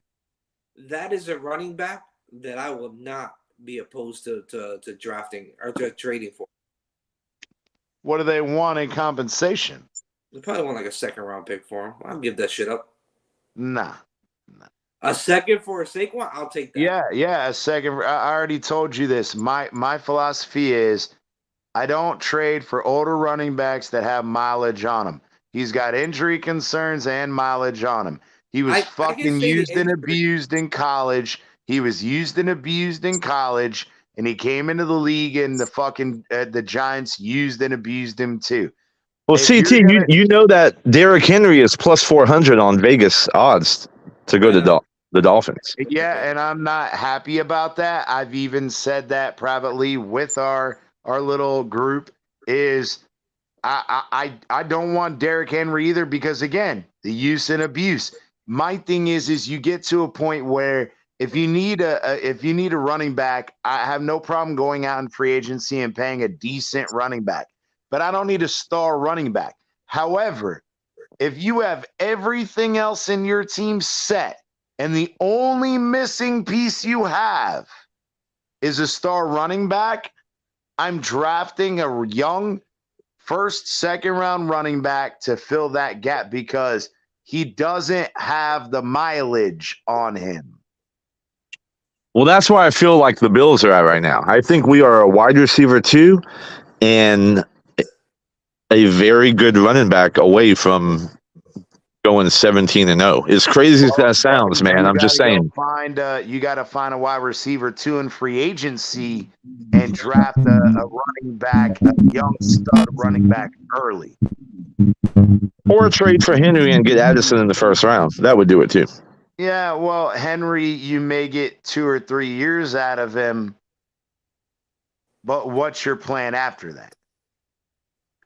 That is a running back that I will not be opposed to drafting or to trading for. What do they want in compensation? They probably want like a second-round pick for him. I'll give that shit up. Nah. A second for a Saquon? I'll take that. Yeah, a second. I already told you this. My philosophy is I don't trade for older running backs that have mileage on them. He's got injury concerns and mileage on him. He was fucking used and abused in college. He was used and abused in college, and he came into the league, and the Giants used and abused him too. Well, CT, you know that Derrick Henry is plus 400 on Vegas odds to go to the Dolphins. Yeah, and I'm not happy about that. I've even said that privately with our little group. Is I don't want Derrick Henry either because again, the use and abuse. My thing is you get to a point where if you need a running back, I have no problem going out in free agency and paying a decent running back. But I don't need a star running back. However, if you have everything else in your team set and the only missing piece you have is a star running back, I'm drafting a young first, second round running back to fill that gap because he doesn't have the mileage on him. Well, that's why I feel like the Bills are at right now. I think we are a wide receiver 2 and a very good running back away from going 17-0. As crazy as that sounds, man, I'm just saying. You got to find a wide receiver 2 in free agency and draft a running back, a young stud running back early. Or trade for Henry and get Addison in the first round. That would do it too. Yeah, well, Henry, you may get 2 or 3 years out of him, but what's your plan after that?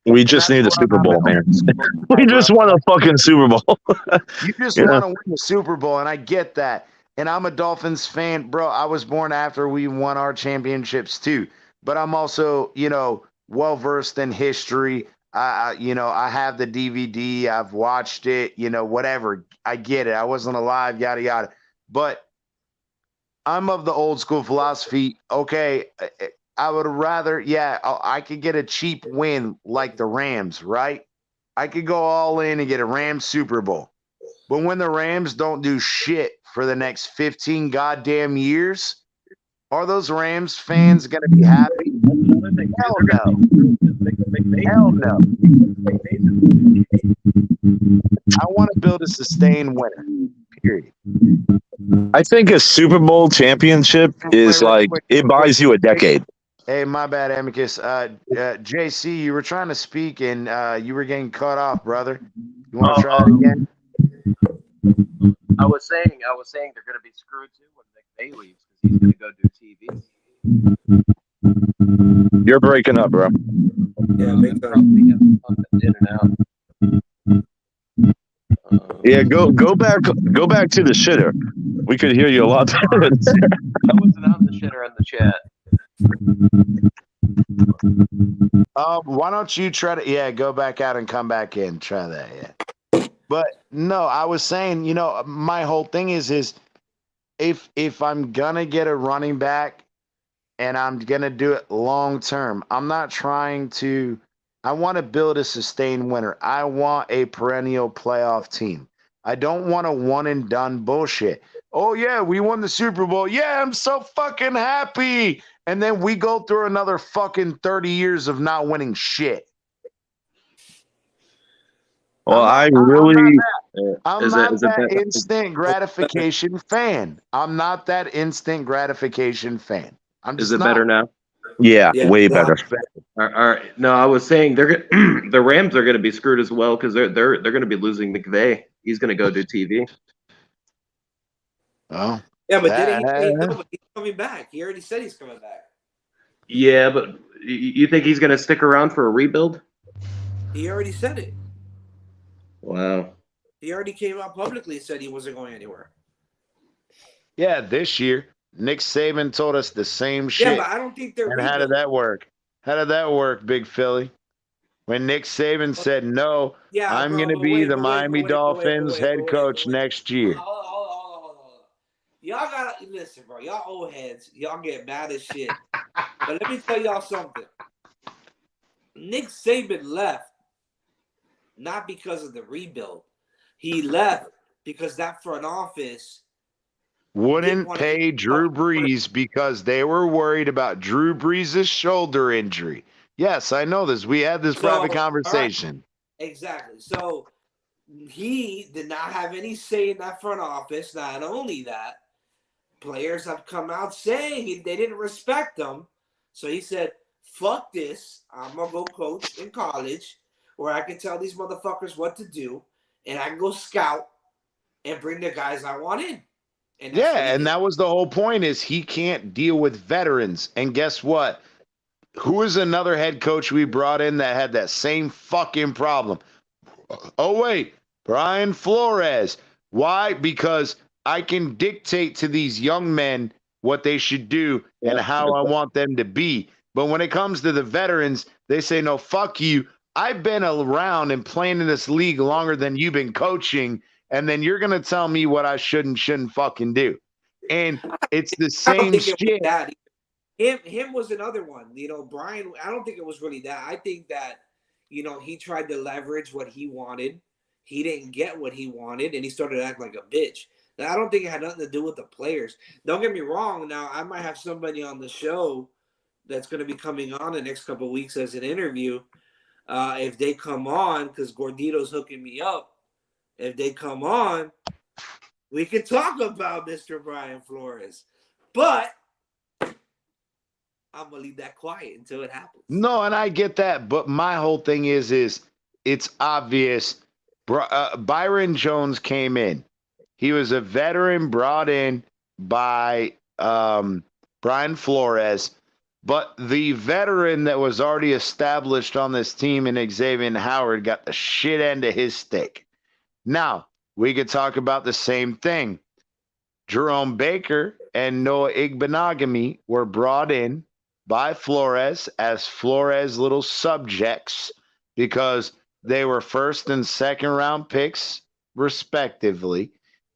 We just need a Super Bowl, man. We just want a fucking Super Bowl. You just want to win the Super Bowl, and I get that. And I'm a Dolphins fan, bro. I was born after we won our championships too. But I'm also, well versed in history. I have the DVD. I've watched it. Whatever. I get it. I wasn't alive. Yada yada. But I'm of the old school philosophy. Okay. I would rather, I could get a cheap win like the Rams, right? I could go all in and get a Rams Super Bowl. But when the Rams don't do shit for the next 15 goddamn years, are those Rams fans going to be happy? Hell no. Hell no. I want to build a sustained winner, period. I think a Super Bowl championship is like, it buys you a decade. Hey, my bad, Amicus. JC, you were trying to speak and you were getting cut off, brother. You want to try it again? I was saying they're going to be screwed too when McVay leaves because he's going to go do TV. You're breaking up, bro. Yeah, make Probably in and out. Yeah, go back to the shitter. We could hear you a lot better. I wasn't out in the shitter in the chat. Why don't you try to go back out and come back in? Try that, But no, I was saying, my whole thing is if I'm gonna get a running back and I'm gonna do it long term, I'm not trying to. I want to build a sustained winner. I want a perennial playoff team. I don't want a one and done bullshit. Oh yeah, we won the Super Bowl. Yeah, I'm so fucking happy. And then we go through another fucking 30 years of not winning shit. Well, I'm not that instant gratification fan. I'm not that instant gratification fan. Is it better now? Yeah, way better. All right. No, I was saying the Rams are going to be screwed as well because they're going to be losing McVay. He's going to go do TV. Oh. Yeah, but he's coming back. He already said he's coming back. Yeah, but you think he's going to stick around for a rebuild? He already said it. Wow. He already came out publicly and said he wasn't going anywhere. Yeah, this year, Nick Saban told us the same Yeah, but shit. I don't think they're And how did rebuilding. that work? How did that work, Big Philly? When Nick Saban said, no, Yeah, I'm bro, going to but be wait, the but wait, but Miami wait, but wait, but Dolphins wait, head but wait, but coach wait. next year. Hold on. Y'all gotta listen, bro. Y'all old heads. Y'all get mad as shit. But let me tell y'all something. Nick Saban left not because of the rebuild. He left because that front office didn't Wouldn't want to pay Drew Brees because they were worried about Drew Brees' shoulder injury. Yes, I know this. We had this private all right, conversation. exactly. So he did not have any say in that front office. Not only that, players have come out saying they didn't respect him. So he said, fuck this. I'm going to go coach in college where I can tell these motherfuckers what to do and I can go scout and bring the guys I want in. And that's what he Yeah, and did. that was the whole point is he can't deal with veterans. And guess what? Who is another head coach we brought in that had that same fucking problem? Oh, wait, Brian Flores. Why? Because I can dictate to these young men what they should do and how I want them to be. But when it comes to the veterans, they say, no, fuck you. I've been around and playing in this league longer than you've been coaching. And then you're going to tell me what I should and shouldn't fucking do. And it's the I don't same think it was shit. that. Him was another one. Brian, I don't think it was really that. I think that, he tried to leverage what he wanted. He didn't get what he wanted, and he started acting like a bitch. Now, I don't think it had nothing to do with the players. Don't get me wrong. Now, I might have somebody on the show that's going to be coming on the next couple of weeks as an interview. If they come on, because Gordito's hooking me up, if they come on, we can talk about Mr. Brian Flores. But I'm gonna leave that quiet until it happens. No, and I get that, but my whole thing is it's obvious. Byron Jones came in. He was a veteran brought in by Brian Flores, but the veteran that was already established on this team in Xavier Howard got the shit end of his stick. Now, we could talk about the same thing. Jerome Baker and Noah Igbenogany were brought in by Flores as Flores' little subjects because they were first and second round picks, respectively,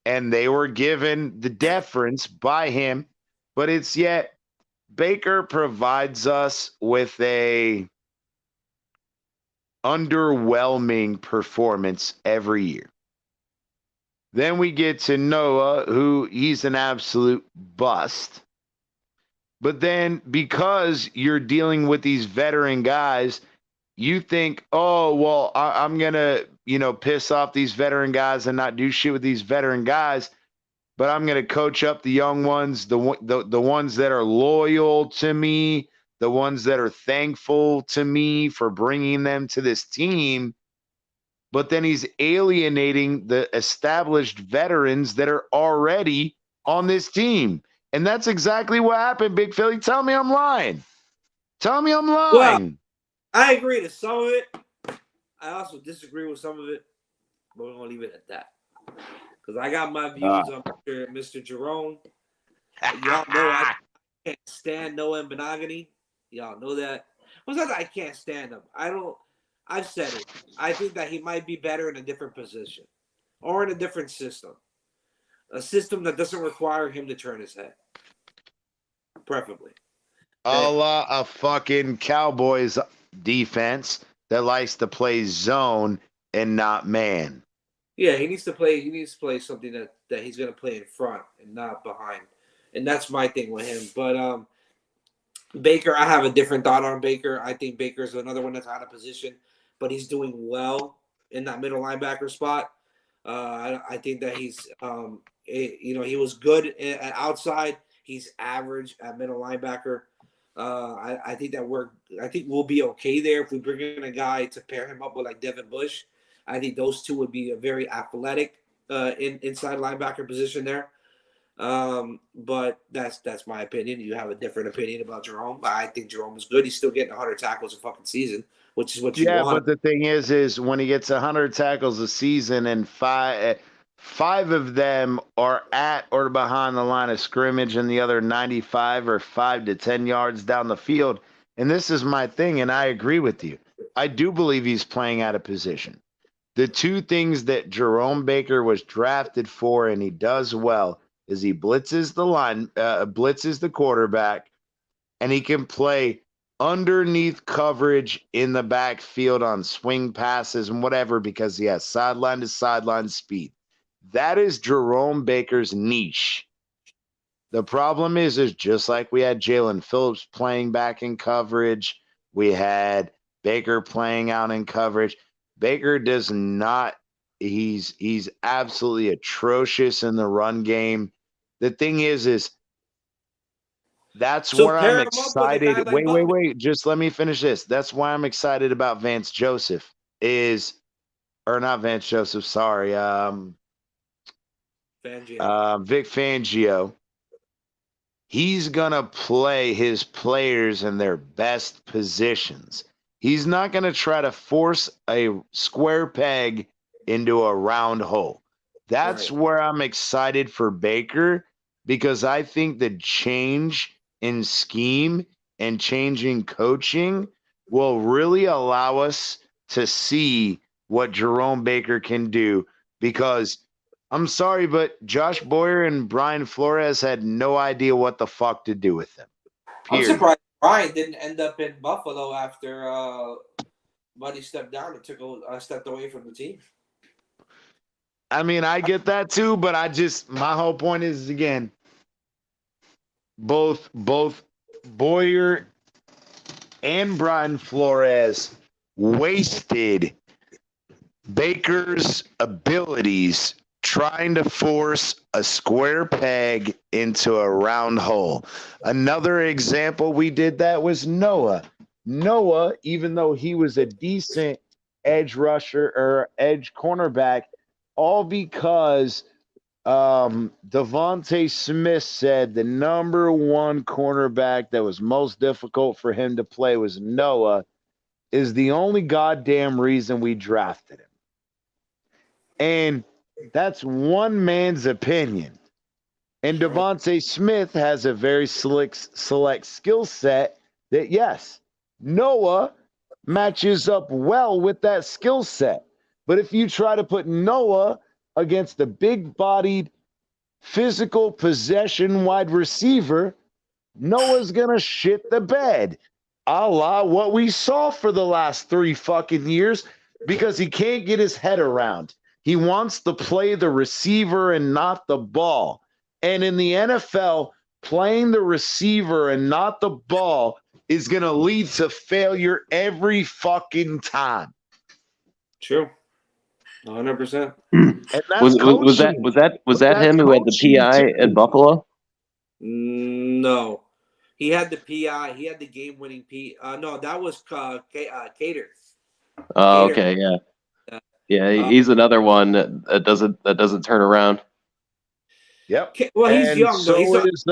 and they were given the deference by him. But it's yet Baker provides us with a underwhelming performance every year. Then we get to Noah, who he's an absolute bust. But then because you're dealing with these veteran guys, you think, oh, well, I'm going to, piss off these veteran guys and not do shit with these veteran guys. But I'm going to coach up the young ones, the ones that are loyal to me, the ones that are thankful to me for bringing them to this team. But then he's alienating the established veterans that are already on this team. And that's exactly what happened, Big Philly. Tell me I'm lying. Tell me I'm Well, lying. I agree to some of it. I also disagree with some of it, but we're gonna leave it at that. Because I got my views on Mr. Jerome. Y'all know I can't stand Noah and Benogany. Y'all know that. Well, it's not that I can't stand him. I've said it. I think that he might be better in a different position or in a different system. A system that doesn't require him to turn his head, preferably. A la a fucking Cowboys defense that likes to play zone and not man. Yeah, he needs to play. He needs to play something that he's going to play in front and not behind, and that's my thing with him. But Baker, I have a different thought on Baker. I think Baker's another one that's out of position, but he's doing well in that middle linebacker spot. I think that he was good at outside. He's average at middle linebacker. I think we'll be okay there if we bring in a guy to pair him up with like Devin Bush. I think those two would be a very athletic inside linebacker position there. But that's my opinion. You have a different opinion about Jerome, but I think Jerome is good. He's still getting 100 tackles a fucking season, which is what you Yeah, want. but the thing is when he gets 100 tackles a season and five of them are at or behind the line of scrimmage and the other 95 or 5 to 10 yards down the field. And this is my thing, and I agree with you. I do believe he's playing out of position. The two things that Jerome Baker was drafted for, and he does well, is he blitzes the quarterback, and he can play underneath coverage in the backfield on swing passes and whatever because he has sideline to sideline speed. That is Jerome Baker's niche. The problem is just like we had Jalen Phillips playing back in coverage, we had Baker playing out in coverage. Baker does not. He's absolutely atrocious in the run game. The thing is that's So where I'm pair him up with a guy excited. like Butler. Wait. Just let me finish this. That's why I'm excited about Vance Joseph or not Vance Joseph. Sorry. Fangio. Vic Fangio. He's going to play his players in their best positions. He's not going to try to force a square peg into a round hole. That's Right. where I'm excited for Baker because I think the change in scheme and changing coaching will really allow us to see what Jerome Baker can do because I'm sorry, but Josh Boyer and Brian Flores had no idea what the fuck to do with them. I'm Period. surprised Brian didn't end up in Buffalo after Buddy stepped down and stepped away from the team. I mean, I get that too, but my whole point is again, both Boyer and Brian Flores wasted Baker's abilities trying to force a square peg into a round hole. Another example we did that was Noah. Noah, even though he was a decent edge rusher or edge cornerback, all because Devontae Smith said the number one cornerback that was most difficult for him to play was Noah, is the only goddamn reason we drafted him. And that's one man's opinion. And Devontae Smith has a very select skill set that, yes, Noah matches up well with that skill set. But if you try to put Noah against the big-bodied, physical possession wide receiver, Noah's going to shit the bed. A la what we saw for the last 3 fucking years because he can't get his head around. He wants to play the receiver and not the ball. And in the NFL, playing the receiver and not the ball is going to lead to failure every fucking time. True. 100%. And that's Was coaching. that him who had the coaching PI too. at Buffalo? No. He had the PI. He had the game-winning P. No, that was Cater. Oh, Cater. okay, yeah. Yeah, he's another one that doesn't turn around. Yep. Well, he's and young. so Though. He's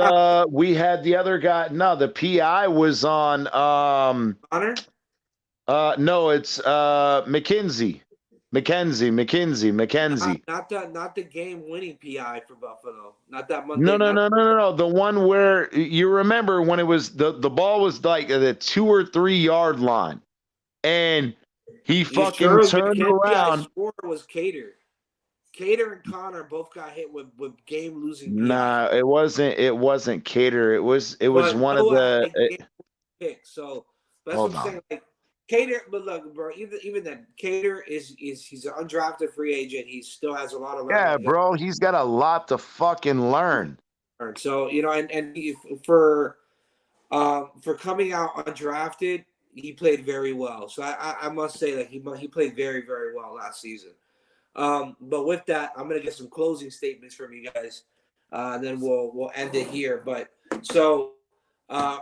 we had the other guy. No, the PI was on Connor? No, it's McKenzie. Not the game-winning PI for Buffalo. Not that No. Monday. The one where you remember when it was the ball was like at the 2 or 3 yard line, and he fucking turned around. I swore it was Cater. Cater and Connor both got hit with game-losing PI. Nah, it wasn't Cater. It was But one of the picks. So that's hold what I'm on. saying. Like Cater, but look, bro, even then, Cater is he's an undrafted free agent. He still has a lot of Yeah, bro, he's got a lot to fucking learn. So and he, for coming out undrafted, he played very well. So I must say that he played very, very well last season. But with that, I'm gonna get some closing statements from you guys, and then we'll end it here. But so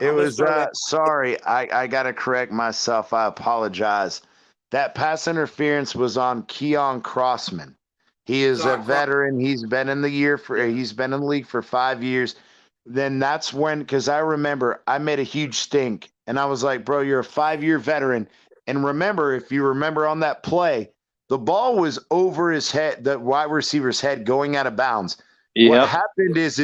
it was sorry, I gotta correct myself. I apologize. That pass interference was on Keon Crossman. He is a Sorry, veteran. He's been in the league for 5 years. Then that's when, because I remember I made a huge stink and I was like, bro, you're a 5-year veteran. And remember, if you remember on that play, the ball was over his head, the wide receiver's head going out of bounds. What Yep. happened is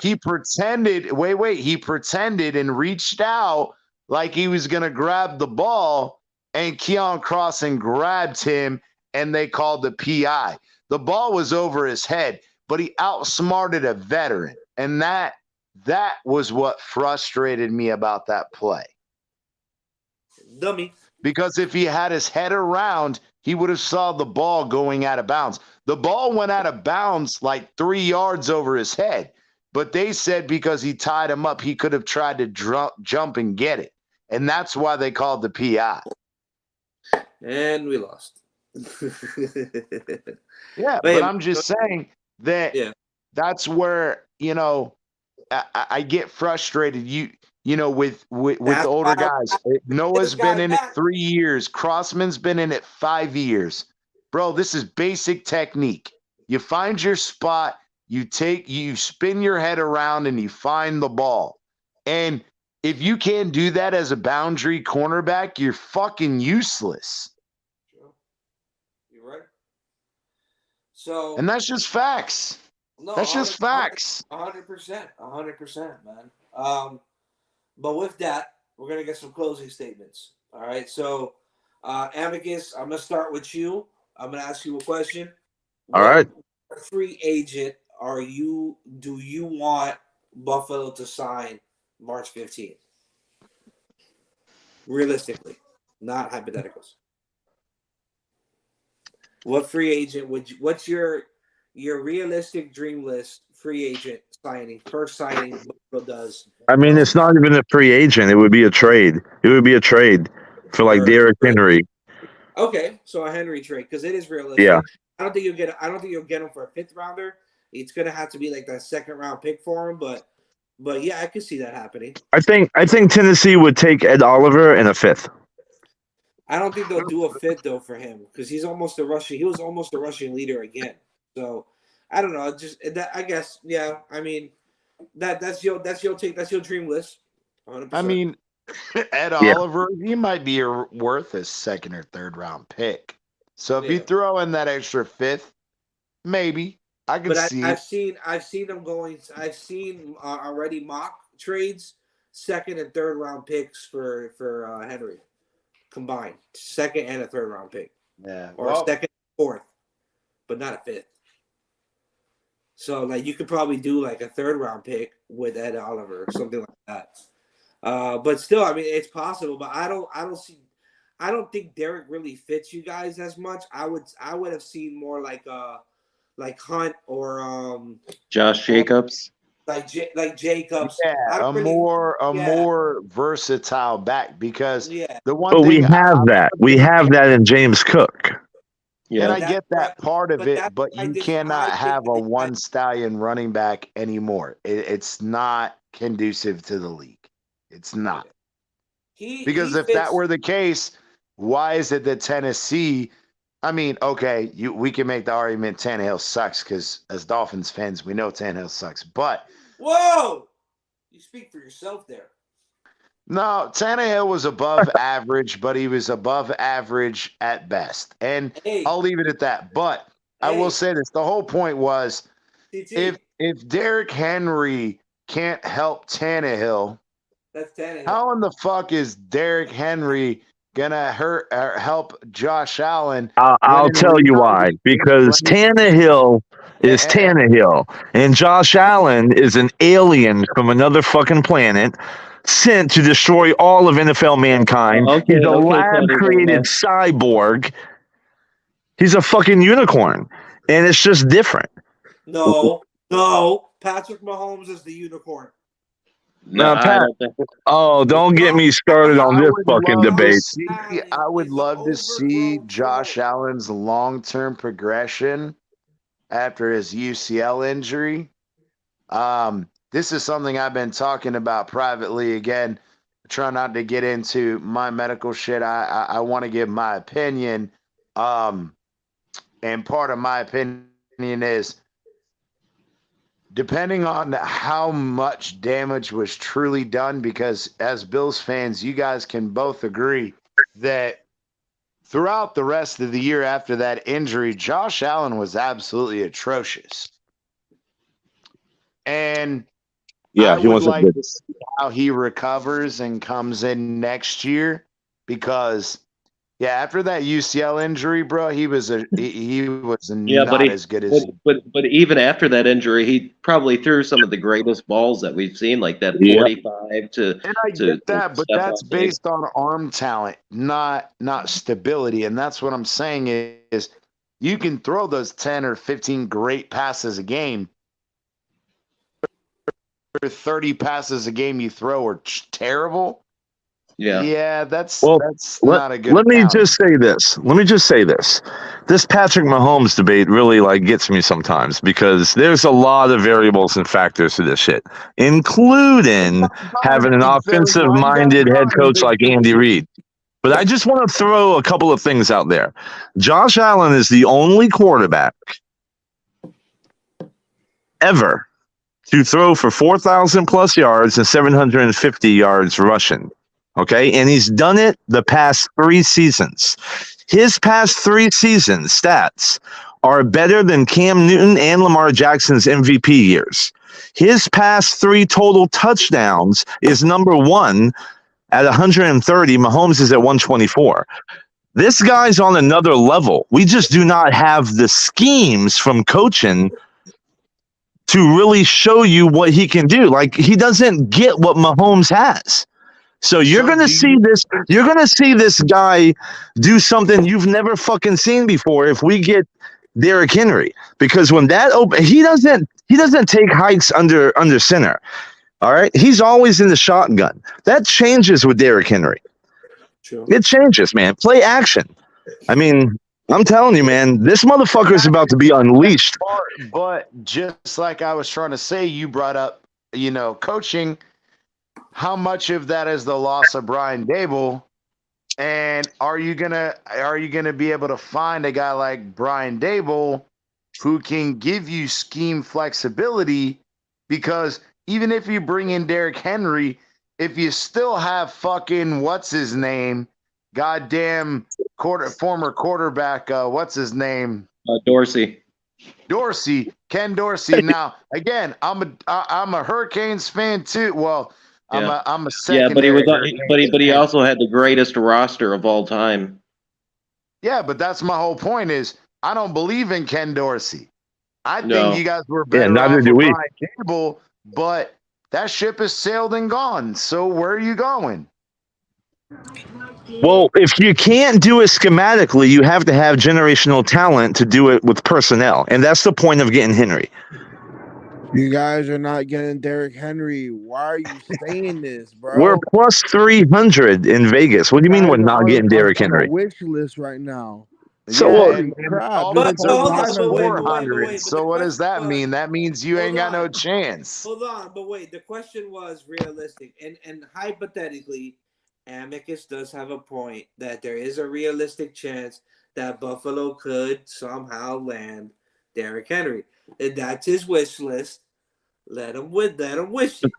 he pretended, he pretended and reached out like he was going to grab the ball, and Keon Crossen grabbed him and they called the PI. The ball was over his head, but he outsmarted a veteran. And that was what frustrated me about that play. dummy. Because if he had his head around, he would have saw the ball going out of bounds. The ball went out of bounds like 3 yards over his head. But they said because he tied him up, he could have tried to jump and get it. And that's why they called the PI. And we lost. Yeah, but I'm just saying that that's where, I get frustrated. With the older guys. Noah's been in it 3 years. Crossman's been in it 5 years. Bro, this is basic technique. You find your spot, you spin your head around and you find the ball. And if you can't do that as a boundary cornerback, you're fucking useless. You're right. So, and that's just facts. No, that's just facts. 100%, man. But with that, we're gonna get some closing statements. All right. So, Amicus, I'm gonna start with you. I'm gonna ask you a question. All right. What free agent do you want Buffalo to sign March 15th? Realistically, not hypotheticals. What free agent what's your realistic dream list free agent signing, first signing Buffalo does? I mean, it's not even a free agent. It would be a trade. It would be a trade for like Derrick Henry. Okay, so a Henry trade because it is realistic. Yeah. I don't think you'll get him for a 5th rounder. It's gonna have to be like that 2nd round pick for him, but yeah, I could see that happening. I think Tennessee would take Ed Oliver in a 5th. I don't think they'll do a 5th though for him because he was almost a rushing leader again. So I don't know. Just that I guess, yeah. I mean, that's your dream list. 100%. I mean, Ed Oliver, he might be worth a 2nd or 3rd round pick. So if you throw in that extra 5th, maybe I could see. I've seen them going. I've seen already mock trades, 2nd and 3rd round picks for Henry combined, 2nd and a 3rd round pick. Yeah, or a 2nd, 4th, but not a 5th. So like you could probably do like a 3rd round pick with Ed Oliver or something like that. But still, I mean, it's possible. But I don't think Derek really fits you guys as much. I would have seen more like Hunt or Josh Jacobs. Like Jacobs. Yeah, a more versatile back because the one but thing we have that. We have that in James Cook. Yeah, and I get that part of it, but you cannot have a one stallion running back anymore. It's not conducive to the league. It's not. Because if that were the case, why is it that Tennessee? I mean, okay, we can make the argument Tannehill sucks because as Dolphins fans, we know Tannehill sucks. But whoa, you speak for yourself there. No, Tannehill was above average, but he was above average at best. And I'll leave it at that. But I will say this. The whole point was if Derrick Henry can't help Tannehill, how in the fuck is Derrick Henry going to help Josh Allen? I'll tell you why. Because Tannehill is Tannehill. And Josh Allen is an alien from another fucking planet sent to destroy all of NFL mankind. He's a lab-created cyborg. He's a fucking unicorn. And it's just different. No. Patrick Mahomes is the unicorn. No, Pat. Don't get me started on this fucking debate. I would love to see Josh Allen's long-term progression after his UCL injury. This is something I've been talking about privately. Again, try not to get into my medical shit. I want to give my opinion. And part of my opinion is, depending on how much damage was truly done, because as Bills fans, you guys can both agree that throughout the rest of the year after that injury, Josh Allen was absolutely atrocious. And Yeah, I he would wasn't like good. to see how he recovers and comes in next year, because after that UCL injury, bro, he was Yeah, but not as good as but even after that injury, he probably threw some of the greatest balls that we've seen, like that Yeah. 45 to And I to get that, but step that's up big. based on arm talent, not stability. And that's what I'm saying is you can throw those 10 or 15 great passes a game, or 30 passes a game you throw are terrible. Yeah. That's Well, not a good let me accounting. just say this. Let me just say this. This Patrick Mahomes debate really gets me sometimes, because there's a lot of variables and factors to this shit, including having an offensive-minded head coach like Andy Reid. But I just want to throw a couple of things out there. Josh Allen is the only quarterback ever to throw for 4,000 plus yards and 750 yards rushing. Okay. And he's done it the past 3 seasons. His past 3 seasons stats are better than Cam Newton and Lamar Jackson's MVP years. His past 3 total touchdowns is number 1 at 130. Mahomes is at 124. This guy's on another level. We just do not have the schemes from coaching to really show you what he can do. Like, he doesn't get what Mahomes has. So you're going to see this. You're going to see this guy do something you've never fucking seen before if we get Derrick Henry, because when that he doesn't take hikes under center. All right, he's always in the shotgun. That changes with Derrick Henry. True. It changes, man. Play action. I mean, I'm telling you, man, this motherfucker is about to be unleashed. But just like I was trying to say, you brought up, coaching. How much of that is the loss of Brian Dable? And are you gonna be able to find a guy like Brian Dable who can give you scheme flexibility? Because even if you bring in Derrick Henry, if you still have fucking what's his name, goddamn former quarterback, what's his name? Dorsey. Ken Dorsey. Now, again, I'm a Hurricanes fan too. Well, Yeah. I'm a Yeah, but he fan. also had the greatest roster of all time. Yeah, but that's my whole point is I don't believe in Ken Dorsey. I No. think you guys were better neither off do with we. Brian Dable, but that ship has sailed and gone. So where are you going? Well, if you can't do it schematically, you have to have generational talent to do it with personnel. And that's the point of getting Henry. You guys are not getting Derrick Henry. Why are you saying this, bro? We're plus 300 in Vegas. What do you mean we're not getting Derrick Henry? On a wish list right now. So, and crap. the Just hold plus on, but wait, 400. So what does that mean? That means you ain't got no chance. Hold on, but wait. The question was realistic, and hypothetically, Amicus does have a point that there is a realistic chance that Buffalo could somehow land Derrick Henry. And that's his wish list. Let him wish it.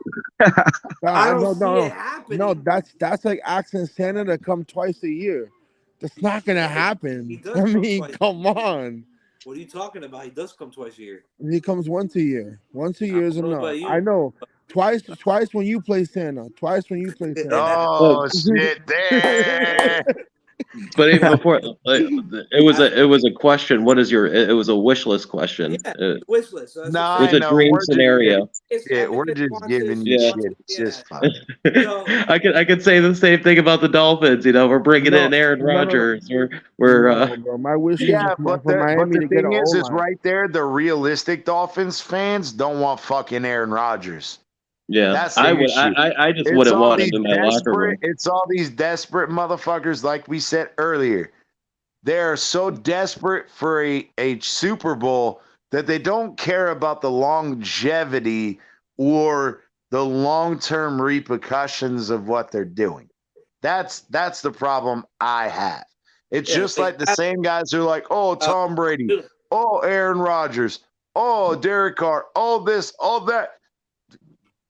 I don't see it happening. No, that's like asking Santa to come twice a year. That's not gonna happen. I mean, come on. What are you talking about? He does come twice a year. He comes once a year. Once a year is enough. About you. I know. Twice when you play Santa. Twice when you play Santa. Oh shit! There. But even before it was a question. What is your? It was a wish list question. Yeah, wish list. So No, it was a dream scenario. We're just giving you shit. It's just fun. So, I could say the same thing about the Dolphins. We're bringing in Aaron Rodgers. We're bro, my wish list yeah, is but for Miami the to get thing an is O-line. right there. The realistic Dolphins fans don't want fucking Aaron Rodgers. yeah. That's the I would. issue. I just wouldn't want him in my locker room. It's all these desperate motherfuckers, like we said earlier. They're so desperate for a Super Bowl that they don't care about the longevity or the long-term repercussions of what they're doing. That's the problem I have. It's just like the same guys who are like, oh, Tom Brady. Oh, Aaron Rodgers. Oh, Derek Carr. All this, all that.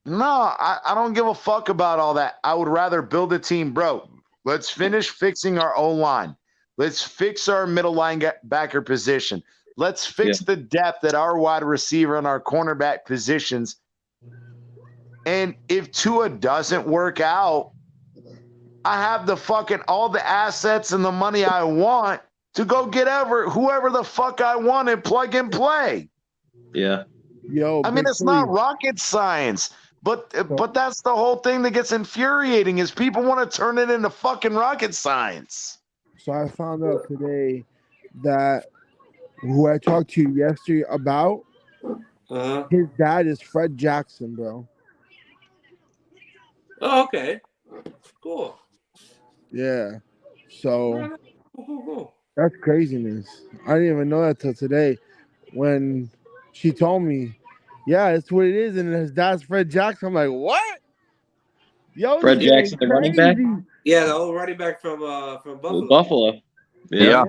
No, I don't give a fuck about all that. I would rather build a team, bro. Let's finish fixing our O-line. Let's fix our middle linebacker position. Let's fix the depth at our wide receiver and our cornerback positions. And if Tua doesn't work out, I have the fucking all the assets and the money I want to go get whoever the fuck I want and plug and play. Yeah. Yo, I mean, Big it's not Three. rocket science, but that's the whole thing that gets infuriating is people want to turn it into fucking rocket science. So I found out today that who I talked to yesterday about, his dad is Fred Jackson, bro. Oh, okay. Cool. Yeah. So Cool. that's craziness. I didn't even know that till today when she told me, yeah, it's what it is, and his dad's Fred Jackson. I'm like, what? Yo, Fred this getting Jackson, the running back? crazy. Yeah, the old running back from Buffalo. Buffalo. Yeah.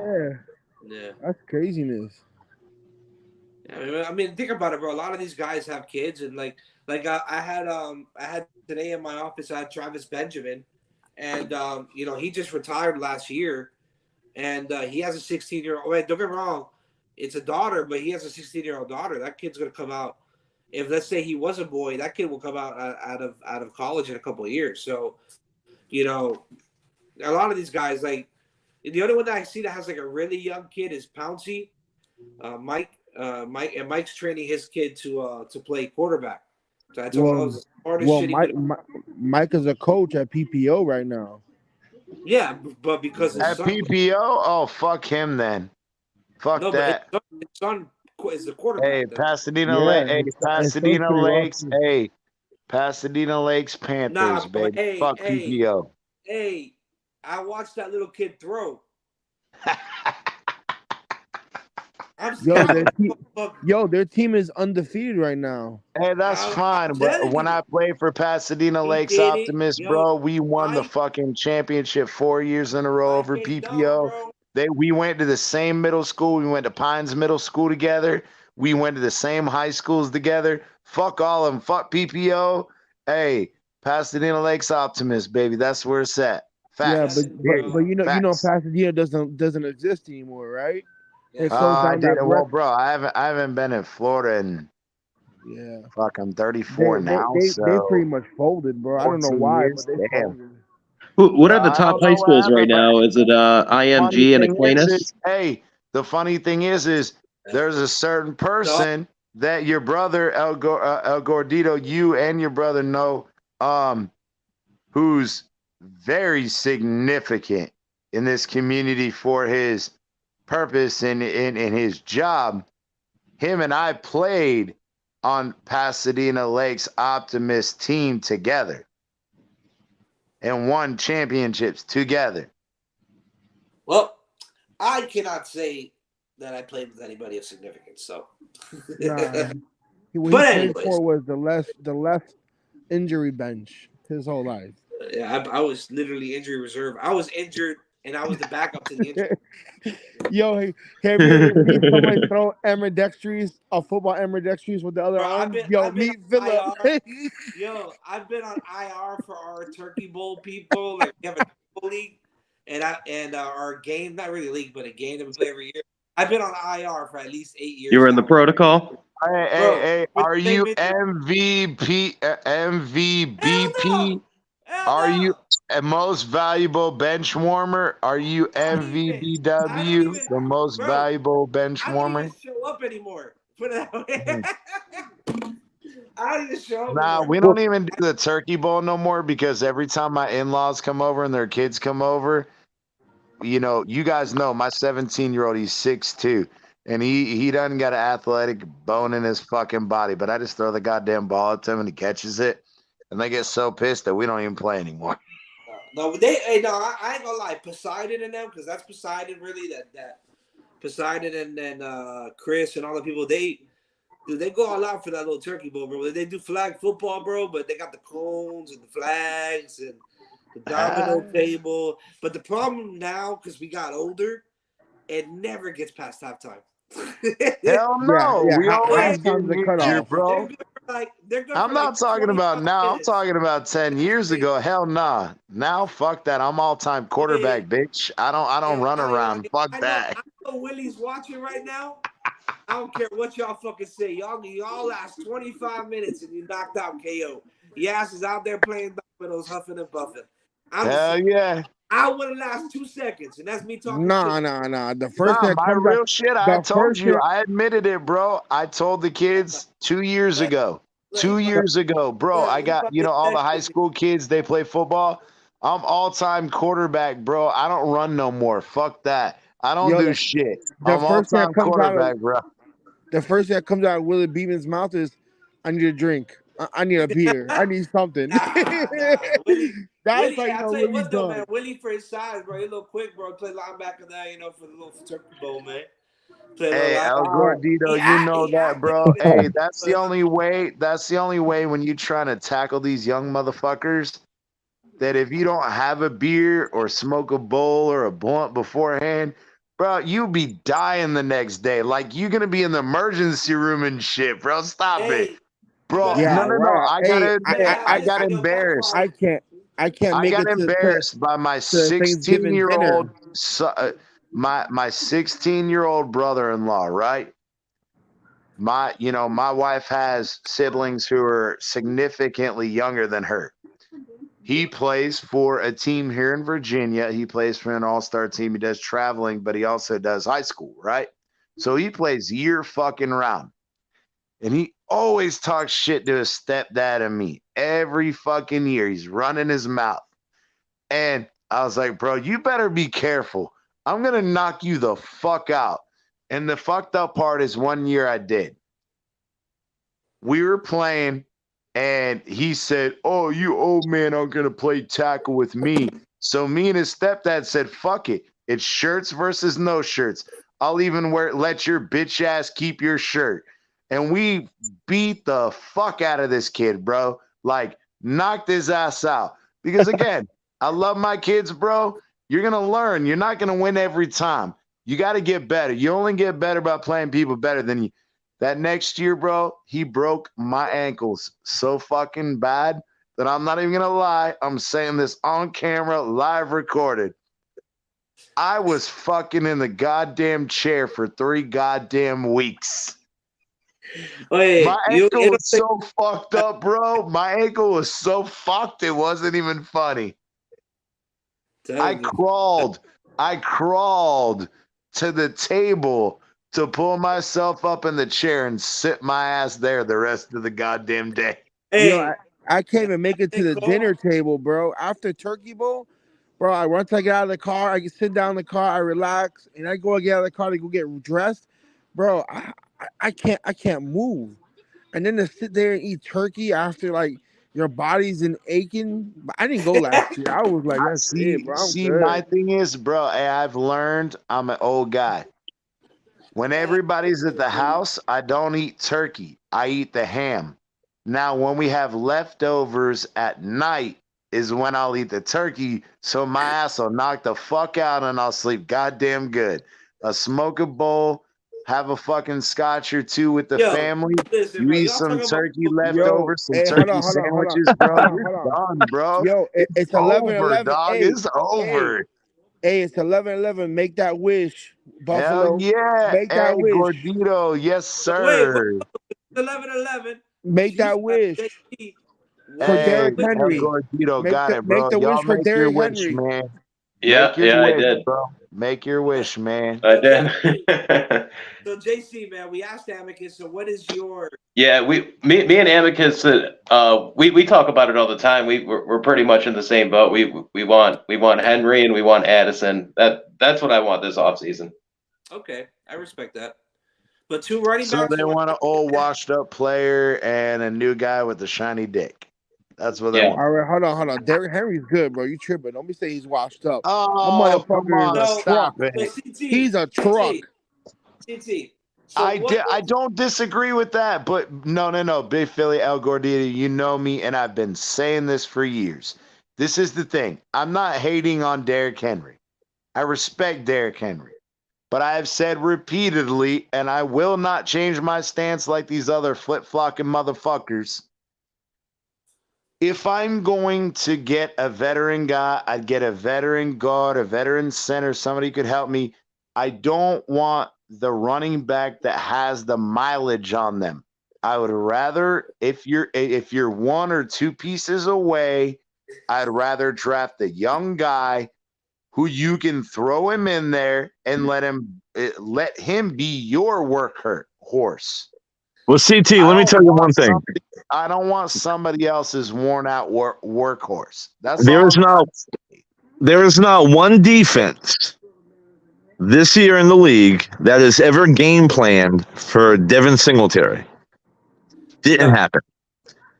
Yeah. That's craziness. I mean, think about it, bro. A lot of these guys have kids, and I had today in my office. I had Travis Benjamin, and he just retired last year, and he has a 16-year-old. Wait, don't get me wrong, it's a daughter, but he has a 16-year-old daughter. That kid's gonna come out. If let's say he was a boy, that kid will come out of college in a couple of years. So, a lot of these guys, like the only one that I see that has like a really young kid is Pouncey, Mike. Mike's training his kid to play quarterback. So I told him I was the smartest shit. Mike is a coach at PPO right now. Yeah, but because his At son, PPO, oh fuck him then. Fuck that. But his son is the quarterback. Hey, Pasadena, his son's pretty Lakes. rough. Hey, Pasadena Lakes Panthers, but baby. Fuck PPO. Hey, I watched that little kid throw. Their team is undefeated right now. Hey, that's fine. But when I played for Pasadena Lakes Optimist, bro, we won the fucking championship 4 years in a row over PPO. We went to the same middle school. We went to Pines Middle School together. We went to the same high schools together. Fuck all of them. Fuck PPO. Hey, Pasadena Lakes Optimist, baby. That's where it's at. Facts. Yeah, but you know Pasadena doesn't exist anymore, right? They closed down that well, bro, I haven't been in Florida in fuck, I'm 34 now. They pretty much folded, bro. I don't know why, but they folded. What are the top high schools right now? Is it IMG and Aquinas? Hey, the funny thing is there's a certain person that your brother El Gordito, you and your brother know, who's very significant in this community for his purpose in his job. Him and I played on Pasadena Lakes Optimist team together and won championships together. Well, I cannot say that I played with anybody of significance. So, what he played for was the left injury bench his whole life. Yeah, I was literally injury reserve. I was injured, and I was the backup to the injury. Yo, have you ever seen somebody throw ambidextrous, a football ambidextrous with the other arm? Meet Phillip. Yo, I've been on IR for our Turkey Bowl people. Like we have a league, and our game, not really league, but a game that we play every year. I've been on IR for at least 8 years. You were in the protocol? Hey, are you MVP? MVBP? Are you a most valuable bench warmer? Are you MVBW, the most valuable bench warmer? I don't even show up anymore. Put it that way. I don't even show up. Nah, we don't even do the Turkey Bowl no more because every time my in-laws come over and their kids come over, you guys know my 17-year-old, he's 6'2", and he doesn't got an athletic bone in his fucking body, but I just throw the goddamn ball at him and he catches it, and they get so pissed that we don't even play anymore. No, I ain't gonna lie. Poseidon and them, because that's Poseidon really. That Poseidon and then Chris and all the people, they go all out for that little Turkey Bowl, bro. They do flag football, bro, but they got the cones and the flags and the domino table. But the problem now, because we got older, it never gets past halftime. Hell no. yeah. We always get Halftime's the injured, cutoff. bro. They're good I'm for like not talking about 25 now. I'm minutes. talking about 10 years ago. Hell nah. Now fuck that. I'm all-time quarterback, bitch. I don't run around. Fuck that. I know Willie's watching right now. I don't care what y'all fucking say. Y'all last 25 minutes and you knocked out KO. Yass is out there playing dominoes, huffing and puffing. I'm just Hell saying, yeah. I want to last 2 seconds, and that's me talking shit. Nah. The first thing that My comes real out, shit, I the told first you. thing, I admitted it, bro. I told the kids 2 years ago. Look, 2 you years ago, bro. I you got, fucking all the said high it. school kids, they play football. I'm all-time quarterback, bro. I don't run no more. Fuck that. I don't yo, do shit. the I'm first thing that all-time comes out of quarterback, bro. the first thing that comes out of Willie Beeman's mouth is, "I need a drink. I need a beer. I need something." Nah. That's Willie, how you I'll know tell you Willie's what though, done. man. Willie for his size, bro. He a little quick, bro. He play linebacker there, for the little Turkey Bowl, man. Play a little Hey, El linebacker. Gordito, you know He that, acted bro. on it. Hey, that's the only way. That's the only way when you trying to tackle these young motherfuckers. That if you don't have a beer or smoke a bowl or a blunt beforehand, bro, you be dying the next day. Like you're gonna be in the emergency room and shit, bro. Stop it, Hey, you bro. better Yeah, No, have no, no. right. I Hey, gotta you admit, better have I this got in your back embarrassed. I pocket. can't I make got it embarrassed by my to Thanksgiving 16-year dinner. old my 16-year-old brother-in-law, right? My wife has siblings who are significantly younger than her. He plays for a team here in Virginia. He plays for an all-star team. He does traveling, but he also does high school, right? So he plays year fucking round. And he always talks shit to his stepdad and me every fucking year. He's running his mouth. And I was like, bro, you better be careful. I'm going to knock you the fuck out. And the fucked up part is one year I did. We were playing, and he said, "Oh, you old man aren't gonna play tackle with me." So me and his stepdad said, "Fuck it. It's shirts versus no shirts. I'll even let your bitch ass keep your shirt." And we beat the fuck out of this kid, bro. Like knocked his ass out. Because again, I love my kids, bro. You're gonna learn. You're not gonna win every time. You got to get better. You only get better by playing people better than you. That next year, bro, he broke my ankles so fucking bad that I'm not even going to lie. I'm saying this on camera, live recorded. I was fucking in the goddamn chair for 3 goddamn weeks. My Wait, ankle was so fucked up, bro. My ankle was so fucked, it wasn't even funny. I crawled to the table to pull myself up in the chair and sit my ass there the rest of the goddamn day. Hey, I can't even make it to the dinner table, bro. After Turkey Bowl, bro, once I get out of the car, I can sit down in the car, I relax, and I go get out of the car to go get dressed. Bro, I can't move. And then to sit there and eat turkey after like your body's in aching. I didn't go last year. I was like, that's it, bro. I'm See, good. my thing is, bro, I've learned I'm an old guy. When everybody's at the house, I don't eat turkey. I eat the ham. Now, when we have leftovers at night is when I'll eat the turkey, so my ass will knock the fuck out and I'll sleep goddamn good. A smoke a bowl, have a fucking scotch or two with the family. listen, You bro. eat Y'all some talking about turkey Yo, leftovers, some hey, turkey hold on, sandwiches, bro. hold on, You're hold on. done, bro. Yo, it's 11 Over, 11. dog. Hey, It's over. hey, it's 11 11. Make that wish, Hell Buffalo. yeah. Make Hey, that wish. Gordito. Yes, wait, sir. 11-11. Make that wish for Hey, Derrick El Henry. Gordito, got it, Make bro. the wish Y'all for make your Derrick wish, Henry. man. Yeah, Make your yeah, I wish, did. bro. Make your wish, man. I did. So JC, man, we asked Amicus. So what is your? Yeah, me and Amicus, we talk about it all the time. We're pretty much in the same boat. We want Henry and we want Addison. That's what I want this offseason. Okay, I respect that. But 2 running So backs. they Or want an old, washed up player and a new guy with a shiny dick. That's what they Yeah. want. All right, hold on. Derrick Henry's good, bro. You tripping. Don't be saying he's washed up. That Oh, come motherfucker is on. a so, Stop truck. so it. He's a truck. CT. So I don't disagree with that, but no. Big Philly, El Gordita, you know me, and I've been saying this for years. This is the thing. I'm not hating on Derrick Henry. I respect Derrick Henry. but I have said repeatedly, and I will not change my stance like these other flip-flocking motherfuckers. If I'm going to get a veteran guy, I'd get a veteran guard, a veteran center, somebody who could help me. I don't want the running back that has the mileage on them. I would rather, if you're one or two pieces away, I'd rather draft a young guy who you can throw him in there and let him be your horse. Well, CT, let me tell you one thing. I don't want somebody else's worn out workhorse. That's There all is I'm not there is not one defense this year in the league that has ever game planned for Devin Singletary. Didn't happen.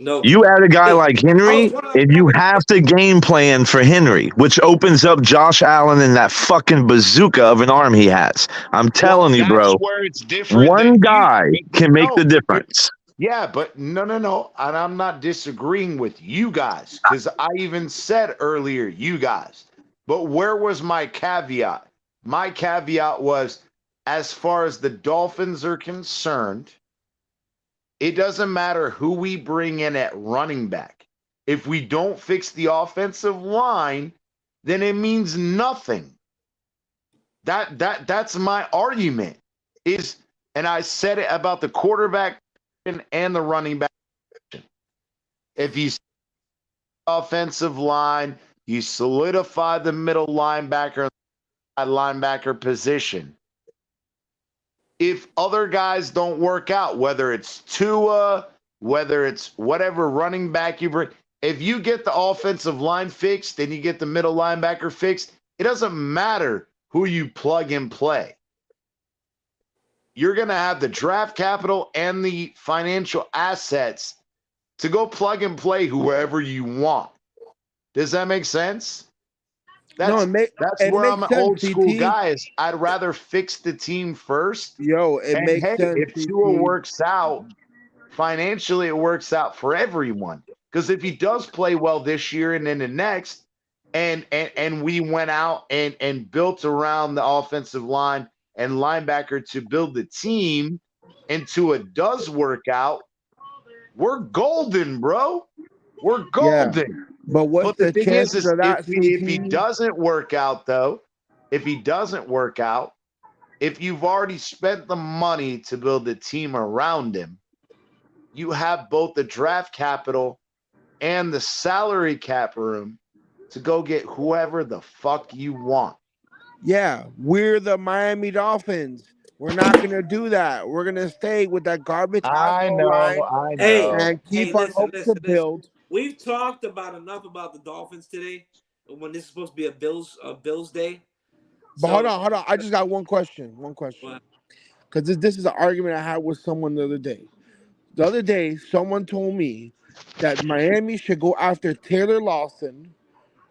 No. You add a guy Hey, like I Henry, was wondering- and you have to game plan for Henry, which opens up Josh Allen and that fucking bazooka of an arm he has. I'm telling you, bro. That's where it's different. One guy can make the difference. Yeah, but no. And I'm not disagreeing with you guys because I even said earlier, you guys. But where was my caveat? My caveat was as far as the Dolphins are concerned, it doesn't matter who we bring in at running back. If we don't fix the offensive line, then it means nothing. That's my argument. And I said it about the quarterback and the running back. If you offensive line, you solidify the middle linebacker position. If other guys don't work out, whether it's Tua, whether it's whatever running back you bring, if you get the offensive line fixed and you get the middle linebacker fixed, it doesn't matter who you plug and play. You're going to have the draft capital and the financial assets to go plug and play whoever you want. Does that make sense? That's where I'm an old school guy. I'd rather fix the team first. It makes sense. If Tua works out financially, it works out for everyone. Because if he does play well this year and then the next, and we went out and built around the offensive line and linebacker to build the team, and Tua does work out, we're golden, bro. We're golden. Yeah. But what's the chances of that? If he doesn't work out, though, if you've already spent the money to build the team around him, you have both the draft capital and the salary cap room to go get whoever the fuck you want. Yeah, we're the Miami Dolphins. We're not going to do that. We're going to stay with that garbage I know. and keep our hopes to build. We've talked about enough about the Dolphins today when this is supposed to be a Bills day. But hold on. I just got one question. Because this is an argument I had with someone the other day. The other day, someone told me that Miami should go after Taylor Lawson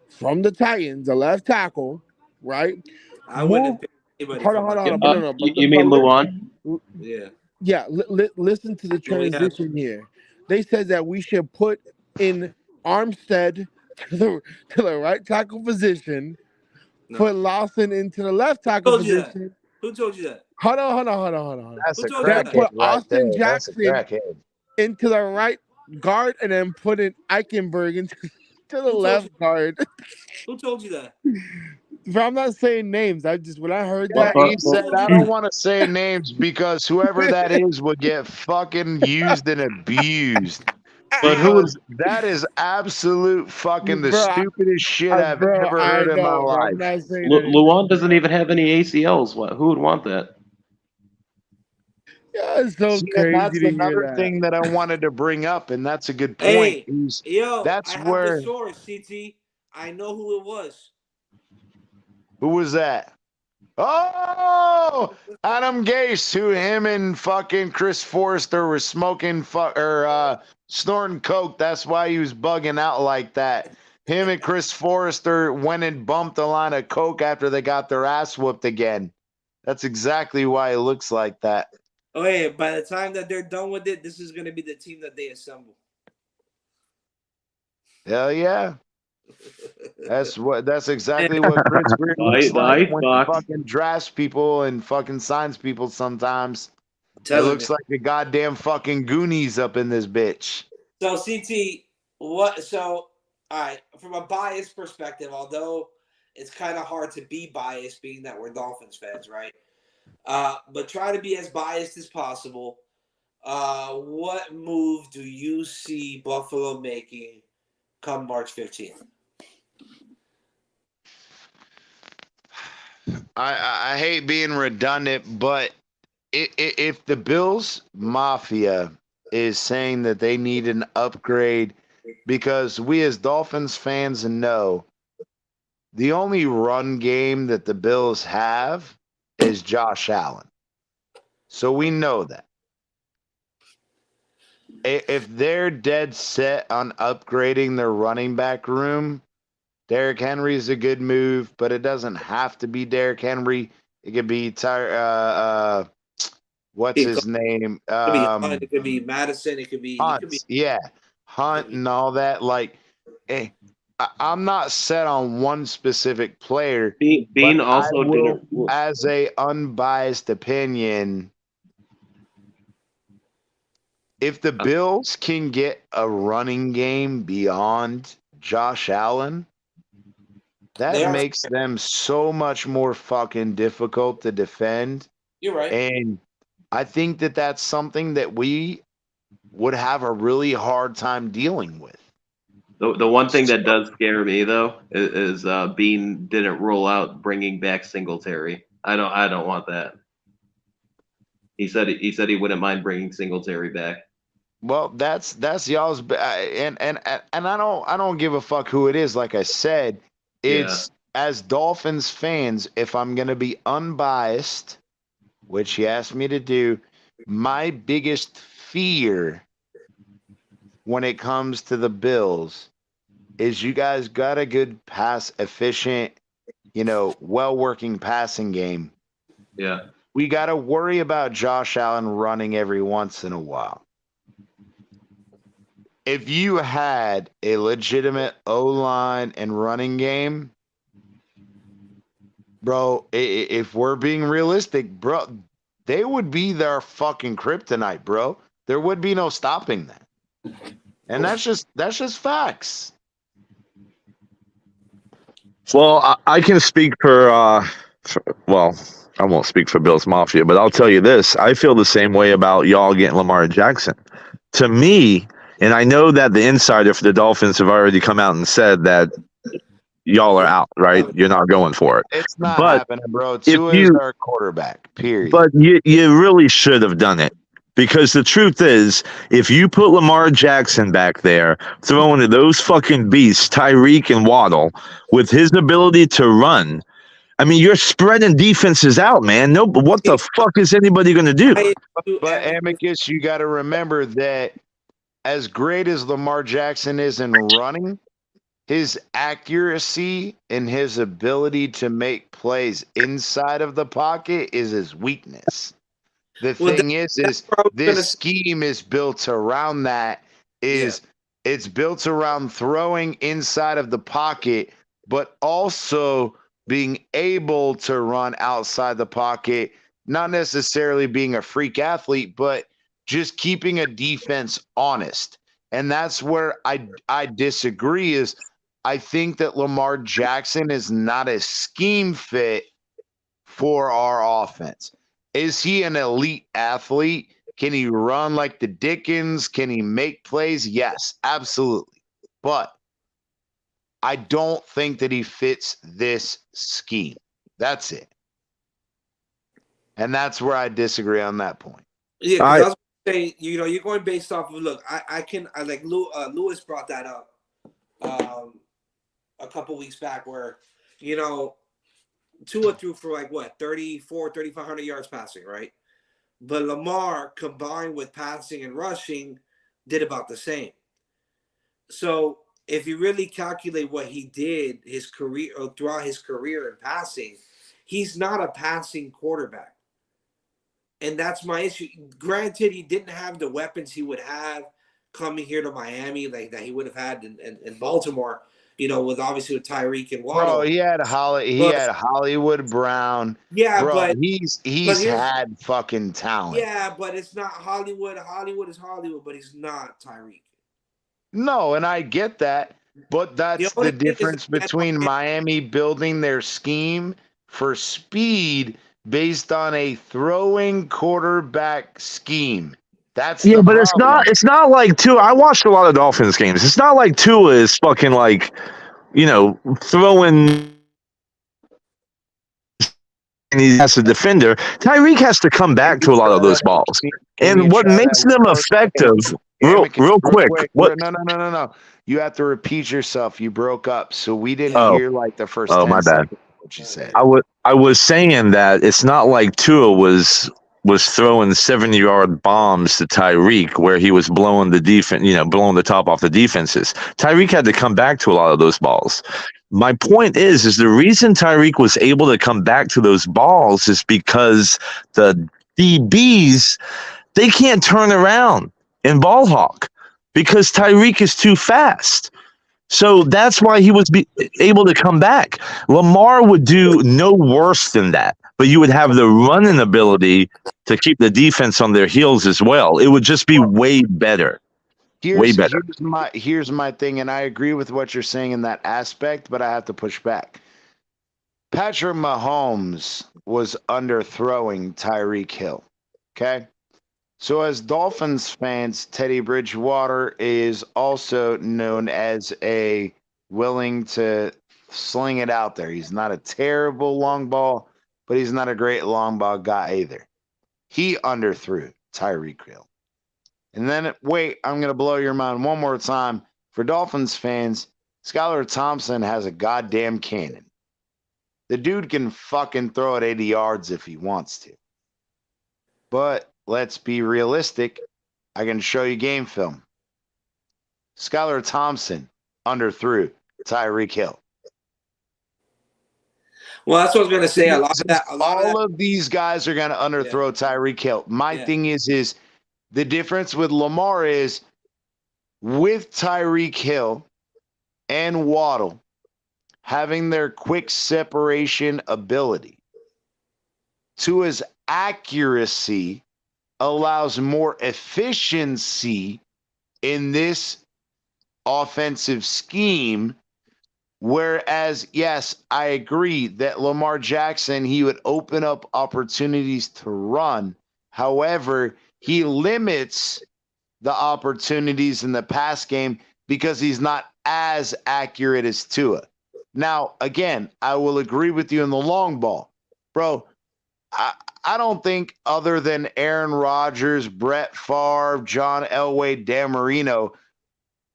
from the Titans, the left tackle, right? I wouldn't pick anybody. Hold on. You mean Luan? Yeah. Yeah, listen to the transition here. They said that we should put in Armstead to the right tackle position, put Lawson into the left tackle position. Who told you that? Hold on. That's a crackhead. Put Austin Jackson into the right guard and then put in Eichenberg into the left guard. Who told you that? I'm not saying names. When I heard that, that, he said, I don't want to say names because whoever that is will get fucking used and abused. But that is absolute fucking the stupidest shit I've ever heard in my life. Luan doesn't even have any ACLs. Who would want that? Yeah, it's so crazy. That's another thing that I wanted to bring up, and that's a good point. Hey, that's where the source, CT. I know who it was. Who was that? Oh, Adam Gase, who him and fucking Chris Forrester were smoking snorting coke. That's why he was bugging out like that. Him and Chris Forrester went and bumped a line of coke after they got their ass whooped again. That's exactly why it looks like that. Oh, hey, by the time that they're done with it, this is going to be the team that they assemble. Hell yeah. That's exactly what Chris Greer looks The like ice when he box. fucking drafts people and fucking signs people sometimes. It Telling looks you. like the goddamn fucking Goonies up in this bitch. So CT, what? So all right, from a biased perspective, although it's kind of hard to be biased, being that we're Dolphins fans, right? But try to be as biased as possible. What move do you see Buffalo making come March 15th? I hate being redundant, but if the Bills Mafia is saying that they need an upgrade, because we as Dolphins fans know the only run game that the Bills have is Josh Allen. So we know that. If they're dead set on upgrading their running back room, Derrick Henry's a good move, but it doesn't have to be Derrick Henry. It could be what's It his name? could be Hunt, it could be Madison, it could be. Hunt. Yeah, Hunt and all that. Like, I'm not set on one specific player, but Bean I also will, didn't. as a unbiased opinion, if the Bills can get a running game beyond Josh Allen, that They are. makes them so much more fucking difficult to defend. You're right. And I think that that's something that we would have a really hard time dealing with. The one thing that does scare me though is Bean didn't rule out bringing back Singletary. I don't want that. He said he wouldn't mind bringing Singletary back. Well, that's y'all's, and I don't give a fuck who it is. Like I said, Yeah. it's as Dolphins fans. If I'm gonna be unbiased, which he asked me to do, my biggest fear when it comes to the Bills is you guys got a good pass efficient, well working passing game. Yeah. We got to worry about Josh Allen running every once in a while. If you had a legitimate O-line and running game, bro, if we're being realistic, bro, they would be their fucking kryptonite, bro. There would be no stopping that. And that's just facts. Well, I can speak well, I won't speak for Bills Mafia, but I'll tell you this. I feel the same way about y'all getting Lamar Jackson. To me, and I know that the insider for the Dolphins have already come out and said that y'all are out, right? You're not going for it. It's not But happening, bro. if Tua is you our quarterback, period. But you really should have done it. Because the truth is, if you put Lamar Jackson back there, throwing to those fucking beasts, Tyreek and Waddle, with his ability to run, I mean, you're spreading defenses out, man. No, but what the fuck is anybody going to do? But Amicus, you got to remember that as great as Lamar Jackson is in running, his accuracy and his ability to make plays inside of the pocket is his weakness. The thing is this scheme is built around that. It's built around throwing inside of the pocket, but also being able to run outside the pocket, not necessarily being a freak athlete, but just keeping a defense honest. And that's where I disagree is I think that Lamar Jackson is not a scheme fit for our offense. Is he an elite athlete? Can he run like the Dickens? Can he make plays? Yes, absolutely. But I don't think that he fits this scheme. That's it. And that's where I disagree on that point. Yeah, because I was saying, you're going based off of look. I like Lewis brought that up a couple weeks back, where Tua threw for like what 3,500 yards passing, right? But Lamar combined with passing and rushing did about the same. So if you really calculate what he did his career or throughout his career in passing, he's not a passing quarterback. And that's my issue. Granted, he didn't have the weapons he would have coming here to Miami, like that he would have had in Baltimore. with obviously with Tyreek and Bro, Waddle. he had But Hollywood Brown. yeah, Bro, but he's here's had fucking talent. yeah, but it's not Hollywood. Hollywood is Hollywood, but he's not Tyreek. No, and I get that, but The that's only the thing is difference between Miami. Miami building their scheme for speed based on a throwing quarterback scheme. That's Yeah, the but problem. it's not like Tua. I watched a lot of Dolphins games. It's not like Tua is fucking like, throwing and he has a defender. Tyreek has to come Can back you to a lot of try those that? balls. Can you And what try that makes them one more effective, second? real Real quick, quick. what No. You have to repeat yourself. You broke up, so we didn't Yeah. hear like the first oh 10 my bad. seconds of what you said. I was saying that it's not like Tua was throwing 70-yard bombs to Tyreek where he was blowing the defense, blowing the top off the defenses. Tyreek had to come back to a lot of those balls. My point is the reason Tyreek was able to come back to those balls is because the DBs, they can't turn around in ball hawk because Tyreek is too fast. So that's why he was able to come back. Lamar would do no worse than that, but you would have the running ability to keep the defense on their heels as well. It would just be way better. Way better. Here's my thing, and I agree with what you're saying in that aspect, but I have to push back. Patrick Mahomes was underthrowing Tyreek Hill. Okay. So, as Dolphins fans, Teddy Bridgewater is also known as a willing to sling it out there. He's not a terrible long ball, but he's not a great long ball guy either. He underthrew Tyreek Hill. And then, wait, I'm going to blow your mind one more time. For Dolphins fans, Skylar Thompson has a goddamn cannon. The dude can fucking throw it 80 yards if he wants to. But let's be realistic. I can show you game film. Skylar Thompson underthrew Tyreek Hill. Well, that's what I was gonna say. A lot of these guys are gonna underthrow Tyreek Hill. My thing is the difference with Lamar is with Tyreek Hill and Waddle having their quick separation ability, Tua's accuracy allows more efficiency in this offensive scheme. Whereas, yes, I agree that Lamar Jackson, he would open up opportunities to run. However, he limits the opportunities in the pass game because he's not as accurate as Tua. Now, again, I will agree with you in the long ball. Bro, I don't think other than Aaron Rodgers, Brett Favre, John Elway, Dan Marino,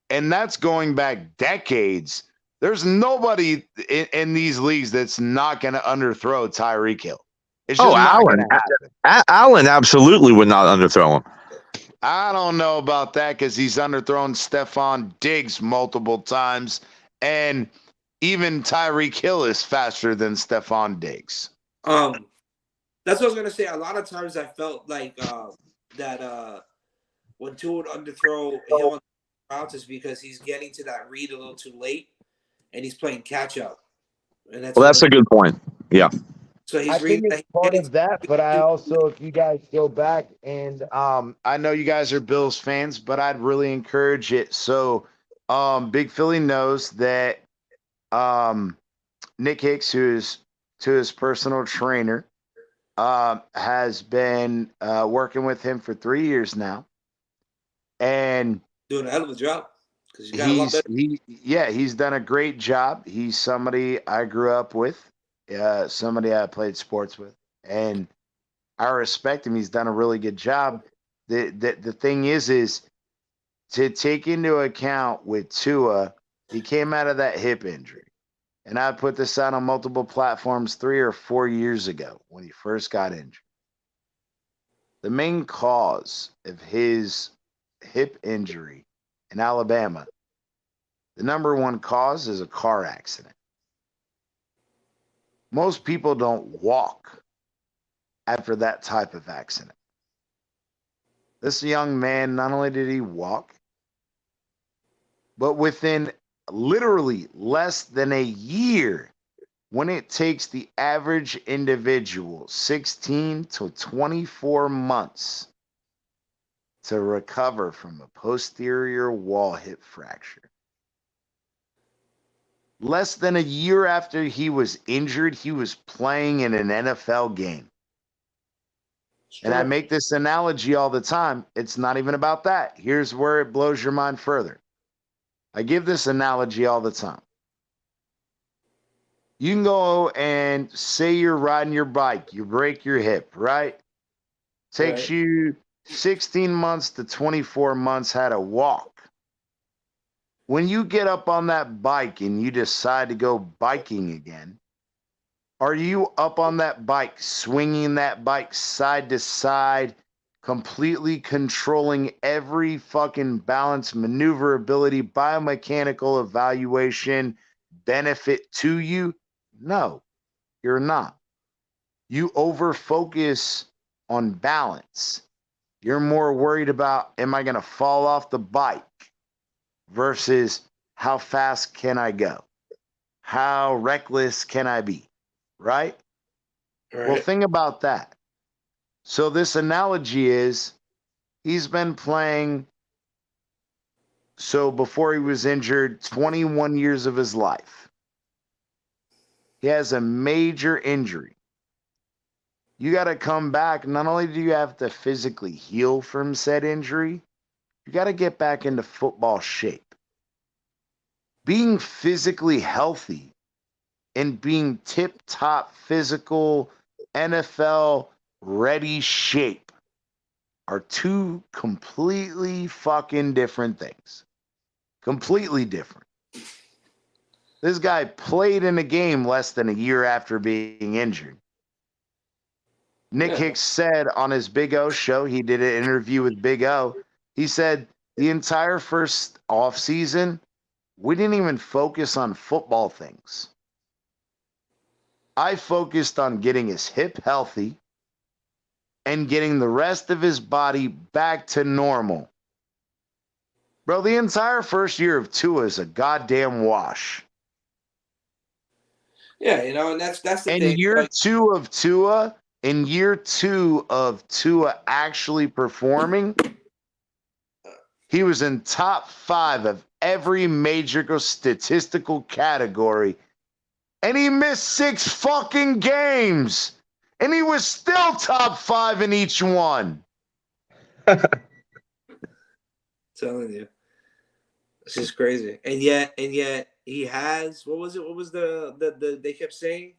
and that's going back decades, there's nobody in these leagues that's not going to underthrow Tyreek Hill. It's just not going to happen. Allen absolutely would not underthrow him. I don't know about that because he's underthrown Stephon Diggs multiple times, and even Tyreek Hill is faster than Stephon Diggs. That's what I was gonna say. A lot of times I felt like that when Tua would underthrow Hill on routes is because he's getting to that read a little too late, and he's playing catch up. And that's a good point. Yeah. So he's I think it's part of that, but I also, if you guys go back and I know you guys are Bills fans, but I'd really encourage it. So Big Philly knows that Nick Hicks, who is to his personal trainer, has been working with him for 3 years now, and doing a hell of a job because he's done a great job. He's somebody I grew up with. Somebody I played sports with, and I respect him. He's done a really good job. The thing is to take into account with Tua, he came out of that hip injury, and I put this out on multiple platforms 3 or 4 years ago when he first got injured. The main cause of his hip injury in Alabama, the number one cause is a car accident. Most people don't walk after that type of accident. This young man, not only did he walk, but within literally less than a year when it takes the average individual 16 to 24 months to recover from a posterior wall hip fracture. Less than a year after he was injured, he was playing in an NFL game. And I make this analogy all the time. It's not even about that. Here's where it blows your mind further. I give this analogy all the time. You can go and say you're riding your bike, you break your hip, right? Takes you 16 months to 24 months how to walk. When you get up on that bike and you decide to go biking again, are you up on that bike, swinging that bike side to side, completely controlling every fucking balance, maneuverability, biomechanical evaluation benefit to you? No, you're not. You over focus on balance. You're more worried about, am I going to fall off the bike versus how fast can I go? How reckless can I be? Right? Well, think about that. So this analogy is he's been playing, so before he was injured, 21 years of his life. He has a major injury. You got to come back. Not only do you have to physically heal from said injury, you got to get back into football shape. Being physically healthy and being tip-top physical NFL ready shape are two completely fucking different things. Completely different. This guy played in a game less than a year after being injured. Nick Hicks said on his Big O show, he did an interview with Big O. He said the entire first offseason, we didn't even focus on football things. I focused on getting his hip healthy and getting the rest of his body back to normal. Bro, the entire first year of Tua is a goddamn wash. Yeah, and that's the thing. In year two of Tua actually performing, he was in top 5 of every major statistical category, and he missed 6 fucking games, and he was still top 5 in each one. Telling you, this is crazy, and yet he has what was the they kept saying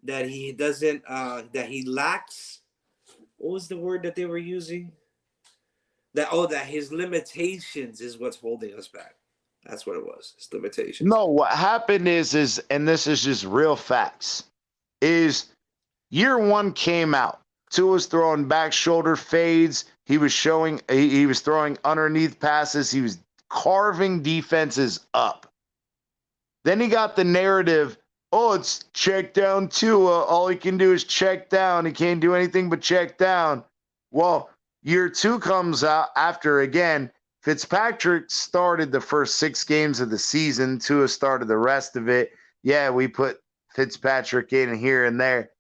that he doesn't that he lacks. What was the word that they were using? That his limitations is what's holding us back. That's what it was. His limitations. No, what happened is, and this is just real facts, is year 1 came out. Tua was throwing back shoulder fades. He was throwing underneath passes. He was carving defenses up. Then he got the narrative, oh, it's check down Tua. All he can do is check down. He can't do anything but check down. Well, year 2 comes out after, again, Fitzpatrick started the first 6 games of the season. Tua started the rest of it. Yeah, we put Fitzpatrick in here and there,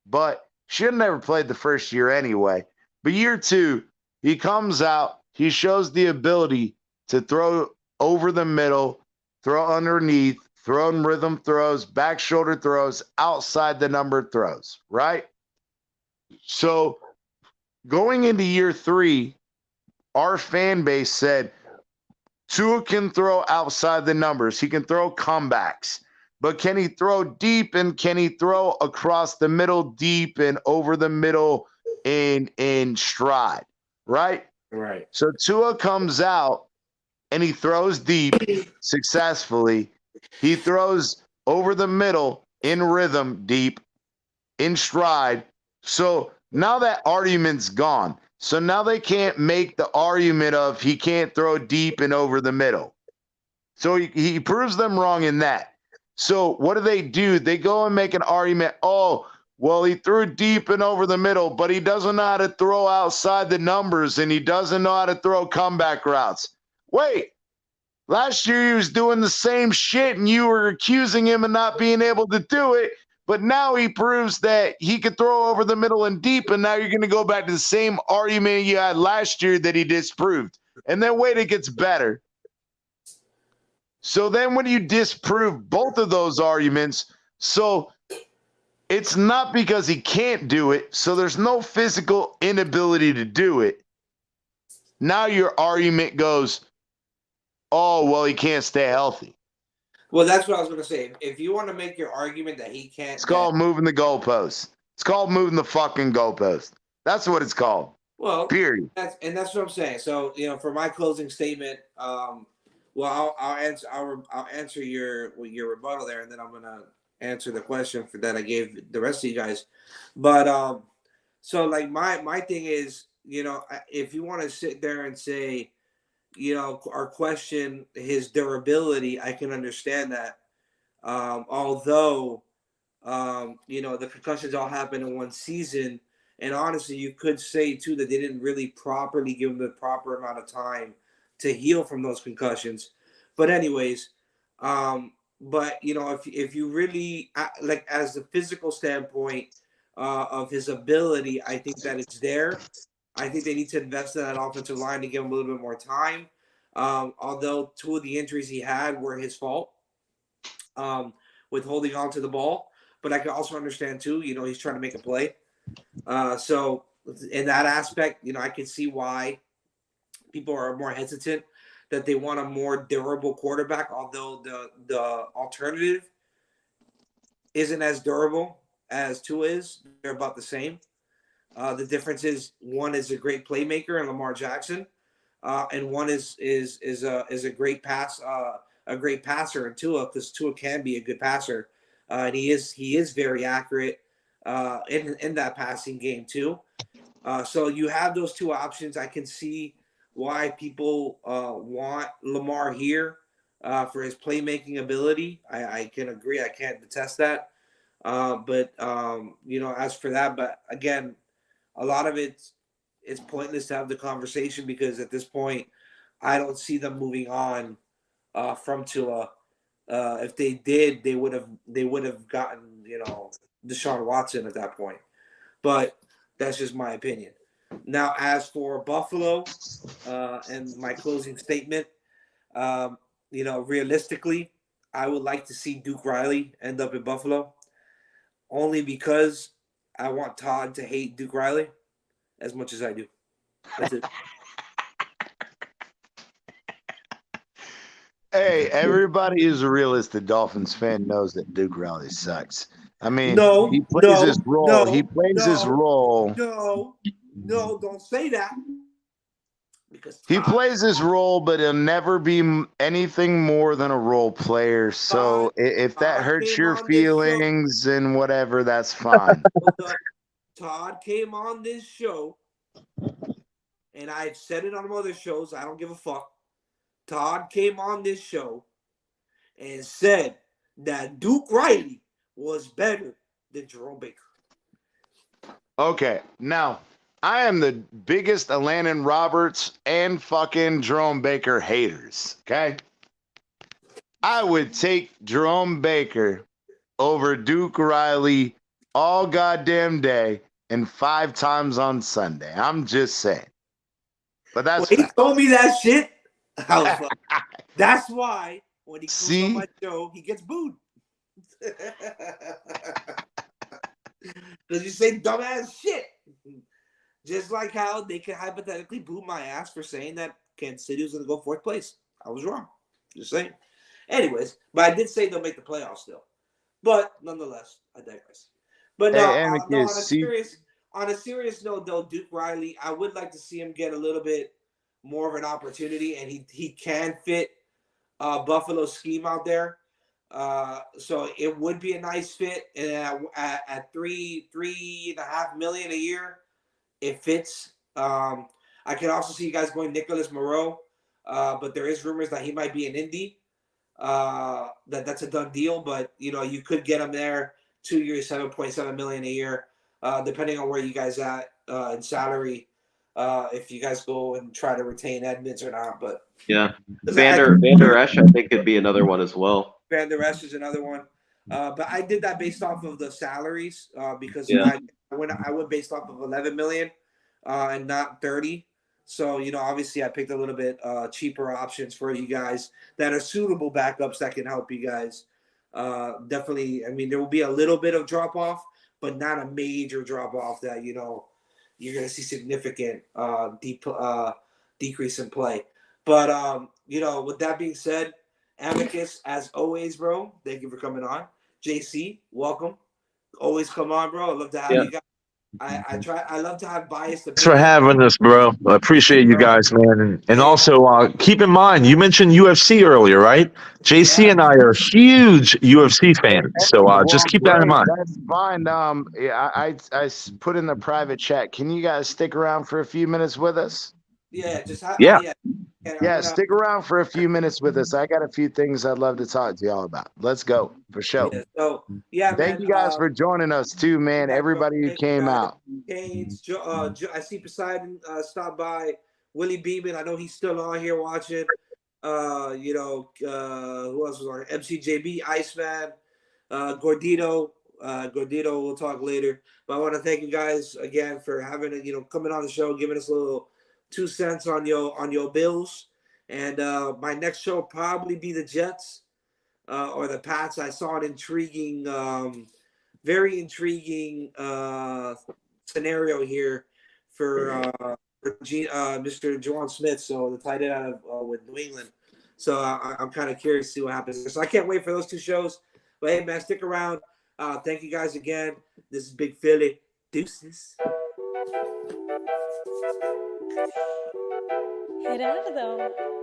but should have never played the first year anyway. But year 2, he comes out. He shows the ability to throw over the middle, throw underneath, throw in rhythm throws, back shoulder throws, outside the number throws, right? So going into year 3, our fan base said, Tua can throw outside the numbers. He can throw comebacks. But can he throw deep, and can he throw across the middle deep and over the middle in stride, right? Right. So Tua comes out and he throws deep successfully. He throws over the middle in rhythm deep, in stride. So now that argument's gone. So now they can't make the argument of he can't throw deep and over the middle. So he proves them wrong in that. So what do? They go and make an argument, oh, well, he threw deep and over the middle, but he doesn't know how to throw outside the numbers, and he doesn't know how to throw comeback routes. Wait, Last year he was doing the same shit and you were accusing him of not being able to do it. But now he proves that he could throw over the middle and deep, and now you're going to go back to the same argument you had last year that he disproved. And then wait, it gets better. So then when you disprove both of those arguments, so it's not because he can't do it, so there's no physical inability to do it. Now your argument goes, oh, well, he can't stay healthy. Well, that's what I was going to say. If you want to make your argument that he can't, It's called moving the goalpost. It's called moving the fucking goalpost. That's what it's called. well, Period. that's what I'm saying. So, for my closing statement, well, I'll answer your rebuttal there, and then I'm going to answer the question that I gave the rest of you guys. But so like my thing is, if you want to sit there and say, or question his durability, I can understand that. Although, the concussions all happened in one season, and honestly, you could say too that they didn't really properly give him the proper amount of time to heal from those concussions. But anyways, but if you really like as the physical standpoint of his ability, I think that it's there. I think they need to invest in that offensive line to give him a little bit more time. Although 2 of the injuries he had were his fault with holding on to the ball. But I can also understand, too, he's trying to make a play. So in that aspect, I can see why people are more hesitant, that they want a more durable quarterback, although the alternative isn't as durable as Tua is. They're about the same. The difference is one is a great playmaker in Lamar Jackson, and one is a great passer in Tua, because Tua can be a good passer, and he is very accurate in that passing game too. So you have those 2 options. I can see why people want Lamar here for his playmaking ability. I can agree. I can't detest that. But as for that, but again, a lot of it's pointless to have the conversation, because at this point, I don't see them moving on from Tua. If they did, they would have gotten Deshaun Watson at that point. But that's just my opinion. Now, as for Buffalo and my closing statement, realistically, I would like to see Duke Riley end up in Buffalo, only because I want Todd to hate Duke Riley as much as I do. That's it. Hey, everybody who's a realistic Dolphins fan knows that Duke Riley sucks. I mean, No, he plays his role. no, he plays his role. No, don't say that. Because He plays his role, but he'll never be anything more than a role player. So if that hurts your feelings and whatever, that's fine. Todd came on this show, and I've said it on other shows. I don't give a fuck. Todd came on this show and said that Duke Riley was better than Jerome Baker. Okay, now I am the biggest Elandon Roberts and fucking Jerome Baker haters. Okay, I would take Jerome Baker over Duke Riley all goddamn day and 5 times on Sunday. I'm just saying. But that's he told me that shit. I was like, that's why when he comes on my show, he gets booed. Because you say dumbass shit. Just like how they could hypothetically boo my ass for saying that Kansas City was going to go 4th place. I was wrong. Just saying. Anyways, but I did say they'll make the playoffs still. But nonetheless, I digress. But no, on a serious note, though, Duke Riley, I would like to see him get a little bit more of an opportunity, and he can fit Buffalo's scheme out there. So it would be a nice fit, and at $3.5 million a year, it fits. I can also see you guys going Nicholas Moreau, but there is rumors that he might be in Indy. That's a done deal, but you could get him there 2 years, $7.7 million a year, depending on where you guys at in salary. if you guys go and try to retain Edmonds or not. But Yeah, 'cause Vander Esch, I think could be another one as well. Van Der Esch is another one. But I did that based off of the salaries because Yeah. I went based off of 11 million and not 30. So, obviously I picked a little bit cheaper options for you guys that are suitable backups that can help you guys. Definitely, I mean, there will be a little bit of drop off, but not a major drop off that, you're going to see significant decrease in play. But, with that being said, Amicus, as always, bro, thank you for coming on. JC, welcome. Always come on, bro. I love to have Yeah. you guys. I love to have biased Thanks for opinions. having us, bro. I appreciate you guys, man. And also, keep in mind, you mentioned UFC earlier, right? JC and I are huge UFC fans, so just keep that in mind. That's fine. Yeah, I put in the private chat. Can you guys stick around for a few minutes with us? Yeah, Yeah. Yeah, stick around for a few minutes with us. I got a few things I'd love to talk to y'all about. Let's go for sure. Yeah, so man. Thank you guys for joining us too, man. Everybody who came out. Canes, I see Poseidon stop by. Willie Beeman, I know he's still on here watching. Who else was on here? MCJB, Iceman, Gordito. Gordito, we'll talk later. But I want to thank you guys again for having coming on the show, giving us a little 2 cents on your bills. And my next show will probably be the Jets or the Pats. I saw an intriguing, very intriguing scenario here for Mr. Juwan Smith, so the tight end out of with New England. So I'm kind of curious to see what happens. So I can't wait for those two shows. But hey, man, stick around. Thank you guys again. This is Big Philly. Deuces. Gerardo.